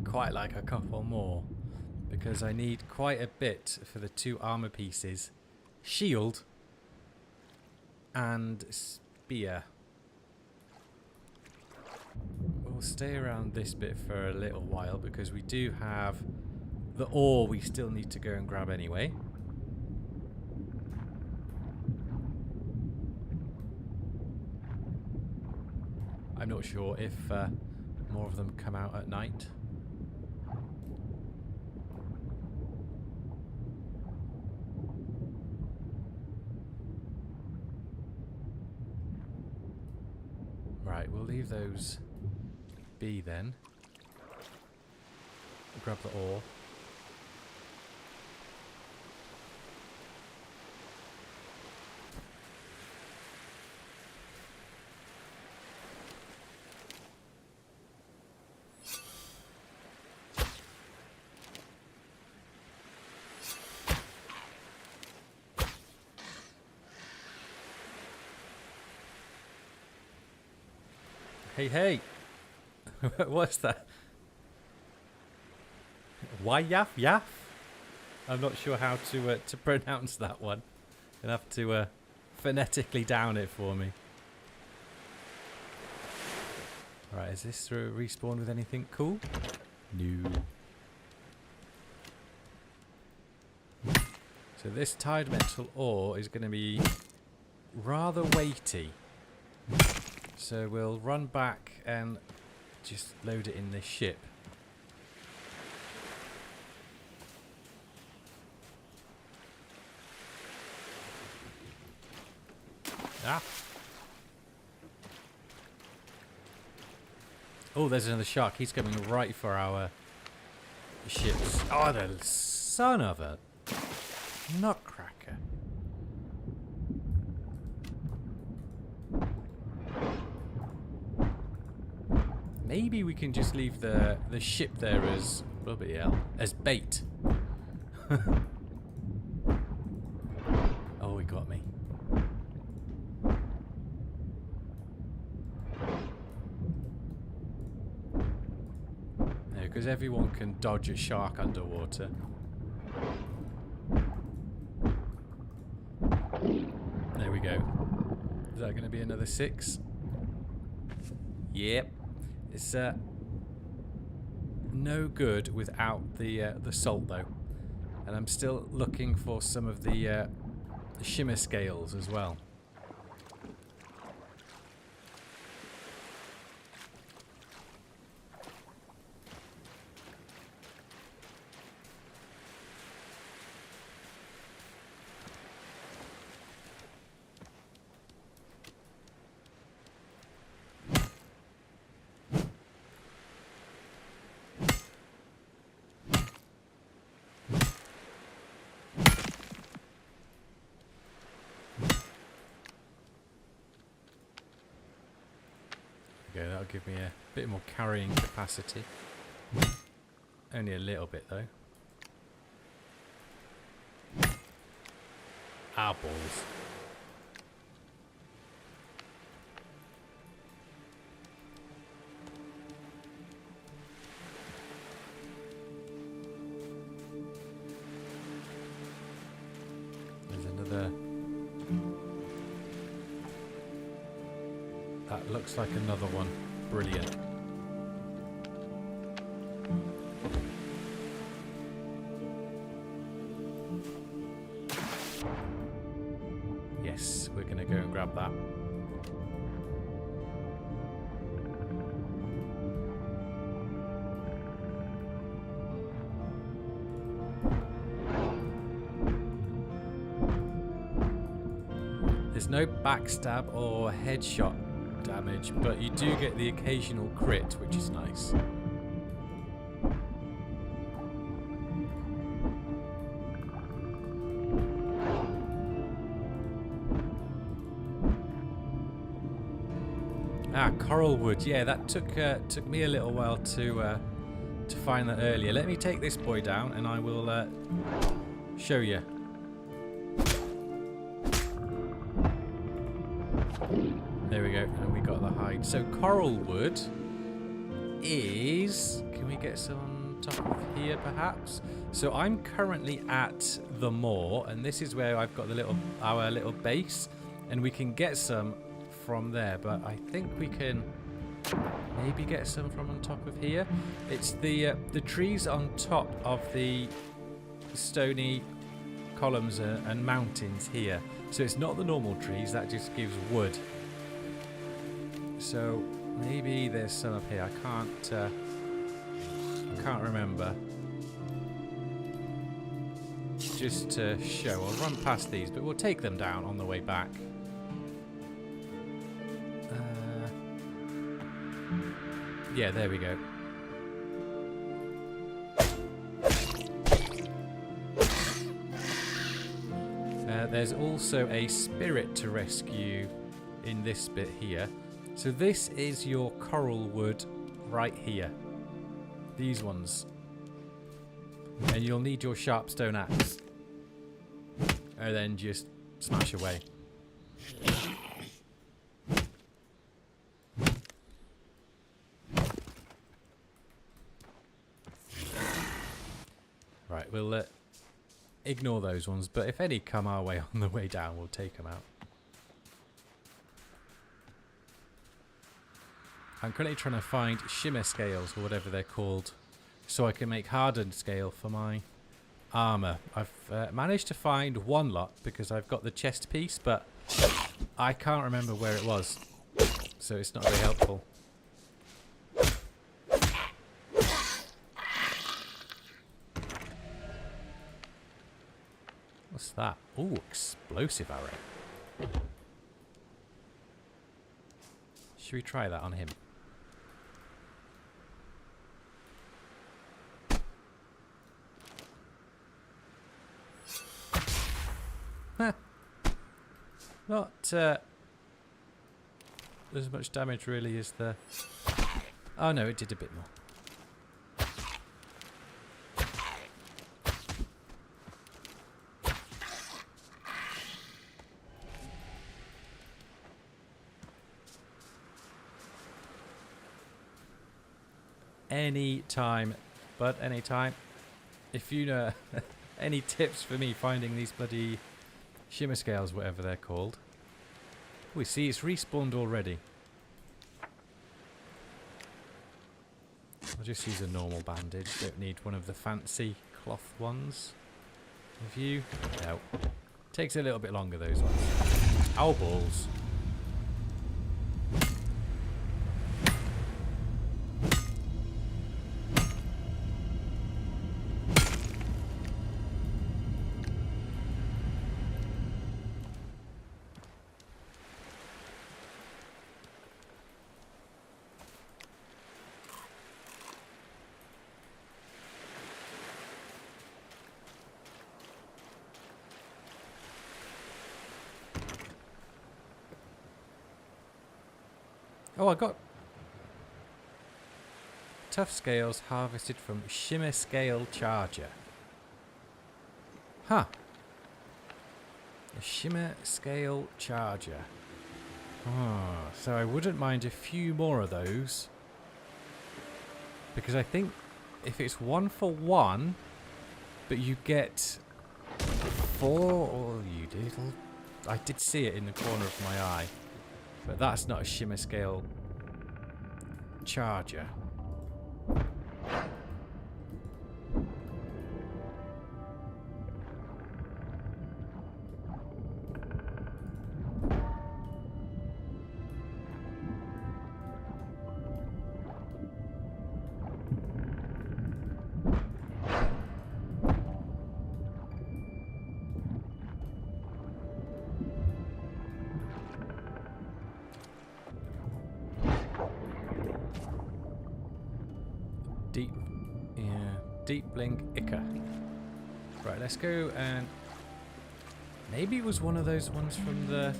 quite like a couple more, because I need quite a bit for the 2 armor pieces. Shield and spear. We'll stay around this bit for a little while because we do have the ore we still need to go and grab anyway. I'm not sure if more of them come out at night. Right, we'll leave those be then. Grab the ore. Hey, hey! What's that? Why yaff yaff? I'm not sure how to pronounce that one. You'll have to phonetically down it for me. Right, is this respawn with anything cool? No. So this tide metal ore is going to be rather weighty. So we'll run back and just load it in this ship. Ah. Oh, there's another shark. He's coming right for our ships. Oh, the son of a nutcracker. Maybe we can just leave the ship there as as bait. Oh, he got me. No, because everyone can dodge a shark underwater. There we go. Is that going to be another 6? Yep. It's no good without the salt though, and I'm still looking for some of the shimmer scales as well. That'll give me a bit more carrying capacity. Only a little bit though. Ah, balls. There's another. That looks like another one. Brilliant. Yes, we're going to go and grab that. There's no backstab or headshot damage, but you do get the occasional crit, which is nice. Ah, coral wood. Yeah, that took me a little while to find that earlier. Let me take this boy down, and I will show you. There we go, and we got the hide. So coral wood is... Can we get some on top of here, perhaps? So I'm currently at the moor, and this is where I've got the our little base, and we can get some from there. But I think we can maybe get some from on top of here. It's the trees on top of the stony columns and mountains here. So it's not the normal trees. That just gives wood. So maybe there's some up here. I can't remember. Just to show, I'll run past these, but we'll take them down on the way back. Yeah, there we go. There's also a spirit to rescue in this bit here. So this is your coral wood right here. These ones. And you'll need your sharp stone axe. And then just smash away. Right, we'll ignore those ones, but if any come our way on the way down, we'll take them out. I'm currently trying to find shimmer scales, or whatever they're called, so I can make hardened scale for my armour. I've managed to find one lot because I've got the chest piece, but I can't remember where it was, so it's not very helpful. What's that? Ooh, explosive arrow. Should we try that on him? Huh. Not as much damage really as the... Oh no, it did a bit more. Any time, but any time. If you know any tips for me finding these bloody shimmer scales, whatever they're called. We see it's respawned already. I'll just use a normal bandage. Don't need one of the fancy cloth ones. Have you? No. Takes a little bit longer, those ones. Ow, balls. Oh, I got tough scales harvested from shimmer scale charger. Huh. A shimmer scale charger. Oh, so I wouldn't mind a few more of those. Because I think if it's 1 for 1, but you get 4, or you did. I did see it in the corner of my eye. But that's not a shimmer scale charger. Deep blink Ica. Right, let's go and maybe it was one of those ones from the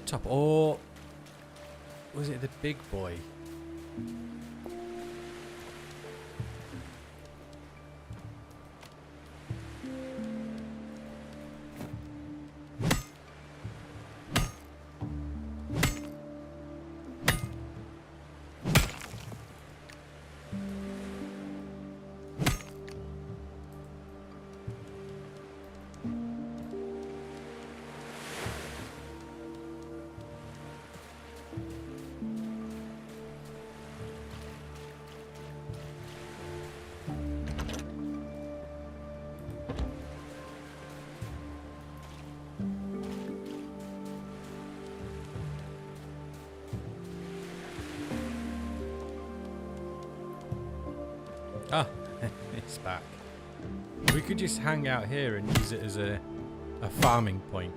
top, or was it the big boy? Ah, it's back. We could just hang out here and use it as a farming point.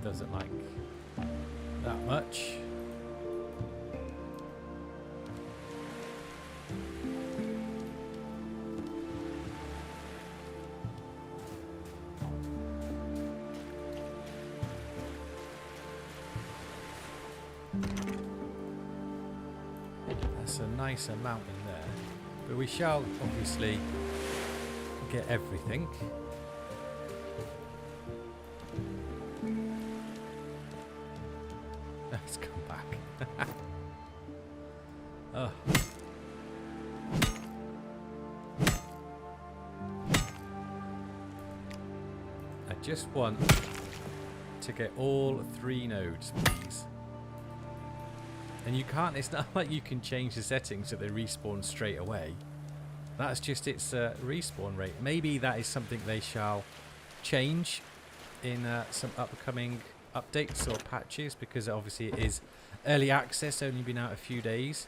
Doesn't like that much. That's a nice amount in there, but we shall obviously get everything. back. Oh. I just want to get all 3 nodes, please. And you can't, it's not like you can change the settings so they respawn straight away. That's just its respawn rate. Maybe that is something they shall change in some upcoming updates or patches, because obviously it is early access, only been out a few days.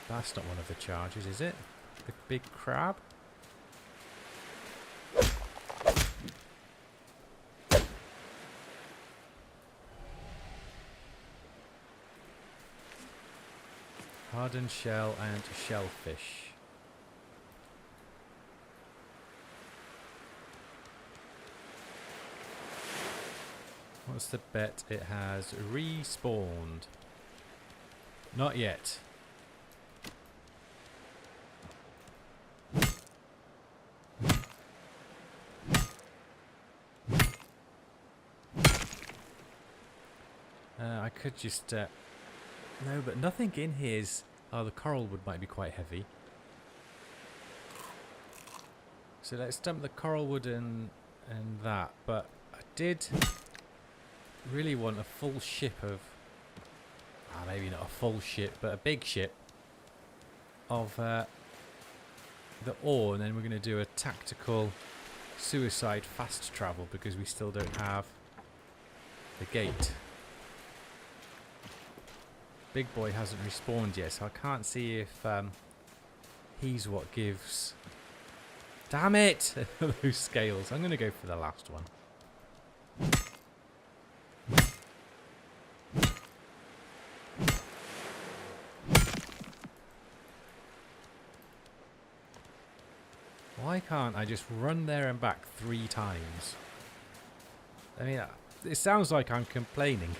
That's not one of the charges, is it? The big crab? Hardened shell and shellfish. What's the bet? It has respawned. Not yet. I could just... no, but nothing in here is... Oh, the coral wood might be quite heavy. So let's dump the coral wood and that. But I did really want a full ship of... maybe not a full ship, but a big ship of the ore. And then we're going to do a tactical suicide fast travel because we still don't have the gate. Big boy hasn't respawned yet, so I can't see if he's what gives... Damn it! Those scales. I'm going to go for the last one. Why can't I just run there and back 3 times? I mean, it sounds like I'm complaining.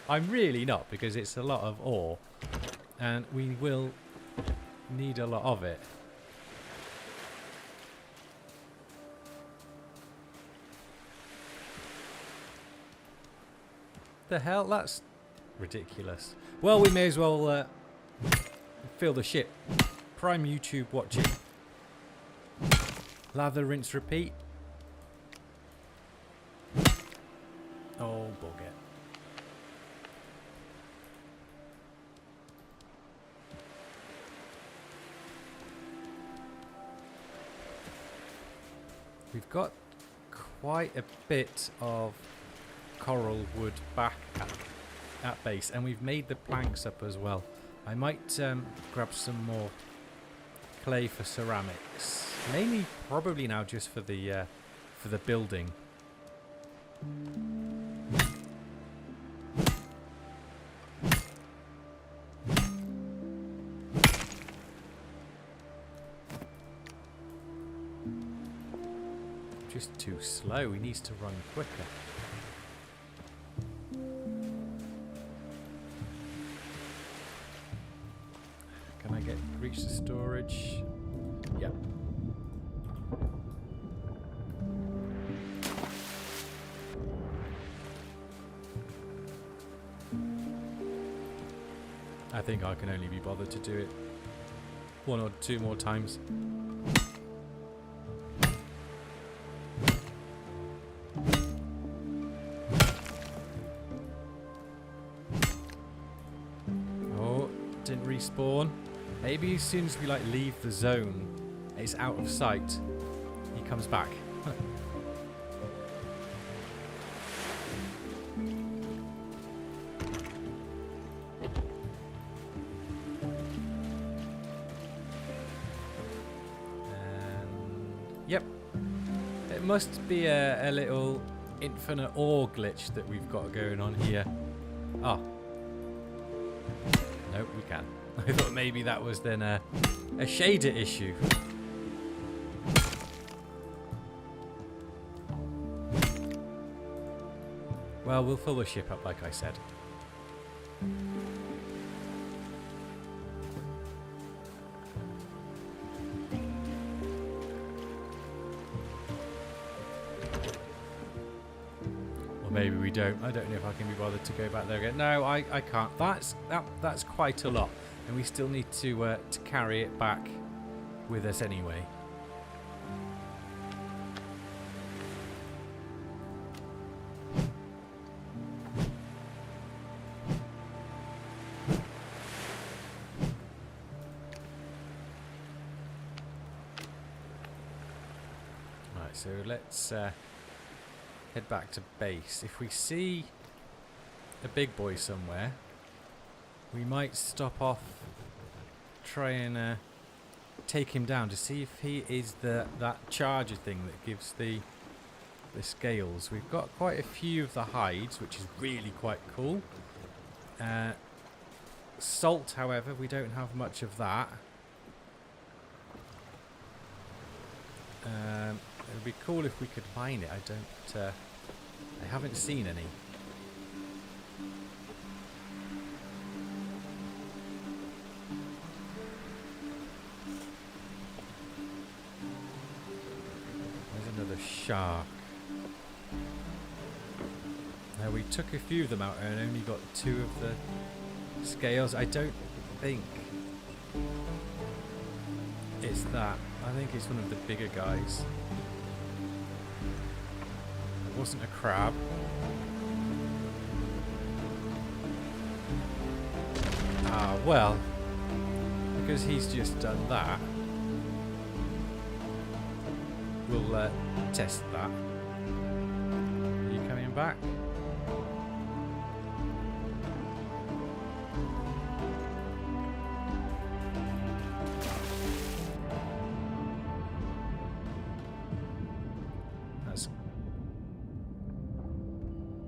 I'm really not, because it's a lot of ore and we will need a lot of it. The hell? That's ridiculous. Well, we may as well fill the ship. Prime YouTube watching. Lather, rinse, repeat. Oh, bugger. We've got quite a bit of coral wood back at base, and we've made the planks up as well. I might grab some more clay for ceramics, mainly probably now just for the building. Just too slow. He needs to run quicker. Can I reach the storage? Yep. I think I can only be bothered to do it 1 or 2 more times. Didn't respawn. Maybe as soon as we leave the zone, it's out of sight, he comes back. And yep, it must be a little infinite ore glitch that we've got going on here. Oh. Nope, we can. I thought maybe that was then a shader issue. Well, we'll fill the ship up like I said. Or maybe we don't. I don't know if I can be bothered to go back there again. No, I can't. That's quite a lot, and we still need to carry it back with us anyway. Right, so let's head back to base. If we see a big boy somewhere, we might stop off, try and take him down to see if he is that charger thing that gives the scales. We've got quite a few of the hides, which is really quite cool. Salt, however, we don't have much of that. It would be cool if we could mine it. I haven't seen any. There's another shark. Now we took a few of them out and only got 2 of the scales. I don't think it's that. I think it's one of the bigger guys. It wasn't a crab. Ah, well, because he's just done that, we'll test that. Are you coming back?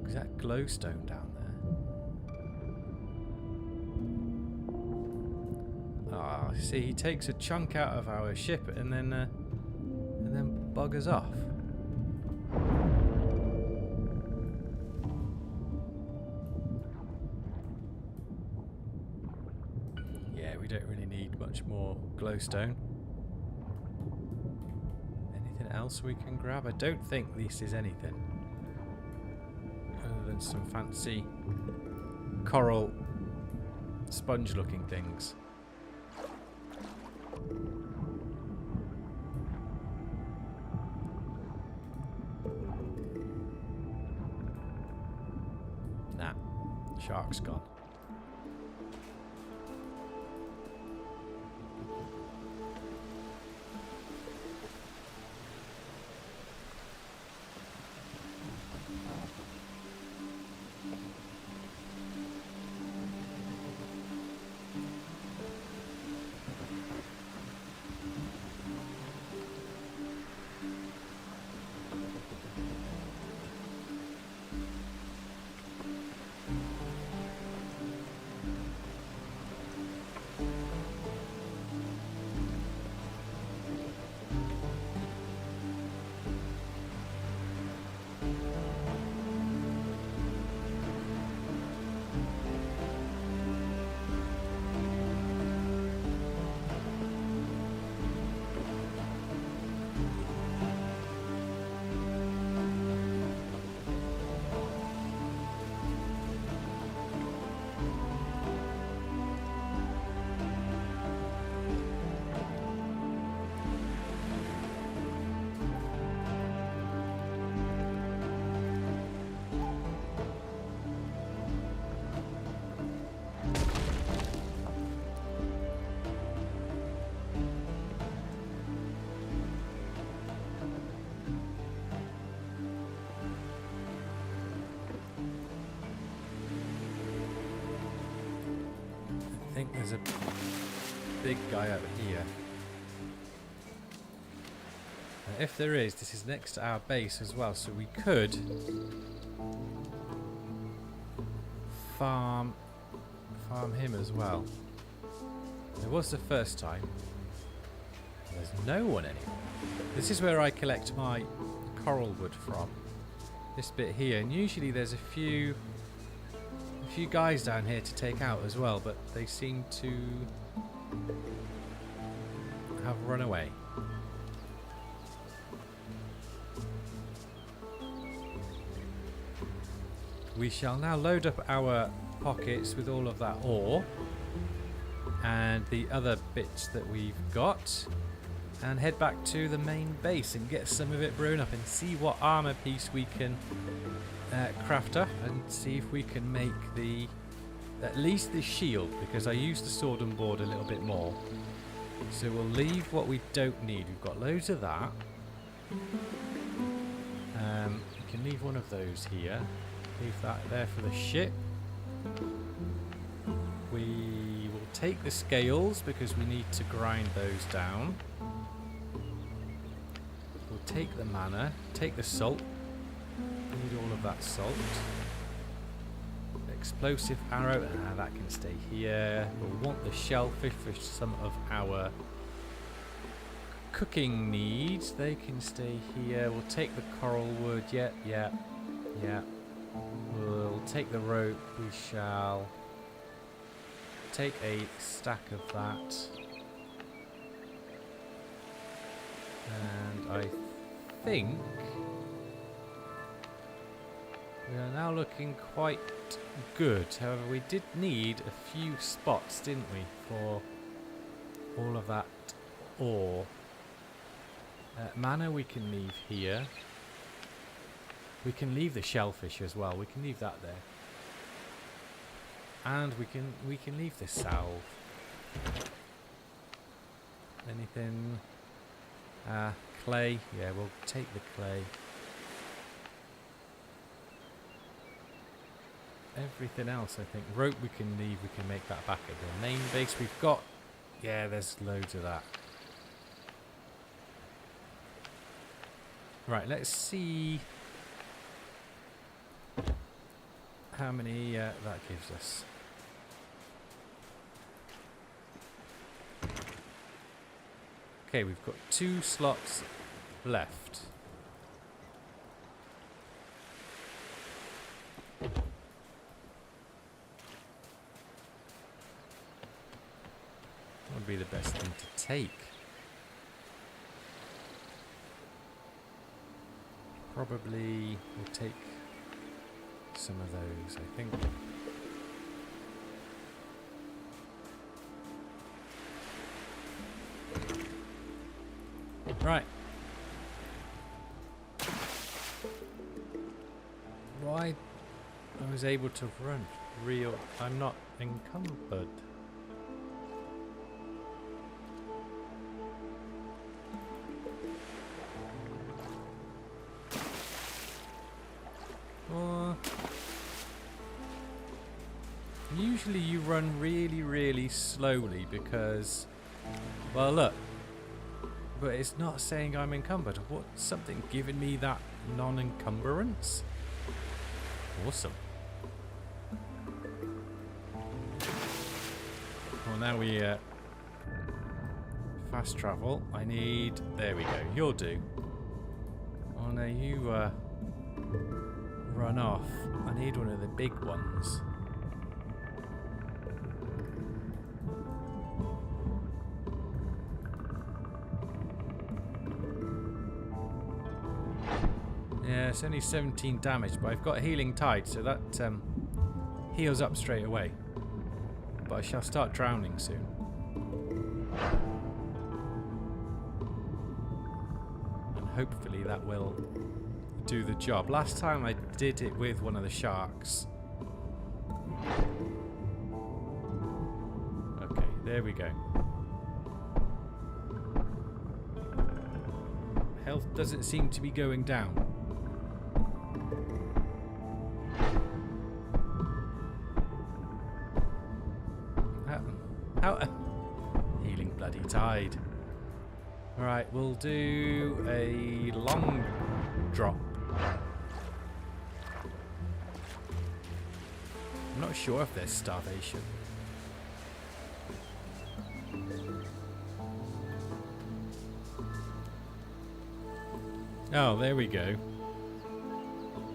Is that glowstone down there? Ah, see, he takes a chunk out of our ship and then buggers off. Yeah, we don't really need much more glowstone. Anything else we can grab? I don't think this is anything other than some fancy coral sponge looking things. Nah, shark's gone. I think there's a big guy over here. Now, if there is, this is next to our base as well, so we could farm him as well. It was the first time. There's no one anymore. This is where I collect my coral wood from. This bit here, and usually there's a few guys down here to take out as well, but they seem to have run away. we shall now load up our pockets with all of that ore and the other bits that we've got and head back to the main base and get some of it brewing up and see what armor piece we can craft up and see if we can make at least the shield, because I used the sword and board a little bit more. So we'll leave what we don't need. We've got loads of that. We can leave one of those here. Leave that there for the ship. We will take the scales because we need to grind those down. We'll take the mana, take the salt. Need all of that salt. Explosive arrow, that can stay here. We'll want the shellfish for some of our cooking needs. They can stay here. We'll take the coral wood. Yeah. We'll take the rope. We shall take a stack of that. And I think we are now looking quite good. However, we did need a few spots, didn't we, for all of that ore. Mana we can leave here. We can leave the shellfish as well. We can leave that there. And we can leave the salve. Anything? Clay. Yeah, we'll take the clay. Everything else, I think. Rope we can leave. We can make that back at the main base. We've got... Yeah, there's loads of that. Right, let's see how many that gives us. Okay, we've got 2 slots left. What would be the best thing to take? Probably we'll take some of those, I think. Right. Why I was able to run real... I'm not encumbered. Usually you run really, really slowly because, well, look, but it's not saying I'm encumbered. What's something giving me that non-encumbrance? Awesome. Well, now we fast travel. I need... There we go. You'll do. Oh, no, you run off. I need one of the big ones. Yeah, it's only 17 damage, but I've got Healing Tide, so that heals up straight away. But I shall start drowning soon. And hopefully that will do the job. Last time I did it with one of the sharks. Okay, there we go. Health doesn't seem to be going down. Healing bloody tide. Alright, we'll do a long drop. I'm not sure if there's starvation. Oh, there we go.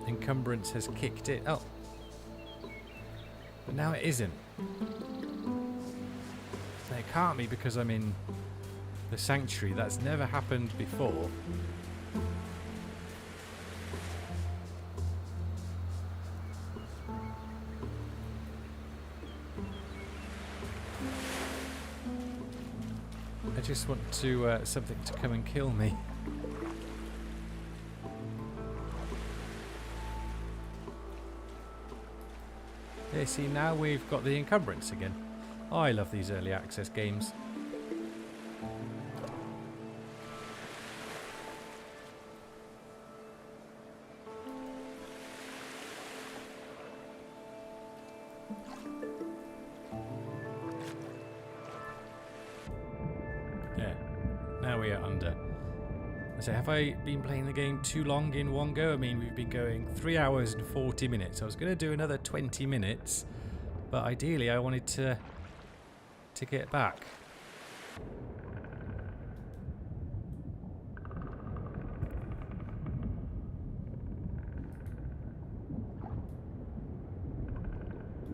Encumbrance has kicked it. Oh. But now it isn't. It can't be because I'm in the sanctuary. That's never happened before. I just want to something to come and kill me. Yeah, see, now we've got the encumbrance again. Oh, I love these early access games. Yeah, now we are under. So have I been playing the game too long in one go? I mean, we've been going 3 hours and 40 minutes. I was going to do another 20 minutes, but ideally I wanted to get back.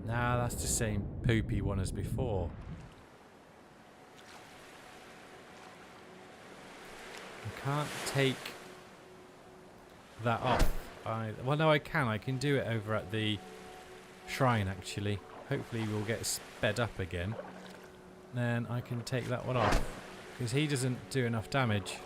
Nah, that's the same poopy one as before. I can't take that off. Well, no, I can. I can do it over at the shrine, actually. Hopefully we'll get sped up again. Then I can take that one off. Because he doesn't do enough damage.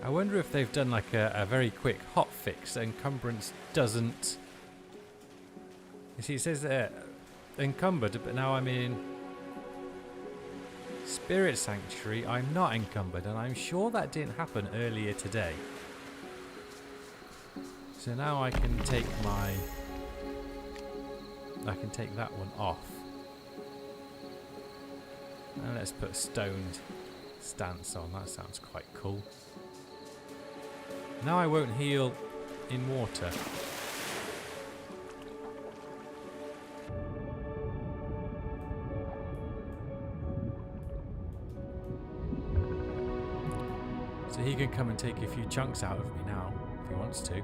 I wonder if they've done like a very quick hot fix. Encumbrance doesn't... You see, it says encumbered, but now I'm in Spirit Sanctuary. I'm not encumbered, and I'm sure that didn't happen earlier today. So now I can take that one off. And let's put stoned stance on. That sounds quite cool. Now I won't heal in water. So he can come and take a few chunks out of me now, if he wants to.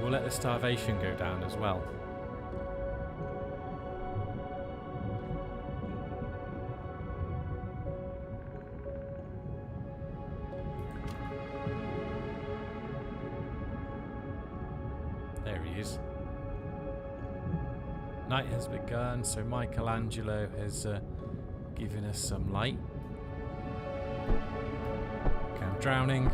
We'll let the starvation go down as well. There he is. Night has begun, so Michelangelo has given us some light. Okay, I'm drowning.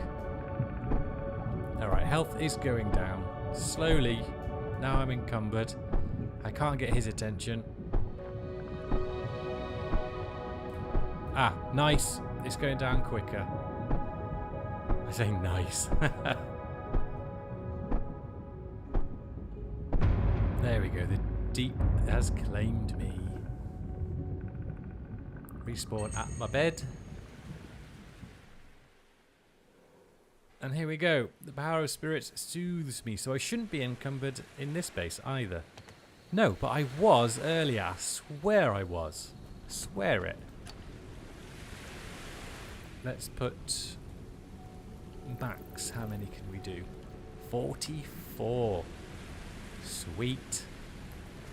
Alright, health is going down. Slowly. Now I'm encumbered. I can't get his attention. Ah, nice. It's going down quicker. I say nice. There we go. The deep has claimed me. Respawn at my bed. And here we go. The power of spirits soothes me, so I shouldn't be encumbered in this base either. No, but I was earlier. I swear I was. I swear it. Let's put max. How many can we do? 44. Sweet.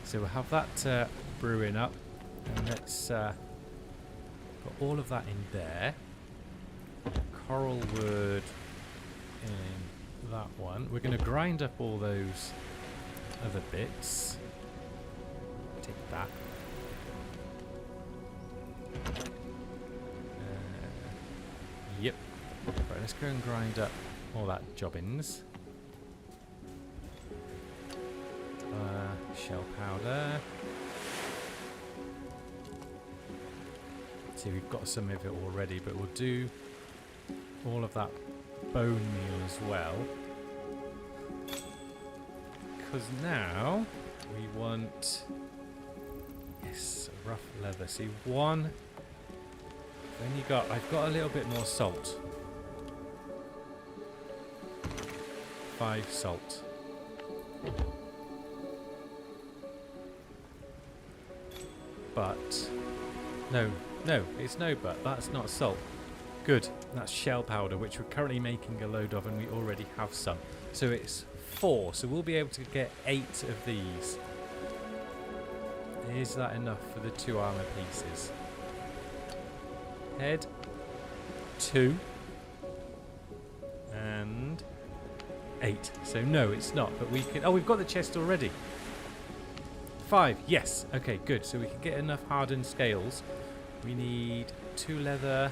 So we'll have that brewing up. And let's put all of that in there. Coral wood in that one. We're going to grind up all those other bits. Take that. Yep. Right, let's go and grind up all that jobbins. Shell powder. See, we've got some of it already, but we'll do all of that bone meal as well. Because now we want, yes, rough leather. See, one. I've got a little bit more salt. 5 salt. But no, it's no but. That's not salt. Good. That's shell powder, which we're currently making a load of, and we already have some. So it's 4. So we'll be able to get 8 of these. Is that enough for the 2 armor pieces? Head. 2. And 8. So no, it's not. But we can... Oh, we've got the chest already. 5. Yes. Okay, good. So we can get enough hardened scales. We need 2 leather,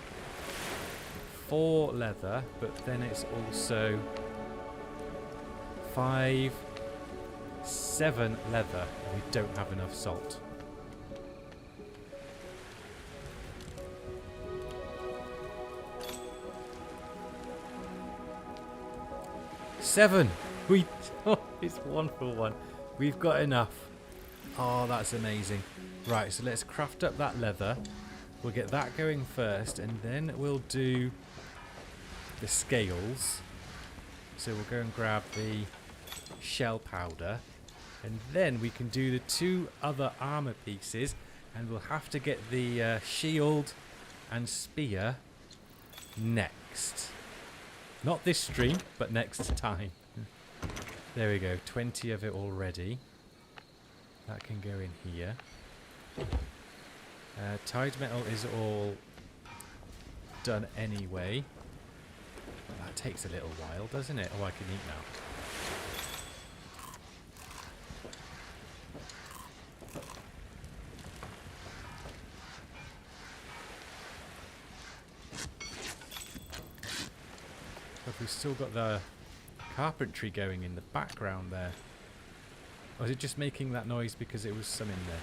4 leather, but then it's also 5, 7 leather. And we don't have enough salt. Seven. Oh, it's 1 for 1. We've got enough. Oh, that's amazing. Right, so let's craft up that leather. We'll get that going first, and then we'll do the scales. So we'll go and grab the shell powder, and then we can do the 2 other armor pieces, and we'll have to get the shield and spear next. Not this stream, but next time. There we go, 20 of it already. That can go in here. Tide metal is all done anyway. That takes a little while, doesn't it? Oh, I can eat now. But we've still got the carpentry going in the background there. Or is it just making that noise because it was some in there?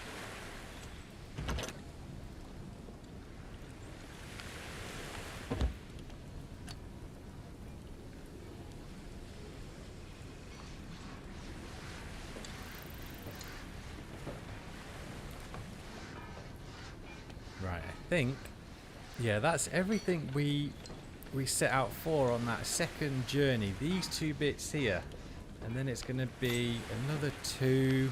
Right, I think, yeah, that's everything we set out for on that second journey. These 2 bits here, and then it's going to be another 2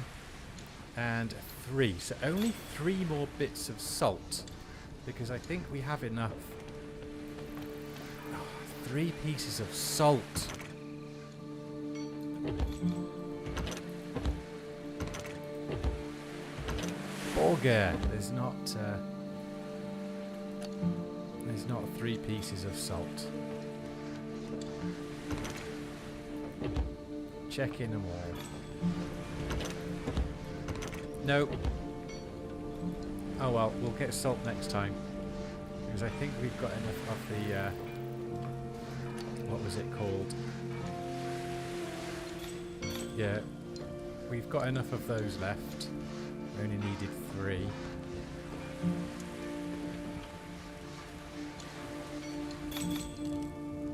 and 3. So only 3 more bits of salt, because I think we have enough. Oh, 3 pieces of salt. Bugger. There's not 3 pieces of salt. Checking them all. Nope. Oh well, we'll get salt next time. Because I think we've got enough of the... what was it called? Yeah. We've got enough of those left. We only needed 3.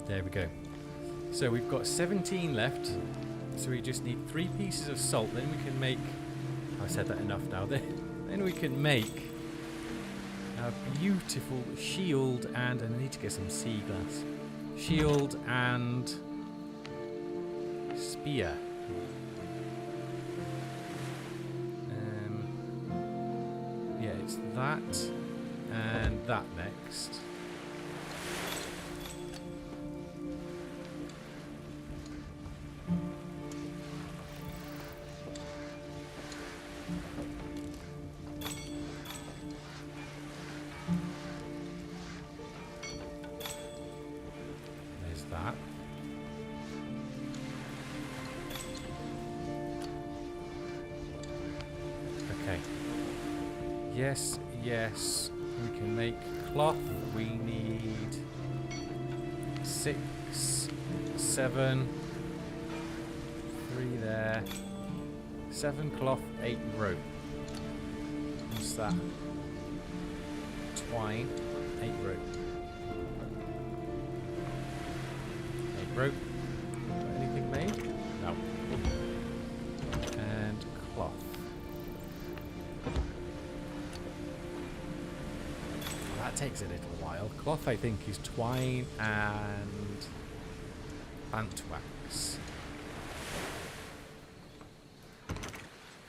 There we go. So we've got 17 left. So we just need 3 pieces of salt. Then we can make... I said that enough now. Then we can make a beautiful shield and... I need to get some sea glass. Shield and spear. Yeah, it's that and that next. That. Okay. Yes, yes. We can make cloth. We need 6, 7, 3 there. 7 cloth, 8 rope. What's that? Twine, 8 rope. Rope. Got anything made? No. And cloth. That takes a little while. Cloth, I think, is twine and plant wax.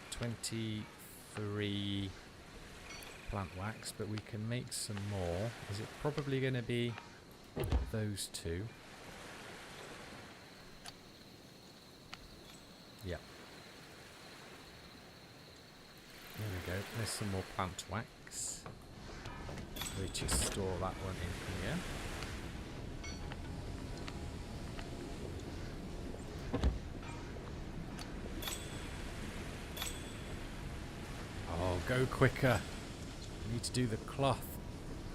23 plant wax, but we can make some more. Is it probably going to be those two. Yep. There we go. There's some more plant wax. We just store that one in here. Oh, go quicker. I need to do the cloth.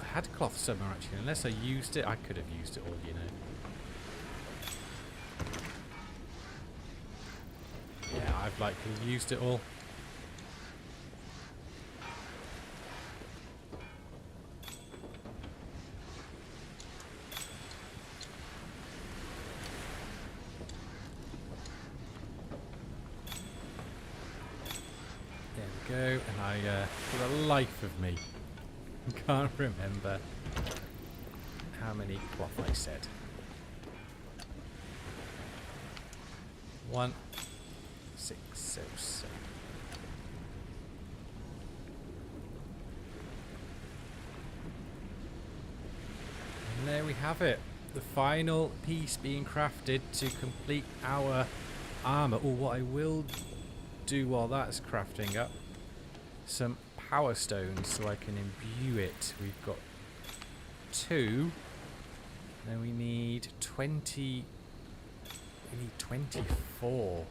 I had cloth somewhere actually. Unless I used it, I could have used it all, you know. Yeah, I've likely used it all. Go, and I, for the life of me, can't remember how many cloth I said. 1, 6, 7. And there we have it. The final piece being crafted to complete our armor. Oh, what I will do while that's crafting up, some power stones so I can imbue it. We've got 2. Then we need 20. We need 24.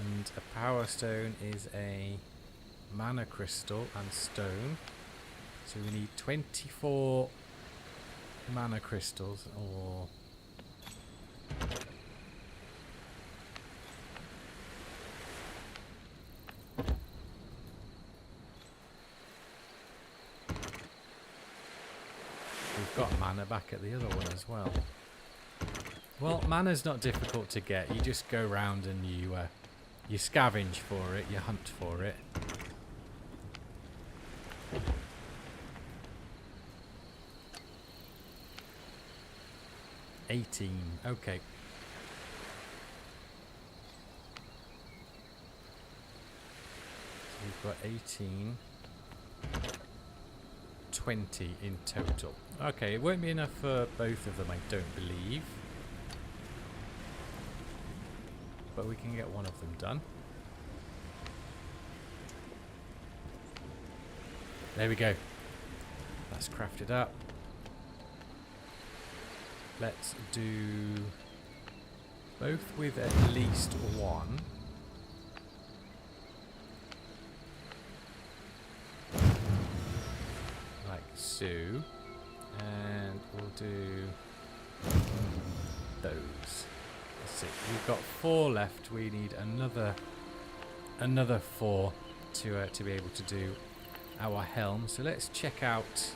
And a power stone is a mana crystal and stone. So we need 24 mana crystals, or we've got mana back at the other one as well. Well, mana's not difficult to get. You just go round and you scavenge for it, you hunt for it. $18. Okay. So we've got 18. 20 in total. Okay, it won't be enough for both of them, I don't believe. But we can get one of them done. There we go. That's crafted up. Let's do both with at least one. Like so. And we'll do those. Let's see. We've got 4 left. We need another 4 to be able to do our helm. So let's check out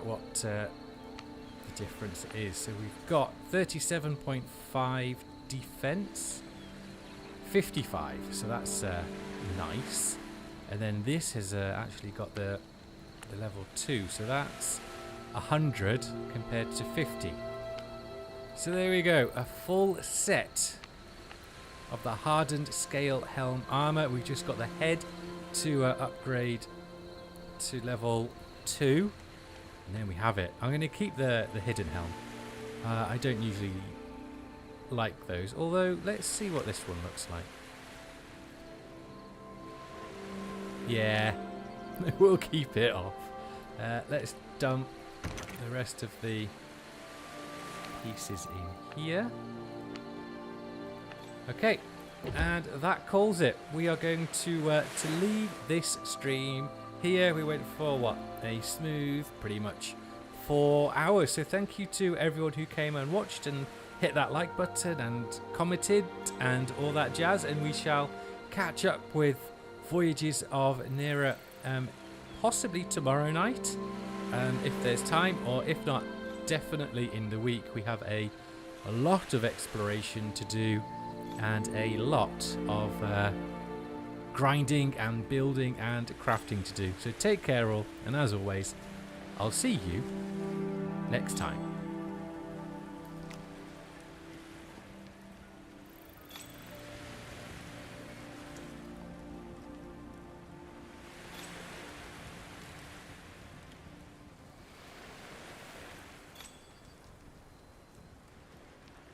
what the difference is. So we've got 37.5 defense, 55. So that's nice. And then this has actually got the level 2. So that's 100 compared to 50. So there we go, a full set of the hardened scale helm armor. We've just got the head to upgrade to level 2, and then we have it. I'm going to keep the hidden helm. I don't usually like those, although let's see what this one looks like. Yeah, we'll keep it off. Let's dump the rest of the pieces in here. Okay, and that calls it. We are going to leave this stream here. We went for what, a smooth pretty much 4 hours. So thank you to everyone who came and watched and hit that like button and commented and all that jazz, and we shall catch up with Voyages of Nera possibly tomorrow night if there's time, or if not, definitely in the week. We have a lot of exploration to do and a lot of grinding and building and crafting to do. So take care all, and as always, I'll see you next time.